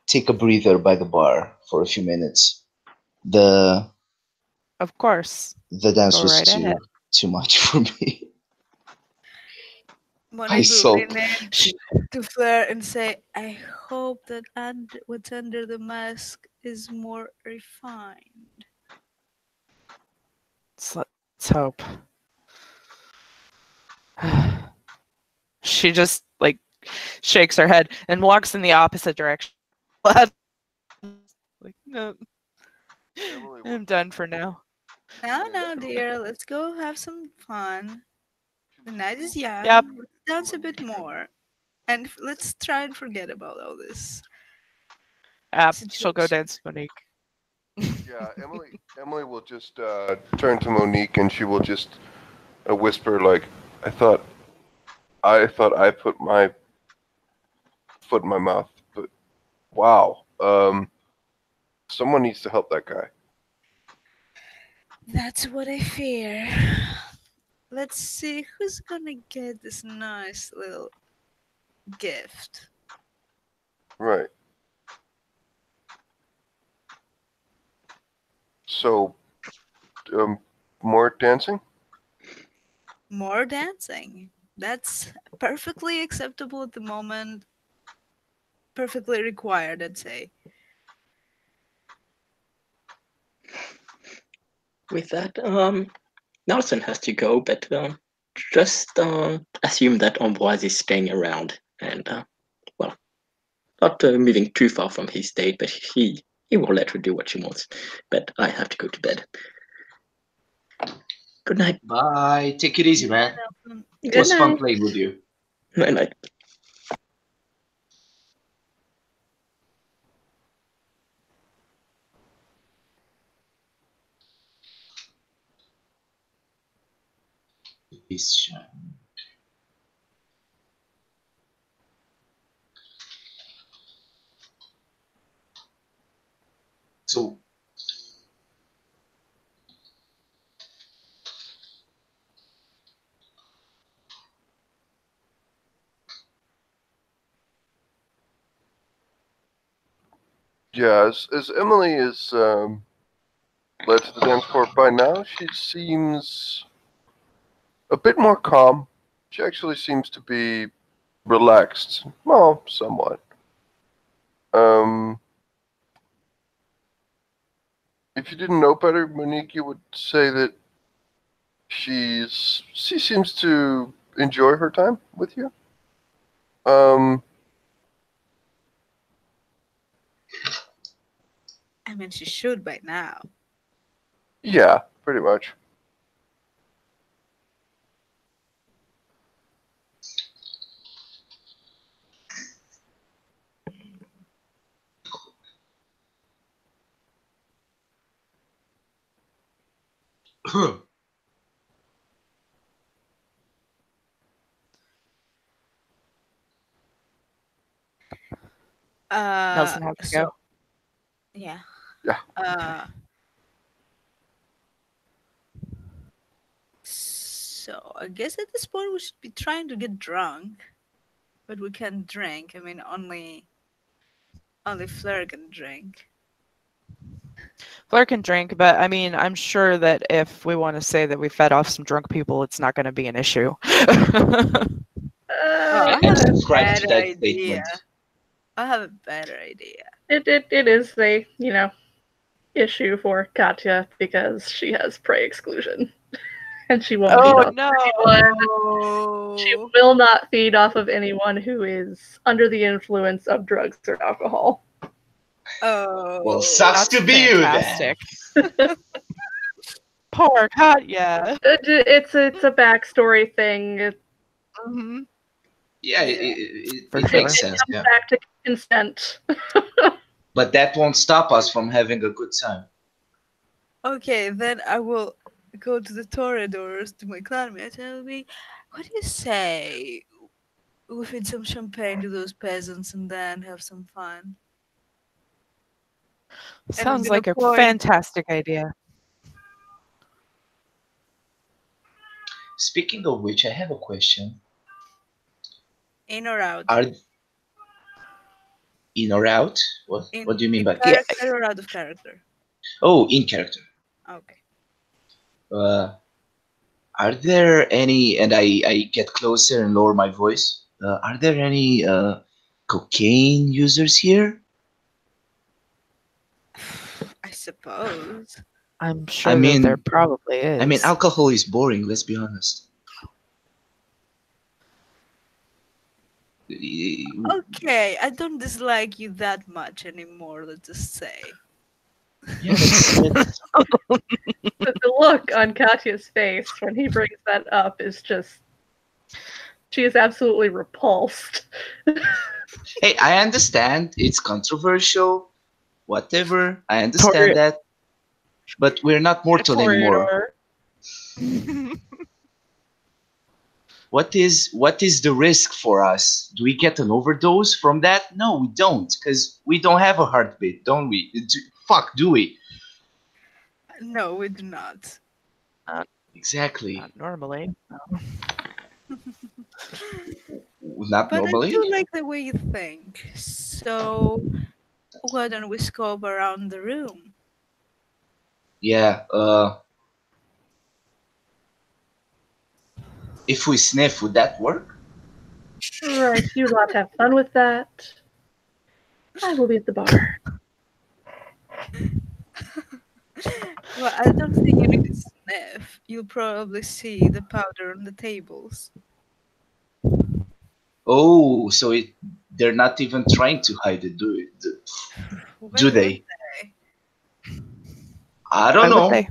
Speaker 7: take a breather by the bar for a few minutes.
Speaker 1: Of course.
Speaker 7: The dance
Speaker 1: Go
Speaker 7: was
Speaker 1: right ahead.
Speaker 7: too much for me.
Speaker 3: Monique will
Speaker 7: sulk.
Speaker 3: lean in to Fleur and say, "I hope that what's under the mask is more refined."
Speaker 1: Let's hope. She just like shakes her head and walks in the opposite direction. Like, no, I'm done for now.
Speaker 3: Now, dear, let's go have some fun. The night is young.
Speaker 1: Yep.
Speaker 3: Let's dance a bit more. And let's try and forget about all this.
Speaker 1: She'll go dance with Monique.
Speaker 6: Yeah, Emily will just turn to Monique and she will just whisper like, I thought I put my foot in my mouth, but wow, someone needs to help that guy.
Speaker 3: That's what I fear. Let's see who's gonna get this nice little gift.
Speaker 6: Right. So, more dancing?
Speaker 3: More dancing. That's perfectly acceptable at the moment. Perfectly required, I'd say.
Speaker 5: With that, Nelson has to go, but just assume that Ambroise is staying around and, well, not moving too far from his date, but he will let her do what she wants. But I have to go to bed. Good night.
Speaker 7: Bye. Take it easy, man. It
Speaker 4: Good
Speaker 7: was fun
Speaker 4: night.
Speaker 7: playing with you.
Speaker 5: Night night.
Speaker 7: Peace. So,
Speaker 6: Yeah, as Emily is led to the dance floor by now, she seems a bit more calm. She actually seems to be relaxed. Well, somewhat. If you didn't know better, Monique, you would say that she seems to enjoy her time with you.
Speaker 3: I mean, she should by now.
Speaker 6: Yeah, pretty much.
Speaker 1: Nelson has to go.
Speaker 3: Yeah.
Speaker 6: Yeah.
Speaker 3: So I guess at this point we should be trying to get drunk, but we can't drink. I mean, only Fleur can drink.
Speaker 1: Fleur can drink, but I mean, I'm sure that if we want to say that we fed off some drunk people, it's not going to be an issue.
Speaker 3: I
Speaker 7: I
Speaker 3: have a
Speaker 7: subscribe to
Speaker 3: better
Speaker 7: that
Speaker 3: idea.
Speaker 7: statement.
Speaker 3: I have a better idea.
Speaker 4: It is a, issue for Katya because she has prey exclusion. And she won't feed off anyone. She will not feed off of anyone who is under the influence of drugs or alcohol.
Speaker 3: Oh.
Speaker 7: Well, sucks to be
Speaker 1: fantastic.
Speaker 7: you then.
Speaker 1: Poor Katya.
Speaker 4: It's a backstory thing.
Speaker 1: Mm-hmm.
Speaker 7: Yeah,
Speaker 3: Yeah.
Speaker 7: it
Speaker 1: For
Speaker 7: makes
Speaker 1: sure.
Speaker 7: sense.
Speaker 4: Comes
Speaker 7: Yeah.
Speaker 4: back to consent.
Speaker 7: But that won't stop us from having a good time.
Speaker 3: Okay, then I will go to the Toreadors to my clanmate and I'll be, what do you say? We feed some champagne to those peasants and then have some fun.
Speaker 1: Sounds
Speaker 3: gonna
Speaker 1: like a
Speaker 3: point-
Speaker 1: fantastic idea.
Speaker 7: Speaking of which, I have a question.
Speaker 3: In or out?
Speaker 7: In or out? What do you mean by
Speaker 3: character or out of character?
Speaker 7: Oh, in character.
Speaker 3: Okay.
Speaker 7: Are there any, and I get closer and lower my voice, are there any cocaine users here?
Speaker 3: I suppose.
Speaker 1: I'm sure that there probably is.
Speaker 7: I mean, alcohol is boring, let's be honest.
Speaker 3: Okay, I don't dislike you that much anymore, let's just say.
Speaker 7: Yeah, that's
Speaker 4: The look on Katya's face when he brings that up is just... She is absolutely repulsed.
Speaker 7: Hey, I understand it's controversial, whatever, I understand that, but we're not mortal anymore. What is the risk for us? Do we get an overdose from that? No, we don't, because we don't have a heartbeat, don't we? Do we?
Speaker 3: No, we do not.
Speaker 7: Exactly.
Speaker 1: Not normally.
Speaker 7: Not
Speaker 3: but
Speaker 7: normally.
Speaker 3: I do like the way you think. So why don't we scope around the room?
Speaker 7: Yeah. If we sniff, would that work?
Speaker 4: Right, you lot have fun with that. I will be at the bar.
Speaker 3: Well, I don't think you need to sniff. You'll probably see the powder on the tables.
Speaker 7: Oh, so they're not even trying to hide it, do
Speaker 3: When would
Speaker 7: they?
Speaker 3: they?
Speaker 7: I don't
Speaker 1: Why would
Speaker 7: know.
Speaker 1: they?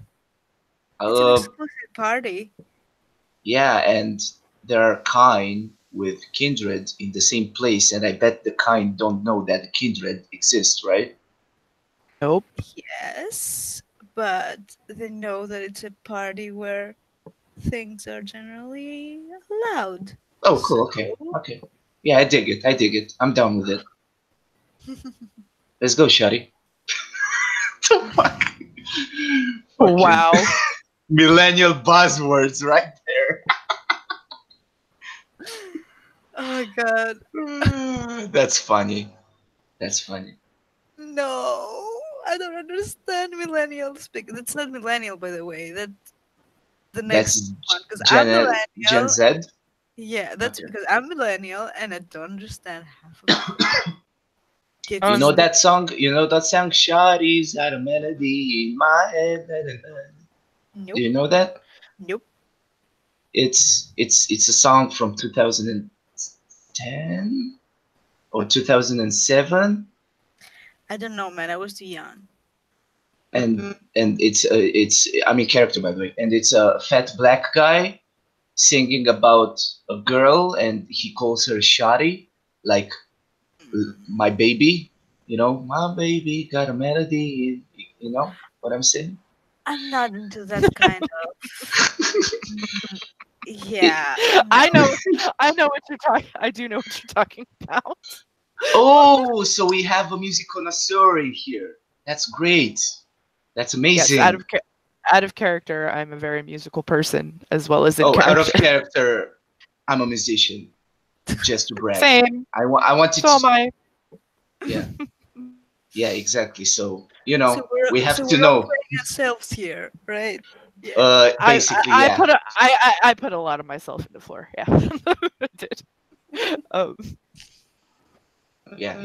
Speaker 3: It's an exclusive party.
Speaker 7: Yeah, and there are kind with kindred in the same place, and I bet the kind don't know that kindred exists, right?
Speaker 1: Nope.
Speaker 3: Yes, but they know that it's a party where things are generally allowed.
Speaker 7: Oh, cool. Okay. Okay. Yeah, I dig it. I dig it. I'm down with it. Let's go, Shari. The fuck?
Speaker 1: Oh, wow.
Speaker 7: Millennial buzzwords right there.
Speaker 3: Oh my god.
Speaker 7: That's funny. That's funny.
Speaker 3: No, I don't understand millennials. That's not millennial, by the way. That's the next
Speaker 7: That's
Speaker 3: one. Because I'm millennial.
Speaker 7: Gen Z.
Speaker 3: Yeah, that's
Speaker 7: Okay.
Speaker 3: because I'm millennial and I don't understand half of it. Get
Speaker 7: You know
Speaker 3: used
Speaker 7: that song? You know that song? Shawty's got a melody in my head.
Speaker 3: Nope.
Speaker 7: Do you know that?
Speaker 3: Nope.
Speaker 7: It's a song from 2010 or 2007,
Speaker 3: I don't know, man. I was too young.
Speaker 7: and it's I mean character by the way, and it's a fat black guy singing about a girl, and he calls her Shawty, like my baby. You know, my baby got a melody. You know what I'm saying?
Speaker 3: I'm not into that kind of. Yeah.
Speaker 1: I know what you're talking. I do know what you're talking about.
Speaker 7: Oh, so we have a music connoisseur in here. That's great. That's amazing.
Speaker 1: Yes, out of character, I'm a very musical person as well as in character.
Speaker 7: Out of character, I'm a musician. Just to brag.
Speaker 1: Same.
Speaker 7: I wanted
Speaker 1: so
Speaker 7: to.
Speaker 1: Am I.
Speaker 7: Yeah. Yeah, exactly. So you know,
Speaker 3: So
Speaker 7: we have
Speaker 3: so
Speaker 7: to
Speaker 3: we're
Speaker 7: know.
Speaker 3: all playing ourselves here, right? Yeah.
Speaker 7: Basically,
Speaker 1: I
Speaker 7: yeah.
Speaker 1: I put a lot of myself into Floor. Yeah, I did.
Speaker 7: Yeah.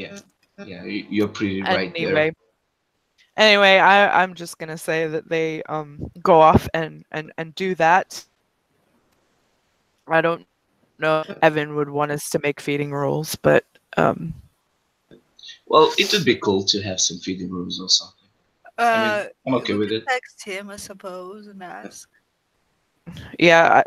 Speaker 7: You're pretty right there.
Speaker 1: Anyway, I'm just gonna say that they go off and do that. I don't know if Evan would want us to make feeding rules, but
Speaker 7: well, it would be cool to have some feeding rules or something. I mean, I'm okay with it.
Speaker 3: Text him, I suppose, and ask.
Speaker 1: Yeah,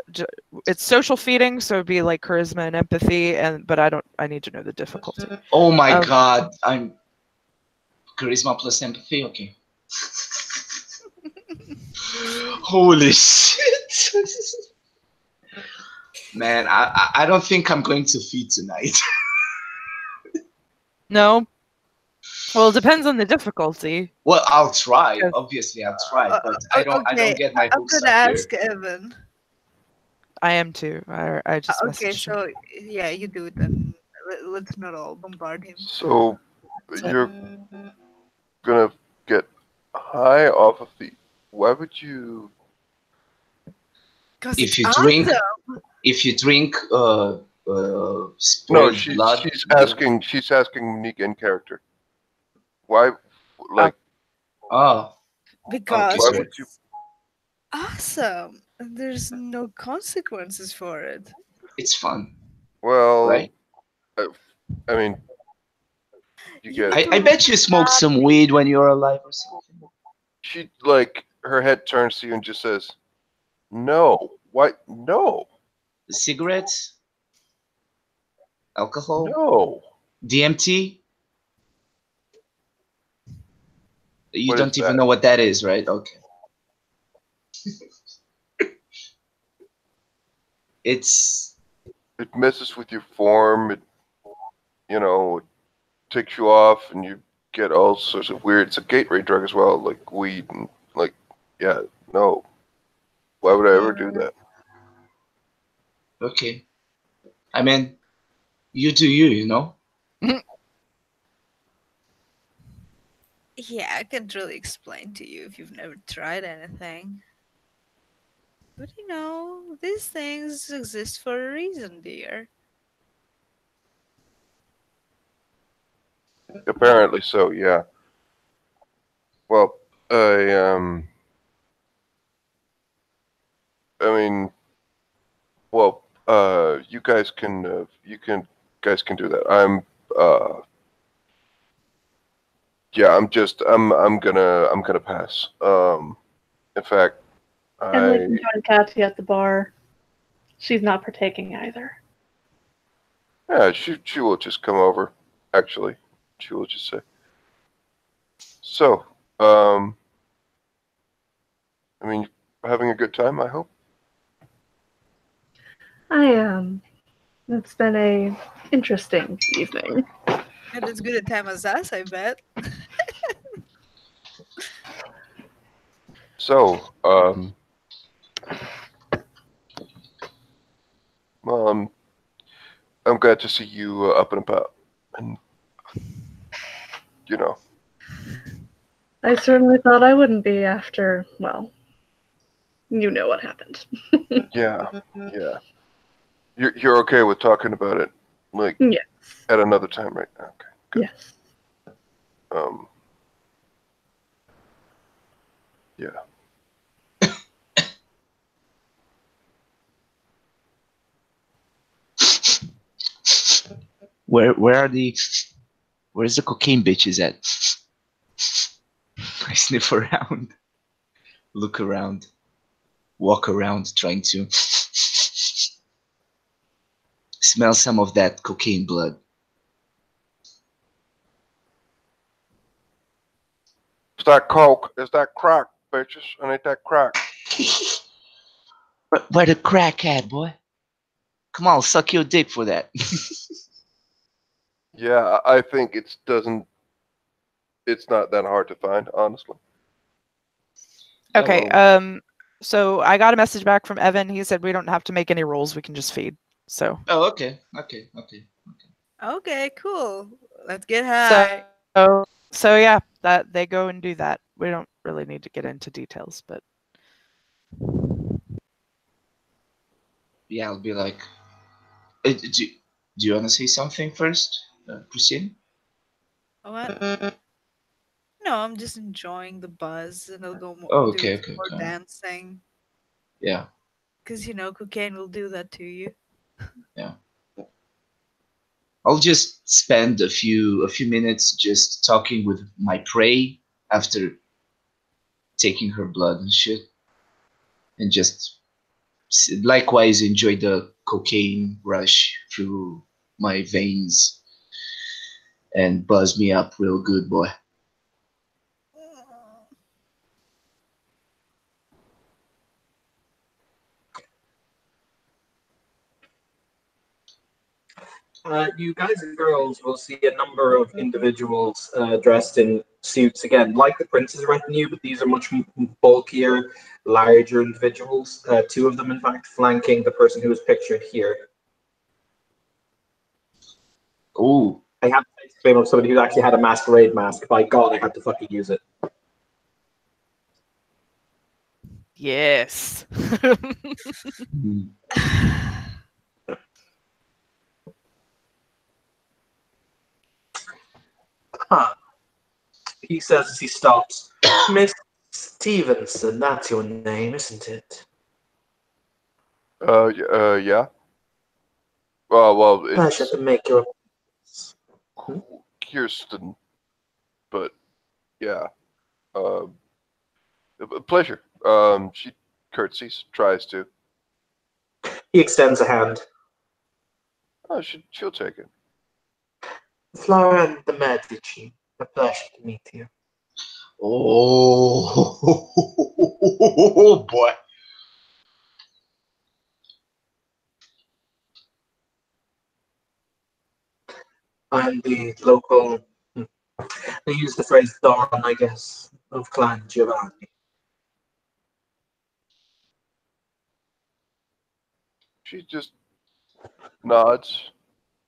Speaker 1: it's social feeding, so it'd be like charisma and empathy, but I need to know the difficulty.
Speaker 7: Oh my god, I'm charisma plus empathy. Okay. Holy shit. Man, I don't think I'm going to feed tonight.
Speaker 1: No. Well, it depends on the difficulty.
Speaker 7: Well, I'll try. Obviously, I'll try, but I don't get my hopes up here.
Speaker 3: I'm gonna ask Evan.
Speaker 1: I am too. I just
Speaker 3: okay.
Speaker 1: messaged
Speaker 3: So
Speaker 1: him.
Speaker 3: yeah, you do it then. Let's not all bombard him.
Speaker 6: So you're gonna get high off of the. Why would you?
Speaker 7: If you drink,
Speaker 6: no, she's asking. She's asking Monique in character. Why, like?
Speaker 3: Because
Speaker 6: why would you?
Speaker 3: Awesome. And there's no consequences for it.
Speaker 7: It's fun.
Speaker 6: Well,
Speaker 7: right?
Speaker 6: I mean, you get.
Speaker 7: I bet you smoked some weed when you were alive or something.
Speaker 6: She her head turns to you and just says, "No. Why? No.
Speaker 7: Cigarettes? Alcohol?
Speaker 6: No.
Speaker 7: DMT? You don't even know what that is, right? Okay. It
Speaker 6: messes with your form. It, takes you off, and you get all sorts of weird. It's a gateway drug as well, like weed, and yeah, no. Why would I ever do that?
Speaker 7: Okay. I mean, you do you, you know?
Speaker 3: Yeah, I can't really explain to you if you've never tried anything. But you know, these things exist for a reason, dear.
Speaker 6: Apparently so, yeah. Well, I mean, well, you guys can do that. Yeah, I'm gonna pass. In fact,
Speaker 4: Emily can join Katya at the bar. She's not partaking either.
Speaker 6: Yeah, she will just come over. Actually, she will just say. So, I mean, having a good time, I hope.
Speaker 4: I am. It's been a interesting evening.
Speaker 3: Not as good a time as us, I bet.
Speaker 6: So, well, I'm glad to see you up and about, and you know.
Speaker 4: I certainly thought I wouldn't be after, well, you know what happened.
Speaker 6: Yeah. You're okay with talking about it, like,
Speaker 4: yes.
Speaker 6: at another time, right? Okay. Good.
Speaker 4: Yes.
Speaker 6: Yeah.
Speaker 7: Where's the cocaine bitches at? I sniff around, look around, walk around, trying to smell some of that cocaine blood.
Speaker 6: It's that coke. It's that crack, bitches. And ain't that crack?
Speaker 7: Where the crack at, boy? Come on, suck your dick for that.
Speaker 6: Yeah, I think it's not that hard to find, honestly.
Speaker 1: Okay. So I got a message back from Evan. He said we don't have to make any rolls. We can just feed. So.
Speaker 7: Oh, okay.
Speaker 3: Okay, cool. Let's get high.
Speaker 1: So yeah, that they go and do that. We don't really need to get into details, but
Speaker 7: yeah, I'll be like, do you want to say something first, Christine?
Speaker 3: What? No, I'm just enjoying the buzz, and I'll go
Speaker 7: Okay.
Speaker 3: more dancing.
Speaker 7: Yeah.
Speaker 3: Because you know, cocaine will do that to you.
Speaker 7: Yeah. I'll just spend a few minutes just talking with my prey after taking her blood and shit, and just likewise enjoy the cocaine rush through my veins and buzz me up real good, boy.
Speaker 8: You guys and girls will see a number of individuals dressed in suits, again, like the prince's retinue, but these are much bulkier, larger individuals. Two of them, in fact, flanking the person who is pictured here.
Speaker 7: Oh.
Speaker 8: I have the face frame of somebody who actually had a masquerade mask. By God, I had to fucking use it.
Speaker 1: yes.
Speaker 8: Huh. He says as he stops, Miss Stevenson, that's your name, isn't it?
Speaker 6: Yeah. Well, it's
Speaker 8: Pleasure to make your
Speaker 6: Kirsten, but yeah, a pleasure. She curtsies, tries to.
Speaker 8: He extends a hand.
Speaker 6: Oh, she'll take it.
Speaker 8: Flora de Medici, a pleasure to meet you.
Speaker 7: Oh, boy.
Speaker 8: I'm the local, they use the phrase Don, I guess, of Clan Giovanni.
Speaker 6: She just nods.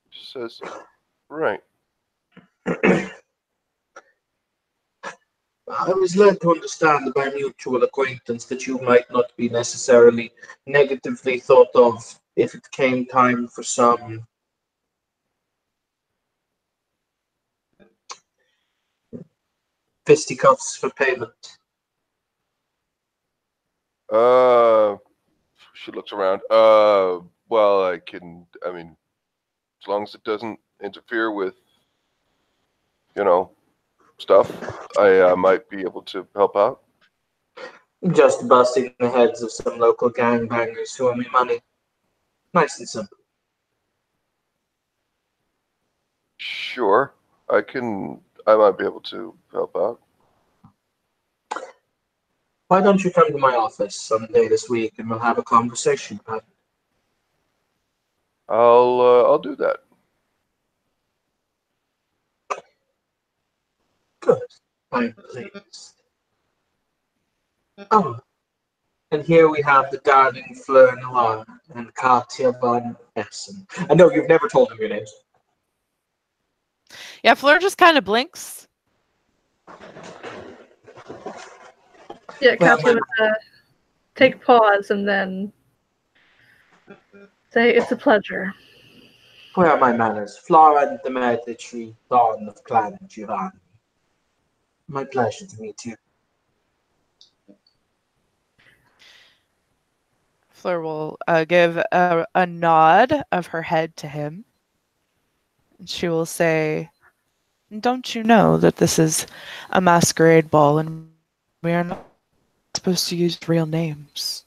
Speaker 6: She says, right.
Speaker 8: I was led to understand by mutual acquaintance that you might not be necessarily negatively thought of if it came time for some fisticuffs for payment.
Speaker 6: She looks around. Well, I mean, as long as it doesn't interfere with, stuff, I might be able to help out.
Speaker 8: Just busting the heads of some local gangbangers who owe me money. Nice and simple.
Speaker 6: Sure, I might be able to help out.
Speaker 8: Why don't you come to my office someday this week and we'll have a conversation about it?
Speaker 6: I'll do that.
Speaker 8: Good. I'm pleased. Oh, and here we have the darling Fleur Noir and Katya von Essen. I know you've never told them your names.
Speaker 1: Yeah, Fleur just kind of blinks.
Speaker 4: Yeah, Katya would take a pause and then say, "It's a pleasure."
Speaker 8: Where are my manners? Flora de Medici, Dawn of Clan Giovanni. My pleasure to meet you.
Speaker 1: Fleur will give a nod of her head to him. She will say, "Don't you know that this is a masquerade ball and we are not supposed to use real names?"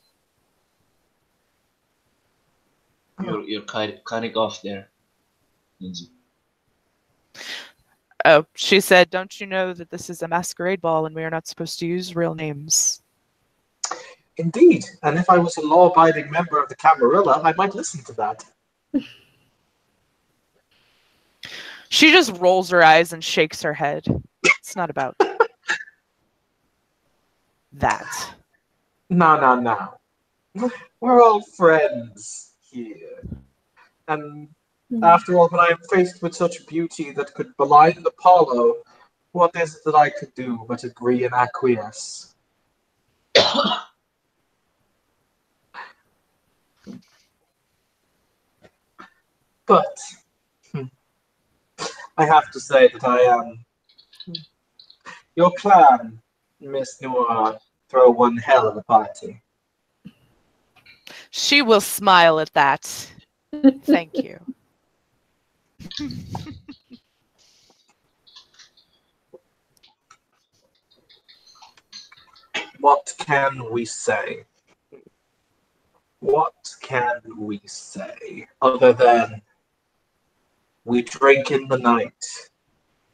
Speaker 7: You're cutting off there, Lindsay.
Speaker 1: Oh, she said, "Don't you know that this is a masquerade ball and we are not supposed to use real names?"
Speaker 8: Indeed, and if I was a law-abiding member of the Camarilla, I might listen to that.
Speaker 1: She just rolls her eyes and shakes her head. It's not about that.
Speaker 8: No. We're all friends here. And after all, when I am faced with such beauty that could belie Apollo, what is it that I could do but agree and acquiesce? But I have to say that I am your clan, Miss Noir, throw one hell of a party.
Speaker 1: She will smile at that. Thank you.
Speaker 8: What can we say? What can we say other than we drink in the night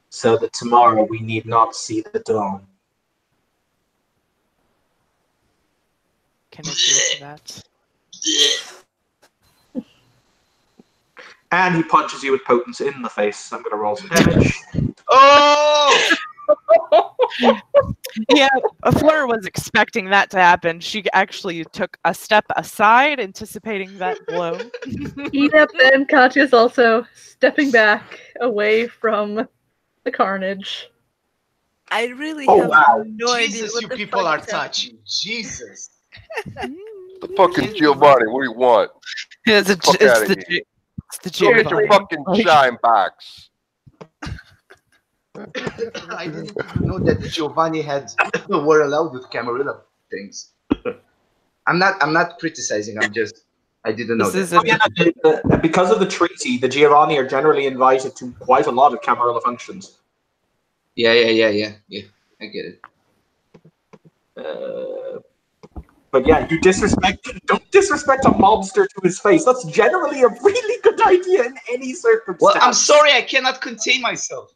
Speaker 8: so that tomorrow we need not see the dawn?
Speaker 1: Can agree to that.
Speaker 8: And he punches you with potence in the face. I'm going to roll some damage.
Speaker 7: Oh!
Speaker 1: Yeah, Fleur was expecting that to happen. She actually took a step aside, anticipating that blow.
Speaker 4: Yep, and Katya's also stepping back away from the carnage.
Speaker 3: I really
Speaker 8: Oh,
Speaker 3: have
Speaker 8: wow.
Speaker 3: no idea
Speaker 7: Jesus,
Speaker 3: what
Speaker 7: you
Speaker 3: the
Speaker 7: people
Speaker 3: fuck
Speaker 7: are
Speaker 3: is happening.
Speaker 7: touching. Jesus.
Speaker 6: The fucking Giovanni, what do you want?
Speaker 1: It's
Speaker 6: Fuck outta here.
Speaker 1: it's the
Speaker 6: Go get your
Speaker 1: Giovanni.
Speaker 6: fucking shine box.
Speaker 7: I didn't even know that Giovanni were allowed with Camarilla things. I'm not criticizing. I didn't know
Speaker 1: This
Speaker 7: that.
Speaker 1: is
Speaker 8: Because of the treaty, the Giovanni are generally invited to quite a lot of Camarilla functions.
Speaker 7: Yeah. I get it.
Speaker 8: But yeah, don't disrespect a mobster to his face. That's generally a really good idea in any circumstance.
Speaker 7: Well, I'm sorry, I cannot contain myself.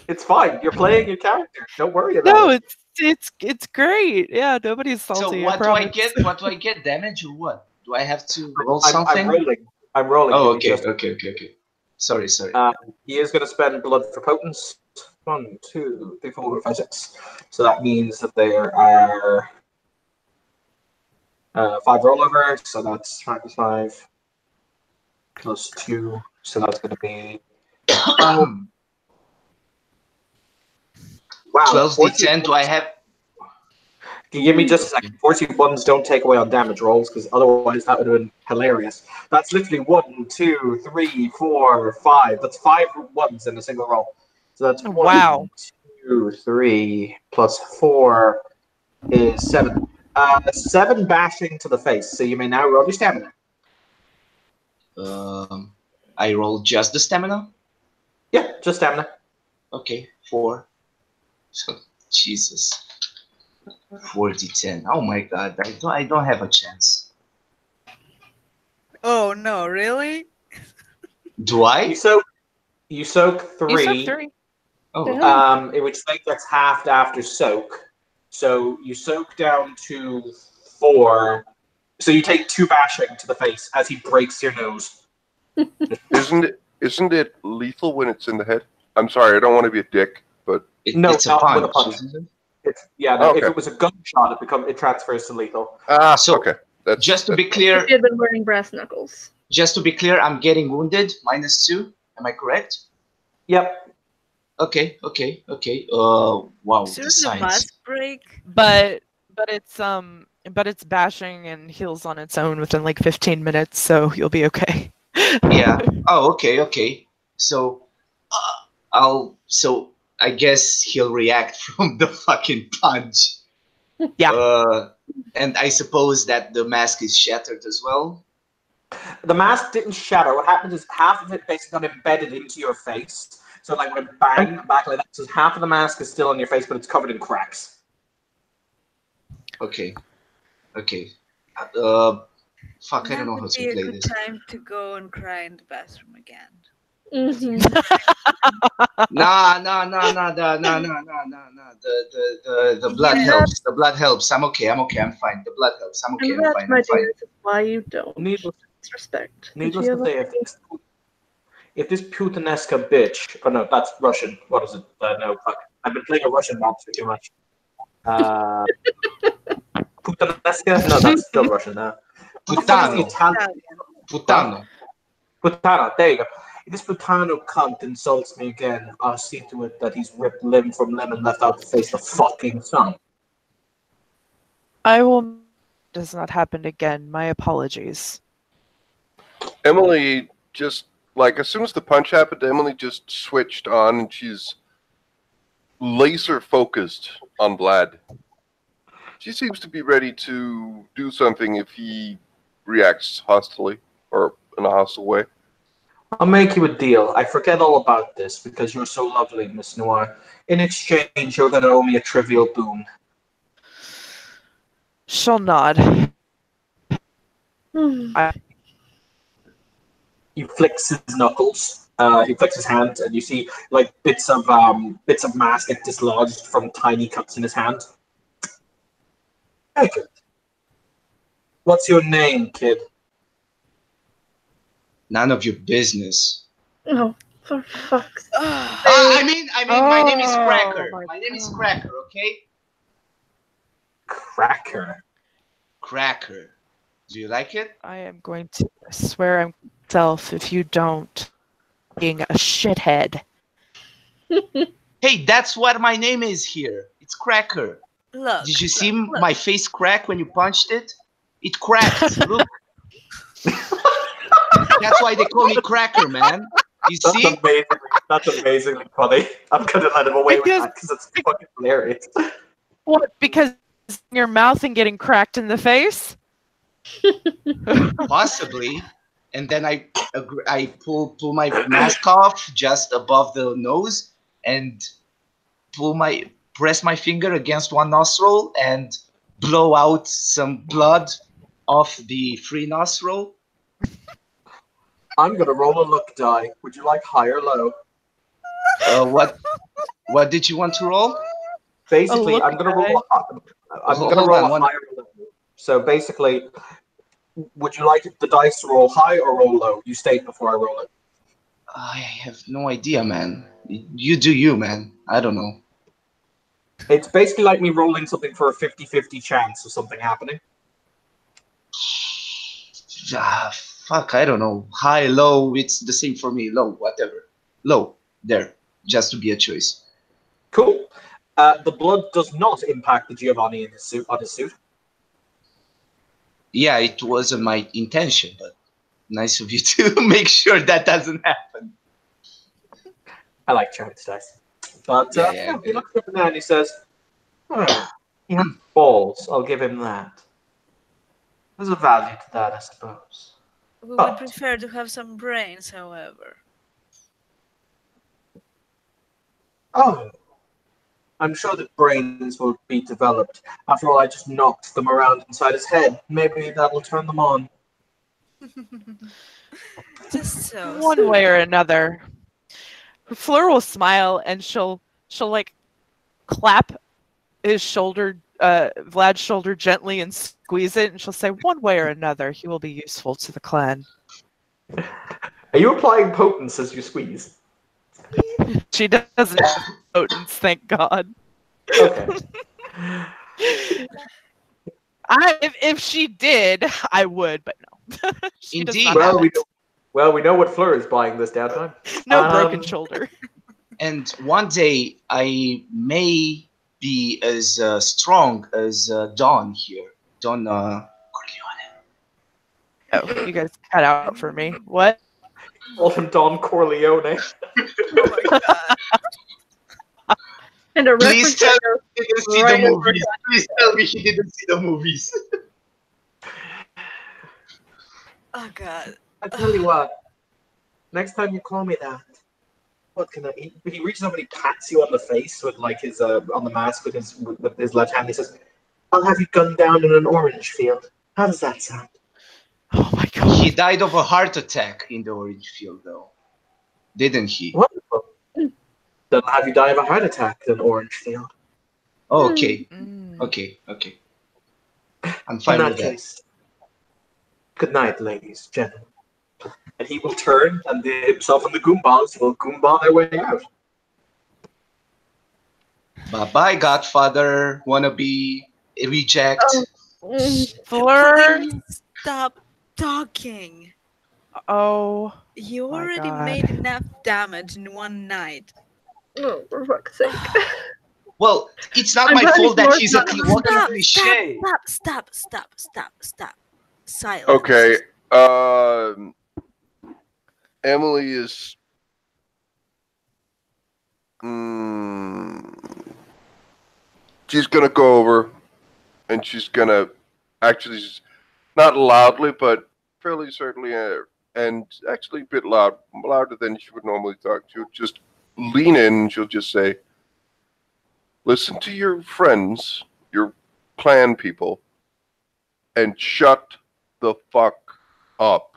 Speaker 8: It's fine. You're playing your character. Don't worry about it.
Speaker 1: No, it's great. Yeah, nobody's salty.
Speaker 7: So what do I get? What do I get? Damage or what? Do I have to roll something?
Speaker 8: I'm rolling.
Speaker 7: Oh, okay. Sorry.
Speaker 8: He is going to spend blood for potence. 1, 2, 3, 4, 5, 6. So that means that there are 5 rollovers. So that's 5 plus 2. So that's going to be Wow.
Speaker 7: 12d10. Do I have?
Speaker 8: Can you give me just a second? 41s don't take away on damage rolls, because otherwise that would have been hilarious. That's literally 1, 2, 3, 4, 5. That's 5 ones in a single roll. So that's 1,
Speaker 1: Wow.
Speaker 8: 2, 3 plus 4 is 7. 7 bashing to the face. So you may now roll your stamina.
Speaker 7: I roll just the stamina.
Speaker 8: Yeah, just stamina.
Speaker 7: Okay, 4. So, Jesus. 40-10. Oh my God, I don't have a chance.
Speaker 3: Oh no, really?
Speaker 7: Do I?
Speaker 8: You soak 3.
Speaker 1: You soak 3.
Speaker 7: Oh,
Speaker 8: Which gets halved after soak. So you soak down to 4. So you take 2 bashing to the face as he breaks your nose.
Speaker 6: Isn't it lethal when it's in the head? I'm sorry, I don't want to be a dick, but
Speaker 8: No,
Speaker 7: it's a
Speaker 8: not
Speaker 7: punch,
Speaker 8: with a punch.
Speaker 7: isn't it?
Speaker 8: If
Speaker 6: Okay.
Speaker 8: it was a gunshot, it transfers to lethal.
Speaker 7: So,
Speaker 6: okay.
Speaker 7: Just to be
Speaker 4: If
Speaker 7: clear,
Speaker 4: he had been wearing brass knuckles.
Speaker 7: I'm getting wounded, -2. Am I correct?
Speaker 8: Yep.
Speaker 7: Okay. Wow,
Speaker 3: Soon
Speaker 7: the
Speaker 3: the
Speaker 7: science.
Speaker 3: mask break.
Speaker 1: But it's bashing and heals on its own within like 15 minutes, so you'll be okay.
Speaker 7: Yeah. Oh, okay. So, So I guess he'll react from the fucking punch.
Speaker 1: Yeah.
Speaker 7: And I suppose that the mask is shattered as well.
Speaker 8: The mask didn't shatter. What happens is half of it basically got embedded into your face. So like when it bang back like that, so half of the mask is still on your face, but it's covered in cracks.
Speaker 7: Okay. Fuck, I don't know how to play this.
Speaker 3: Time to go and cry in the bathroom again.
Speaker 4: Mm-hmm.
Speaker 7: Nah. The blood helps. The blood helps. I'm okay. I'm fine. The blood helps. I'm okay.
Speaker 4: And
Speaker 7: I'm
Speaker 4: that,
Speaker 7: fine.
Speaker 4: my dear, is why you don't.
Speaker 8: Needless
Speaker 4: Disrespect.
Speaker 8: to say, if this Putanesca bitch, oh no, that's Russian. What is it? No, fuck. I've been playing a Russian monster too much. Putanesca? No, that's still Russian now.
Speaker 7: Putano.
Speaker 8: Putano, there you go. If this Putano cunt insults me again, I'll see to it that he's ripped limb from limb and left out to face the fucking sun.
Speaker 1: I will. Does not happen again. My apologies.
Speaker 6: Emily just, like, as soon as the punch happened, Emily just switched on and she's laser focused on Vlad. She seems to be ready to do something if he reacts hostily or in a hostile way.
Speaker 8: I'll make you a deal. I forget all about this because you're so lovely, Miss Noir. In exchange, you're going to owe me a trivial boon.
Speaker 1: She'll nod.
Speaker 8: He flicks his knuckles. He flicks his hand, and you see like bits of mask get dislodged from tiny cuts in his hand. Very good. What's your name, kid?
Speaker 7: None of your business.
Speaker 4: Oh, for fuck's sake.
Speaker 7: I mean, my name is Cracker. My name is Cracker, okay?
Speaker 8: Cracker.
Speaker 7: Cracker. Do you like it?
Speaker 1: I am going to swear on myself if you don't. Being a shithead.
Speaker 7: Hey, that's what my name is here. It's Cracker.
Speaker 3: Look.
Speaker 7: Did you see my face crack when you punched it? It cracked. Look. That's why they call me Cracker, man. You see?
Speaker 8: That's amazingly funny. I'm gonna let him away with that because it's fucking hilarious.
Speaker 1: What? Because your mouth and getting cracked in the face?
Speaker 7: Possibly. And then I pull my mask off just above the nose and press my finger against one nostril and blow out some blood off the free nostril.
Speaker 8: I'm gonna roll a luck die. Would you like high or low?
Speaker 7: What did you want to roll?
Speaker 8: Basically, I'm gonna roll. I'm gonna roll a higher or low. So basically, would you like the dice to roll high or roll low? You state before I roll it.
Speaker 7: I have no idea, man. You do you, man. I don't know.
Speaker 8: It's basically like me rolling something for a 50-50 chance of something happening.
Speaker 7: Fuck, I don't know. High, low, it's the same for me. Low, whatever. Low, there. Just to be a choice.
Speaker 8: Cool. The blood does not impact the Giovanni in his suit. On his suit.
Speaker 7: Yeah, it wasn't my intention, but nice of you to make sure that doesn't happen.
Speaker 8: I like Charlie's dice. But he looks up and down and he says, he has balls, I'll give him that. There's a value to that, I suppose.
Speaker 3: We would prefer to have some brains, however.
Speaker 8: Oh. I'm sure that brains will be developed. After all, I just knocked them around inside his head. Maybe that will turn them on.
Speaker 3: Just so.
Speaker 1: One way or another. Fleur will smile and she'll like clap his shoulder, Vlad's shoulder gently and squeeze it, and she'll say, "One way or another, he will be useful to the clan."
Speaker 8: Are you applying potence as you squeeze?
Speaker 1: She doesn't have potence, thank God.
Speaker 8: Okay.
Speaker 1: If she did, I would, but no.
Speaker 7: Indeed.
Speaker 8: We know what Fleur is buying this downtime.
Speaker 1: No broken shoulder.
Speaker 7: And one day I may be as strong as Don here. Don Corleone.
Speaker 1: Oh, you guys cut out for me. What?
Speaker 8: Call him Don Corleone.
Speaker 3: Oh my god.
Speaker 4: And a
Speaker 7: Please
Speaker 4: reference
Speaker 7: tell
Speaker 4: to
Speaker 7: me he didn't see
Speaker 4: right
Speaker 7: the
Speaker 4: over
Speaker 7: movies. Please tell me he didn't see the movies.
Speaker 3: Oh god.
Speaker 8: I tell you what. Next time you call me that, what can I eat? He reaches over and he pats you on the face with like his on the mask with his left hand. He says, "I'll have you gunned down in an orange field." How does that sound?
Speaker 1: Oh my God.
Speaker 7: He died of a heart attack in the orange field, though, didn't he?
Speaker 8: Wonderful. Then I'll have you die of a heart attack in an orange field.
Speaker 7: Oh, okay.
Speaker 1: Mm.
Speaker 7: Okay. I'm fine
Speaker 8: In
Speaker 7: with
Speaker 8: that
Speaker 7: that.
Speaker 8: case, good night, ladies, gentlemen. And he will turn, and himself and the Goombas will Goomba their way out.
Speaker 7: Bye-bye, Godfather, wannabe, reject.
Speaker 1: Fleur.
Speaker 3: Please stop talking.
Speaker 1: Oh.
Speaker 3: You
Speaker 1: My
Speaker 3: already
Speaker 1: God.
Speaker 3: made enough damage in one night.
Speaker 4: Oh, for fuck's sake.
Speaker 7: Well, it's not
Speaker 4: I'm
Speaker 7: my
Speaker 4: glad
Speaker 7: fault
Speaker 4: he's
Speaker 7: that
Speaker 4: more
Speaker 7: he's a
Speaker 4: fun.
Speaker 7: walking
Speaker 3: Stop,
Speaker 7: cliche.
Speaker 3: stop. Silence.
Speaker 6: Okay. Emily is. She's gonna go over, and she's gonna actually, not loudly, but fairly certainly, and actually a bit louder than she would normally talk. She'll just lean in. And she'll just say, "Listen to your friends, your clan people, and shut the fuck up."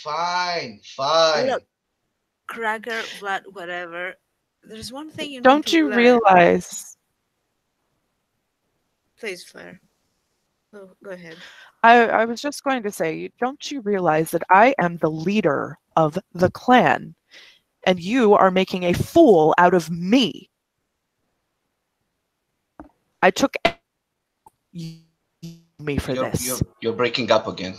Speaker 7: Fine.
Speaker 3: Look, Cracker, Vlad, whatever. There's one thing you
Speaker 1: Don't
Speaker 3: need to
Speaker 1: you
Speaker 3: learn.
Speaker 1: realize?
Speaker 3: Please, Fleur. Go ahead.
Speaker 1: I was just going to say, don't you realize that I am the leader of the clan, and you are making a fool out of me? I took me for this.
Speaker 7: You're breaking up again.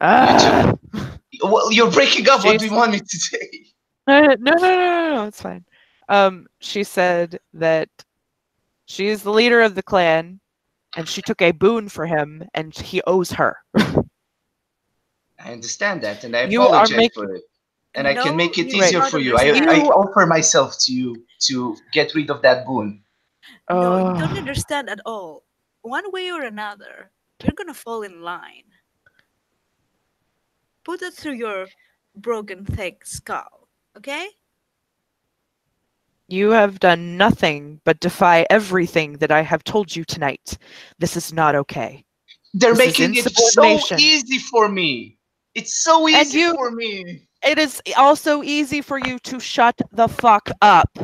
Speaker 1: Well,
Speaker 7: you're breaking up. What do you want me to say?
Speaker 1: No, it's fine. She said that she is the leader of the clan, and she took a boon for him, and he owes her.
Speaker 7: I understand that, and I apologize for it. And I can make it easier for you. I offer myself to you to get rid of that boon.
Speaker 3: No, you don't understand at all. One way or another, you're gonna fall in line. Put it through your broken, thick skull, okay?
Speaker 1: You have done nothing but defy everything that I have told you tonight. This is not okay.
Speaker 7: They're making it so easy for me. It's so easy for me.
Speaker 1: It is also easy for you to shut the fuck up.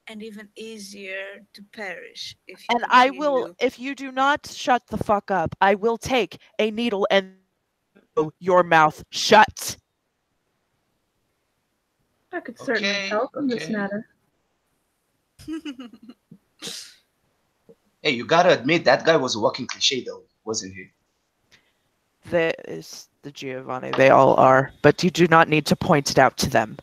Speaker 3: And even easier to perish if you
Speaker 1: And I will, if you do not shut the fuck up, I will take a needle and your mouth shut.
Speaker 4: I could certainly help in this matter.
Speaker 7: Hey, you gotta admit that guy was a walking cliche, though, wasn't he?
Speaker 1: the Giovanni. They all are. But you do not need to point it out to them.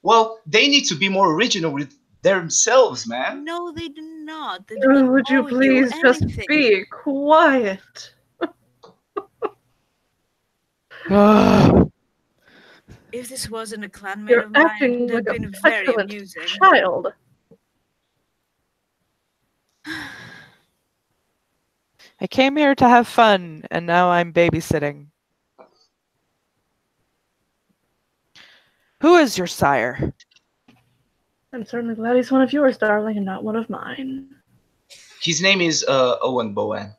Speaker 7: Well, they need to be more original with themselves, man.
Speaker 3: No, they do not. They do not
Speaker 4: Would you
Speaker 3: owe
Speaker 4: please just
Speaker 3: anything.
Speaker 4: be quiet?
Speaker 3: If this wasn't a clanmate
Speaker 4: You're
Speaker 3: of mine,
Speaker 4: acting
Speaker 3: it would
Speaker 4: like
Speaker 3: have
Speaker 4: a
Speaker 3: been very
Speaker 4: petulant
Speaker 3: amusing.
Speaker 4: child.
Speaker 1: I came here to have fun, and now I'm babysitting. Who is your sire?
Speaker 4: I'm certainly glad he's one of yours, darling, and not one of mine.
Speaker 7: His name is Owen Bowen.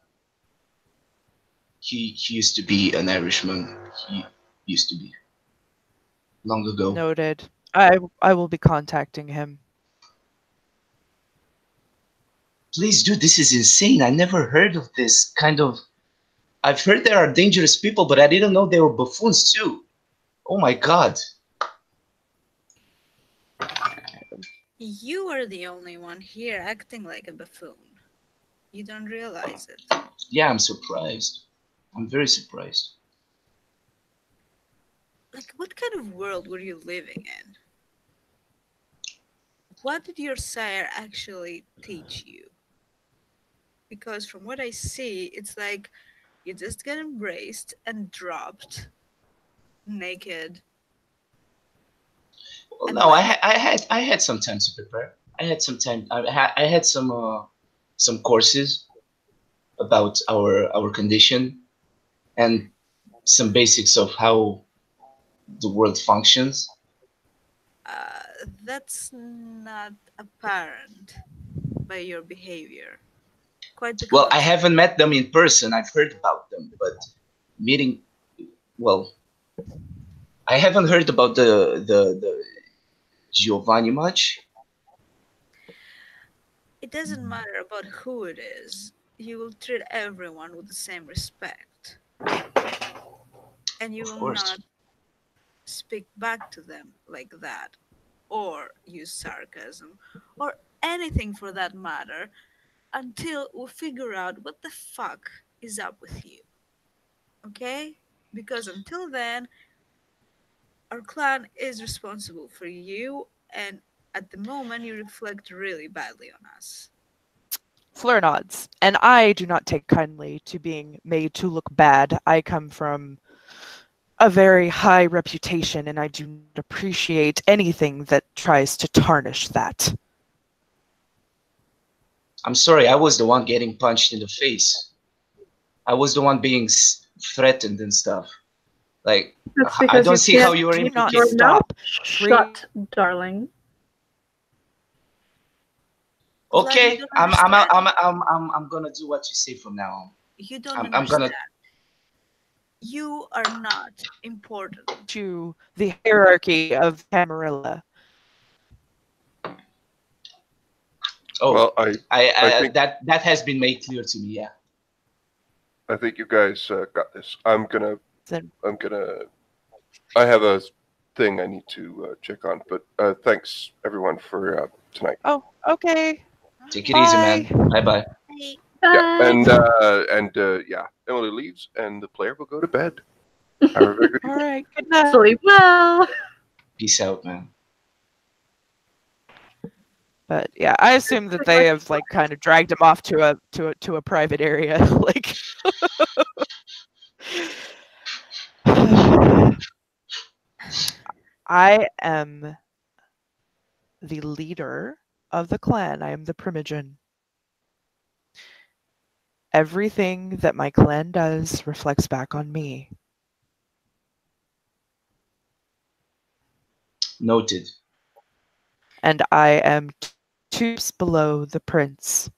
Speaker 7: He used to be an Irishman. He used to be. Long ago.
Speaker 1: Noted. I will be contacting him.
Speaker 7: Please, dude, this is insane. I never heard of this kind of... I've heard there are dangerous people, but I didn't know they were buffoons too. Oh my god.
Speaker 3: You are the only one here acting like a buffoon. You don't realize it.
Speaker 7: Yeah, I'm surprised. I'm very surprised.
Speaker 3: Like, what kind of world were you living in? What did your sire actually teach you? Because from what I see, it's like you just get embraced and dropped naked.
Speaker 7: Well, no, I had some time to prepare. I had some time. I had some courses about our condition and some basics of how the world functions.
Speaker 3: That's not apparent by your behavior. Quite the
Speaker 7: Well, I
Speaker 3: contrary.
Speaker 7: haven't met them in person. I've heard about them, but meeting, well, I haven't heard about the Giovanni much.
Speaker 3: It doesn't matter about who it is. You will treat everyone with the same respect. And you
Speaker 7: Of
Speaker 3: will
Speaker 7: course.
Speaker 3: not speak back to them like that, or use sarcasm, or anything for that matter, until we figure out what the fuck is up with you. Okay? Because until then, our clan is responsible for you, and at the moment, you reflect really badly on us.
Speaker 1: Fleur nods, and I do not take kindly to being made to look bad. I come from a very high reputation, and I do not appreciate anything that tries to tarnish that.
Speaker 7: I'm sorry, I was the one getting punched in the face. I was the one being threatened and stuff. Like,
Speaker 4: That's
Speaker 7: I
Speaker 4: because
Speaker 7: don't
Speaker 4: you
Speaker 7: see how
Speaker 4: can't
Speaker 7: you were
Speaker 1: do not
Speaker 4: keep your
Speaker 7: implicated.
Speaker 4: mouth
Speaker 1: stop.
Speaker 4: shut, darling.
Speaker 7: Okay,
Speaker 3: Vlad,
Speaker 7: I'm gonna do what you say from now on.
Speaker 3: you don't
Speaker 7: I'm
Speaker 3: understand.
Speaker 7: gonna.
Speaker 3: You are not important.
Speaker 1: To the hierarchy of Camarilla.
Speaker 7: Oh,
Speaker 6: Well, I think
Speaker 7: that has been made clear to me. Yeah.
Speaker 6: I think you guys got this. I have a thing I need to check on, but thanks everyone for tonight.
Speaker 1: Oh, okay.
Speaker 7: Take it
Speaker 1: Bye.
Speaker 7: easy, man. Bye bye.
Speaker 3: Hey,
Speaker 6: Yeah, and yeah, Emily leaves, and the player will go to bed. Have a very good
Speaker 1: All right. Good night.
Speaker 4: Sleep well.
Speaker 7: Peace out, man.
Speaker 1: But yeah, I assume that they have like kind of dragged him off to a private area. Like, I am the leader of the clan. I am the primogen. Everything that my clan does reflects back on me.
Speaker 7: Noted.
Speaker 1: And I am two steps below the prince.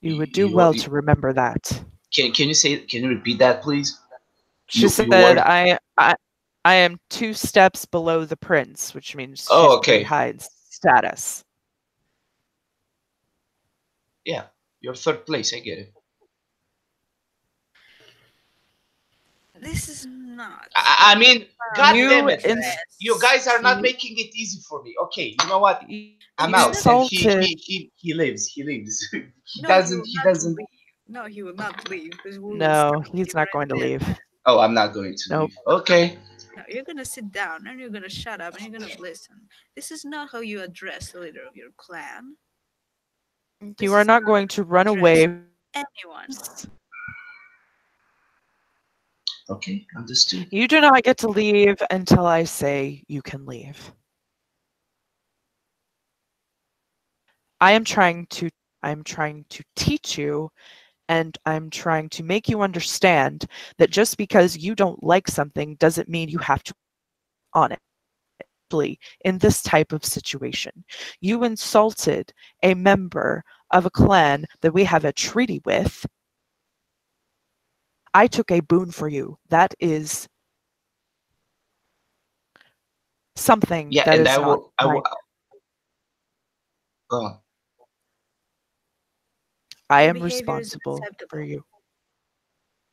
Speaker 1: You would do well to remember that.
Speaker 7: Can you repeat that, please?
Speaker 1: She said, I am two steps below the prince, which means she's pretty high in status.
Speaker 7: Yeah, you're third place. I get it.
Speaker 3: this is not.
Speaker 7: I mean, God
Speaker 1: You
Speaker 7: damn it.
Speaker 1: ins-
Speaker 7: You guys are not
Speaker 1: you-
Speaker 7: making it easy for me. Okay, you know what? I'm
Speaker 1: you
Speaker 7: out. And
Speaker 1: insulted.
Speaker 7: he lives. He leaves. he
Speaker 3: No, he will
Speaker 7: he
Speaker 3: not
Speaker 7: doesn't.
Speaker 3: leave. No, he will not leave because we will
Speaker 1: No,
Speaker 3: start
Speaker 1: he's
Speaker 3: you
Speaker 1: not
Speaker 3: right
Speaker 1: going to
Speaker 3: there.
Speaker 1: leave.
Speaker 7: Oh, I'm not going to
Speaker 1: Nope.
Speaker 7: leave. Okay.
Speaker 3: No, you're gonna sit down and you're gonna shut up and you're gonna listen. This is not how you address the leader of your clan.
Speaker 1: You
Speaker 3: This
Speaker 1: are
Speaker 3: is
Speaker 1: not going to run
Speaker 3: address
Speaker 1: away.
Speaker 3: anyone.
Speaker 7: Okay, understood.
Speaker 1: You do not get to leave until I say you can leave. I'm trying to teach you, and I'm trying to make you understand that just because you don't like something doesn't mean you have to on it. In this type of situation, you insulted a member of a clan that we have a treaty with. I took a boon for you. That is something
Speaker 7: Yeah,
Speaker 1: that
Speaker 7: and
Speaker 1: is not
Speaker 7: I
Speaker 1: mine.
Speaker 7: will go on.
Speaker 1: I
Speaker 3: Your
Speaker 1: am
Speaker 3: behavior is
Speaker 1: responsible for
Speaker 3: unacceptable.
Speaker 1: you.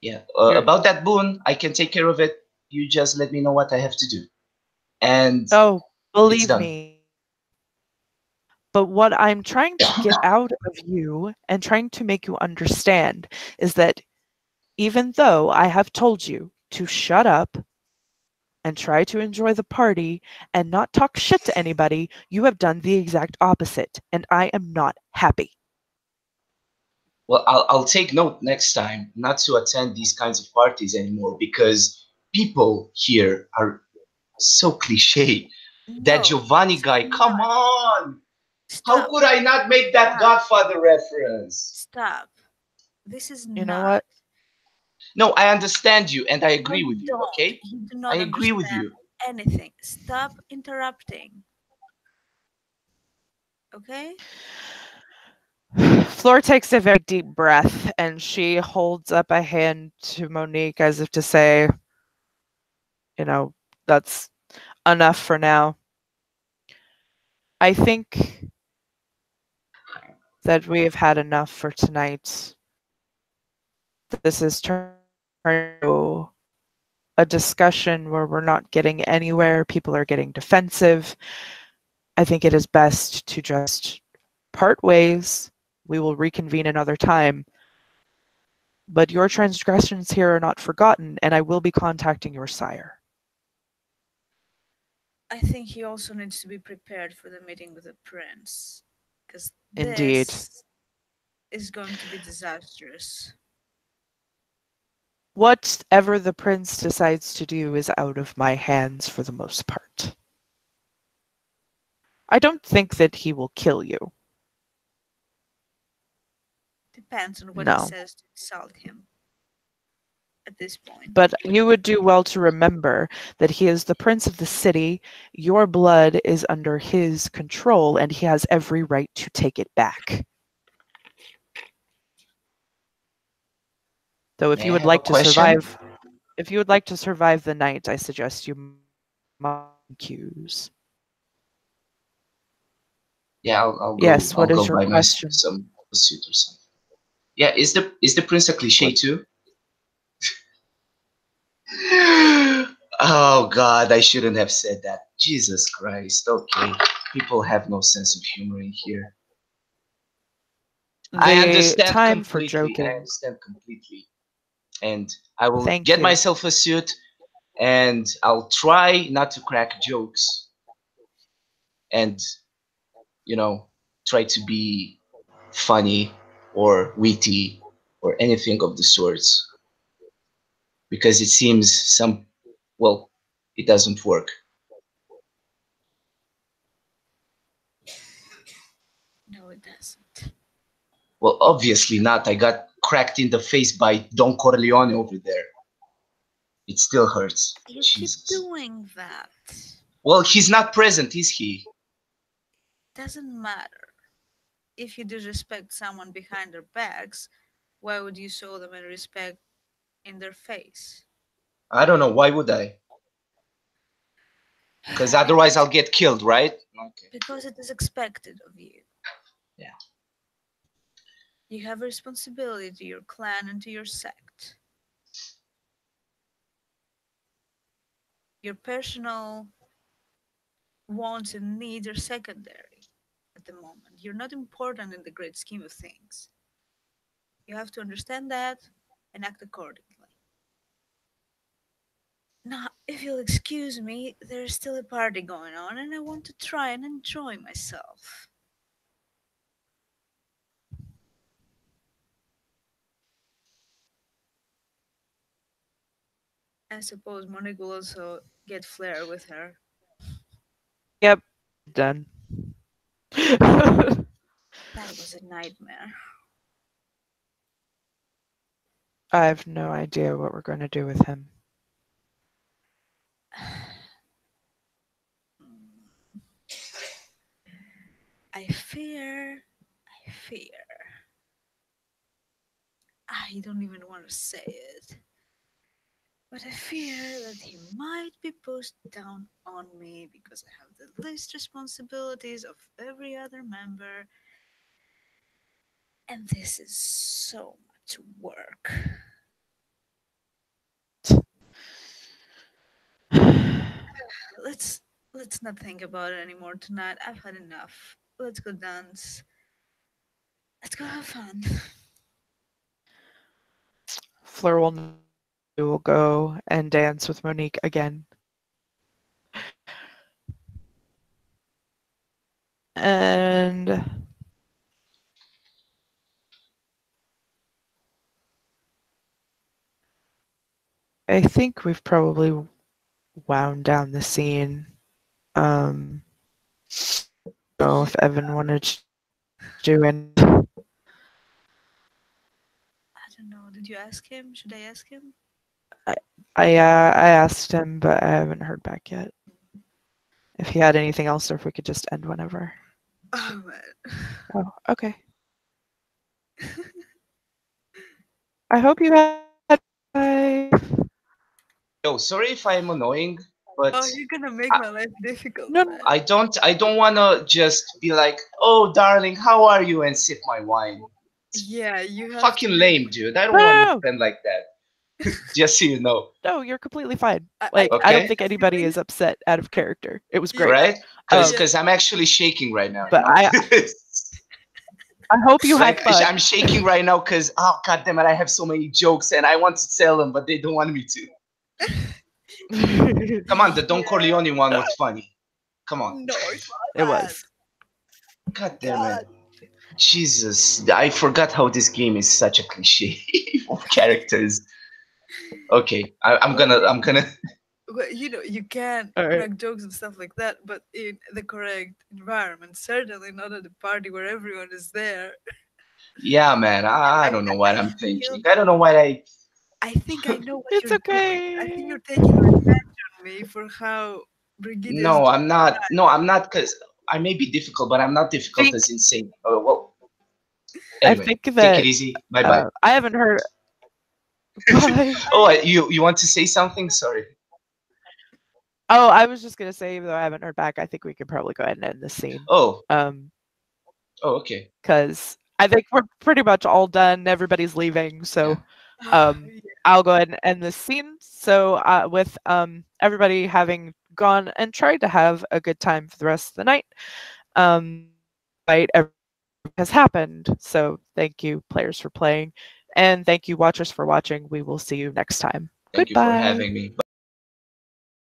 Speaker 7: Yeah,
Speaker 1: You're-
Speaker 7: about that boon, I can take care of it. You just let me know what I have to do, and
Speaker 1: Oh,
Speaker 7: it's
Speaker 1: believe
Speaker 7: done.
Speaker 1: me. But what I'm trying to get out of you and trying to make you understand is that even though I have told you to shut up and try to enjoy the party and not talk shit to anybody, you have done the exact opposite, and I am not happy.
Speaker 7: Well, I'll take note next time not to attend these kinds of parties anymore because people here are so cliche. That
Speaker 3: No,
Speaker 7: Giovanni
Speaker 3: it's
Speaker 7: guy, come
Speaker 3: not.
Speaker 7: on! How
Speaker 3: Stop.
Speaker 7: could I not make that
Speaker 3: Stop.
Speaker 7: Godfather reference?
Speaker 3: Stop. This is
Speaker 1: You know
Speaker 3: not.
Speaker 1: what?
Speaker 7: No, I understand you and I
Speaker 3: No,
Speaker 7: agree
Speaker 3: you
Speaker 7: with you,
Speaker 3: don't.
Speaker 7: okay?
Speaker 3: You do
Speaker 7: I
Speaker 3: not
Speaker 7: agree with
Speaker 3: understand
Speaker 7: you.
Speaker 3: anything. Stop interrupting. Okay?
Speaker 1: Fleur takes a very deep breath and she holds up a hand to Monique as if to say, that's enough for now. I think that we have had enough for tonight. This is turning into a discussion where we're not getting anywhere. People are getting defensive. I think it is best to just part ways. We will reconvene another time. But your transgressions here are not forgotten, and I will be contacting your sire.
Speaker 3: I think he also needs to be prepared for the meeting with the prince. Because
Speaker 1: Indeed.
Speaker 3: this is going to be disastrous.
Speaker 1: Whatever the prince decides to do is out of my hands for the most part. I don't think that he will kill you.
Speaker 3: Depends on what
Speaker 1: No.
Speaker 3: he says to insult him at this point.
Speaker 1: But you would do well to remember that he is the prince of the city. Your blood is under his control, and he has every right to take it back. Though if you would like to survive, the night, I suggest you mind cues.
Speaker 7: Yeah, I'll go.
Speaker 1: Yes, what
Speaker 7: I'll
Speaker 1: is
Speaker 7: go
Speaker 1: your
Speaker 7: buy
Speaker 1: question?
Speaker 7: myself some suit or something. Yeah, is the prince a cliche
Speaker 1: What?
Speaker 7: too? Oh God, I shouldn't have said that. Jesus Christ. Okay, people have no sense of humor in here. I
Speaker 1: The
Speaker 7: understand
Speaker 1: time for
Speaker 7: completely. I
Speaker 1: joking.
Speaker 7: understand completely, and I will
Speaker 1: Thank
Speaker 7: get
Speaker 1: you.
Speaker 7: myself a suit, and I'll try not to crack jokes, and try to be funny or witty or anything of the sorts, because it seems it doesn't work.
Speaker 3: No, it doesn't.
Speaker 7: Well, obviously not. I got cracked in the face by Don Corleone over there. It still hurts.
Speaker 3: You
Speaker 7: Jesus.
Speaker 3: keep doing that.
Speaker 7: Well, he's not present, is he?
Speaker 3: Doesn't matter. If you disrespect someone behind their backs, why would you show them any respect in their face?
Speaker 7: I don't know. Why would I? Because otherwise I'll get killed, right? Okay.
Speaker 3: Because it is expected of you.
Speaker 7: Yeah.
Speaker 3: You have a responsibility to your clan and to your sect. Your personal wants and needs are secondary at the moment. You're not important in the great scheme of things. You have to understand that and act accordingly. Now, if you'll excuse me, there's still a party going on and I want to try and enjoy myself. I suppose Monique will also get flair with her.
Speaker 1: Yep, done.
Speaker 3: That was a nightmare.
Speaker 1: I have no idea what we're going to do with him.
Speaker 3: I fear. I don't even want to say it. But I fear that he might be pushed down on me because I have the least responsibilities of every other member. And this is so much work. Let's not think about it anymore tonight. I've had enough. Let's go dance. Let's go have fun.
Speaker 1: Fleur will go and dance with Monique again. And I think we've probably wound down the scene. I don't know if Evan wanted to do any.
Speaker 3: I don't know. Did you ask him? Should I ask him?
Speaker 1: I asked him, but I haven't heard back yet. If he had anything else, or if we could just end whenever.
Speaker 3: Oh man.
Speaker 1: Oh, okay. I hope you had.
Speaker 7: Yo, sorry if I'm annoying, but
Speaker 3: Oh, you're gonna make my life difficult.
Speaker 1: No,
Speaker 3: man.
Speaker 7: I don't wanna just be like, oh darling, how are you, and sip my wine.
Speaker 3: Yeah, you have
Speaker 7: Fucking
Speaker 3: to
Speaker 7: lame, dude. I don't want to
Speaker 1: No.
Speaker 7: spend like that. Just so you know.
Speaker 1: No, you're completely fine.
Speaker 3: I-
Speaker 1: Like, I
Speaker 7: Okay.
Speaker 1: don't think anybody is upset out of character. It was great.
Speaker 7: Right?
Speaker 1: Um,
Speaker 7: Because I'm actually shaking right now.
Speaker 1: But
Speaker 7: you know?
Speaker 1: I hope you
Speaker 7: like
Speaker 1: had fun.
Speaker 7: I'm shaking right now because god damn it, I have so many jokes and I want to tell them, but they don't want me to. Come on, the Don Corleone one was funny. Come on.
Speaker 3: No, it's not
Speaker 1: It
Speaker 3: bad.
Speaker 1: was.
Speaker 7: God damn it. Jesus, I forgot how this game is such a cliche of characters. Okay, I'm gonna.
Speaker 3: Well, you can
Speaker 1: All right.
Speaker 3: crack jokes and stuff like that, but in the correct environment. Certainly not at a party where everyone is there.
Speaker 7: Yeah, man. I don't know what I'm thinking. I don't know what I.
Speaker 3: I think I know what
Speaker 1: It's
Speaker 3: you're doing. I think
Speaker 1: okay.
Speaker 3: you're taking revenge on me for how Brigitte is.
Speaker 7: No, I'm not. No, I'm not. Because I may be difficult, but I'm not difficult
Speaker 1: Think-
Speaker 7: as insane. Oh, well.
Speaker 1: I
Speaker 7: Anyway,
Speaker 1: think
Speaker 7: take
Speaker 1: that
Speaker 7: it easy. Bye bye.
Speaker 1: I haven't heard. Bye.
Speaker 7: Oh, you want to say something? Sorry.
Speaker 1: Oh, I was just gonna say, even though I haven't heard back, I think we could probably go ahead and end this scene.
Speaker 7: Oh. Oh, okay.
Speaker 1: Because I think we're pretty much all done. Everybody's leaving, so
Speaker 3: Yeah.
Speaker 1: I'll go ahead and end this scene. So with everybody having gone and tried to have a good time for the rest of the night, right, everything has happened. So thank you, players, for playing, and thank you, watchers, for watching. We will see you next time.
Speaker 7: Thank
Speaker 1: Goodbye.
Speaker 7: you for having me.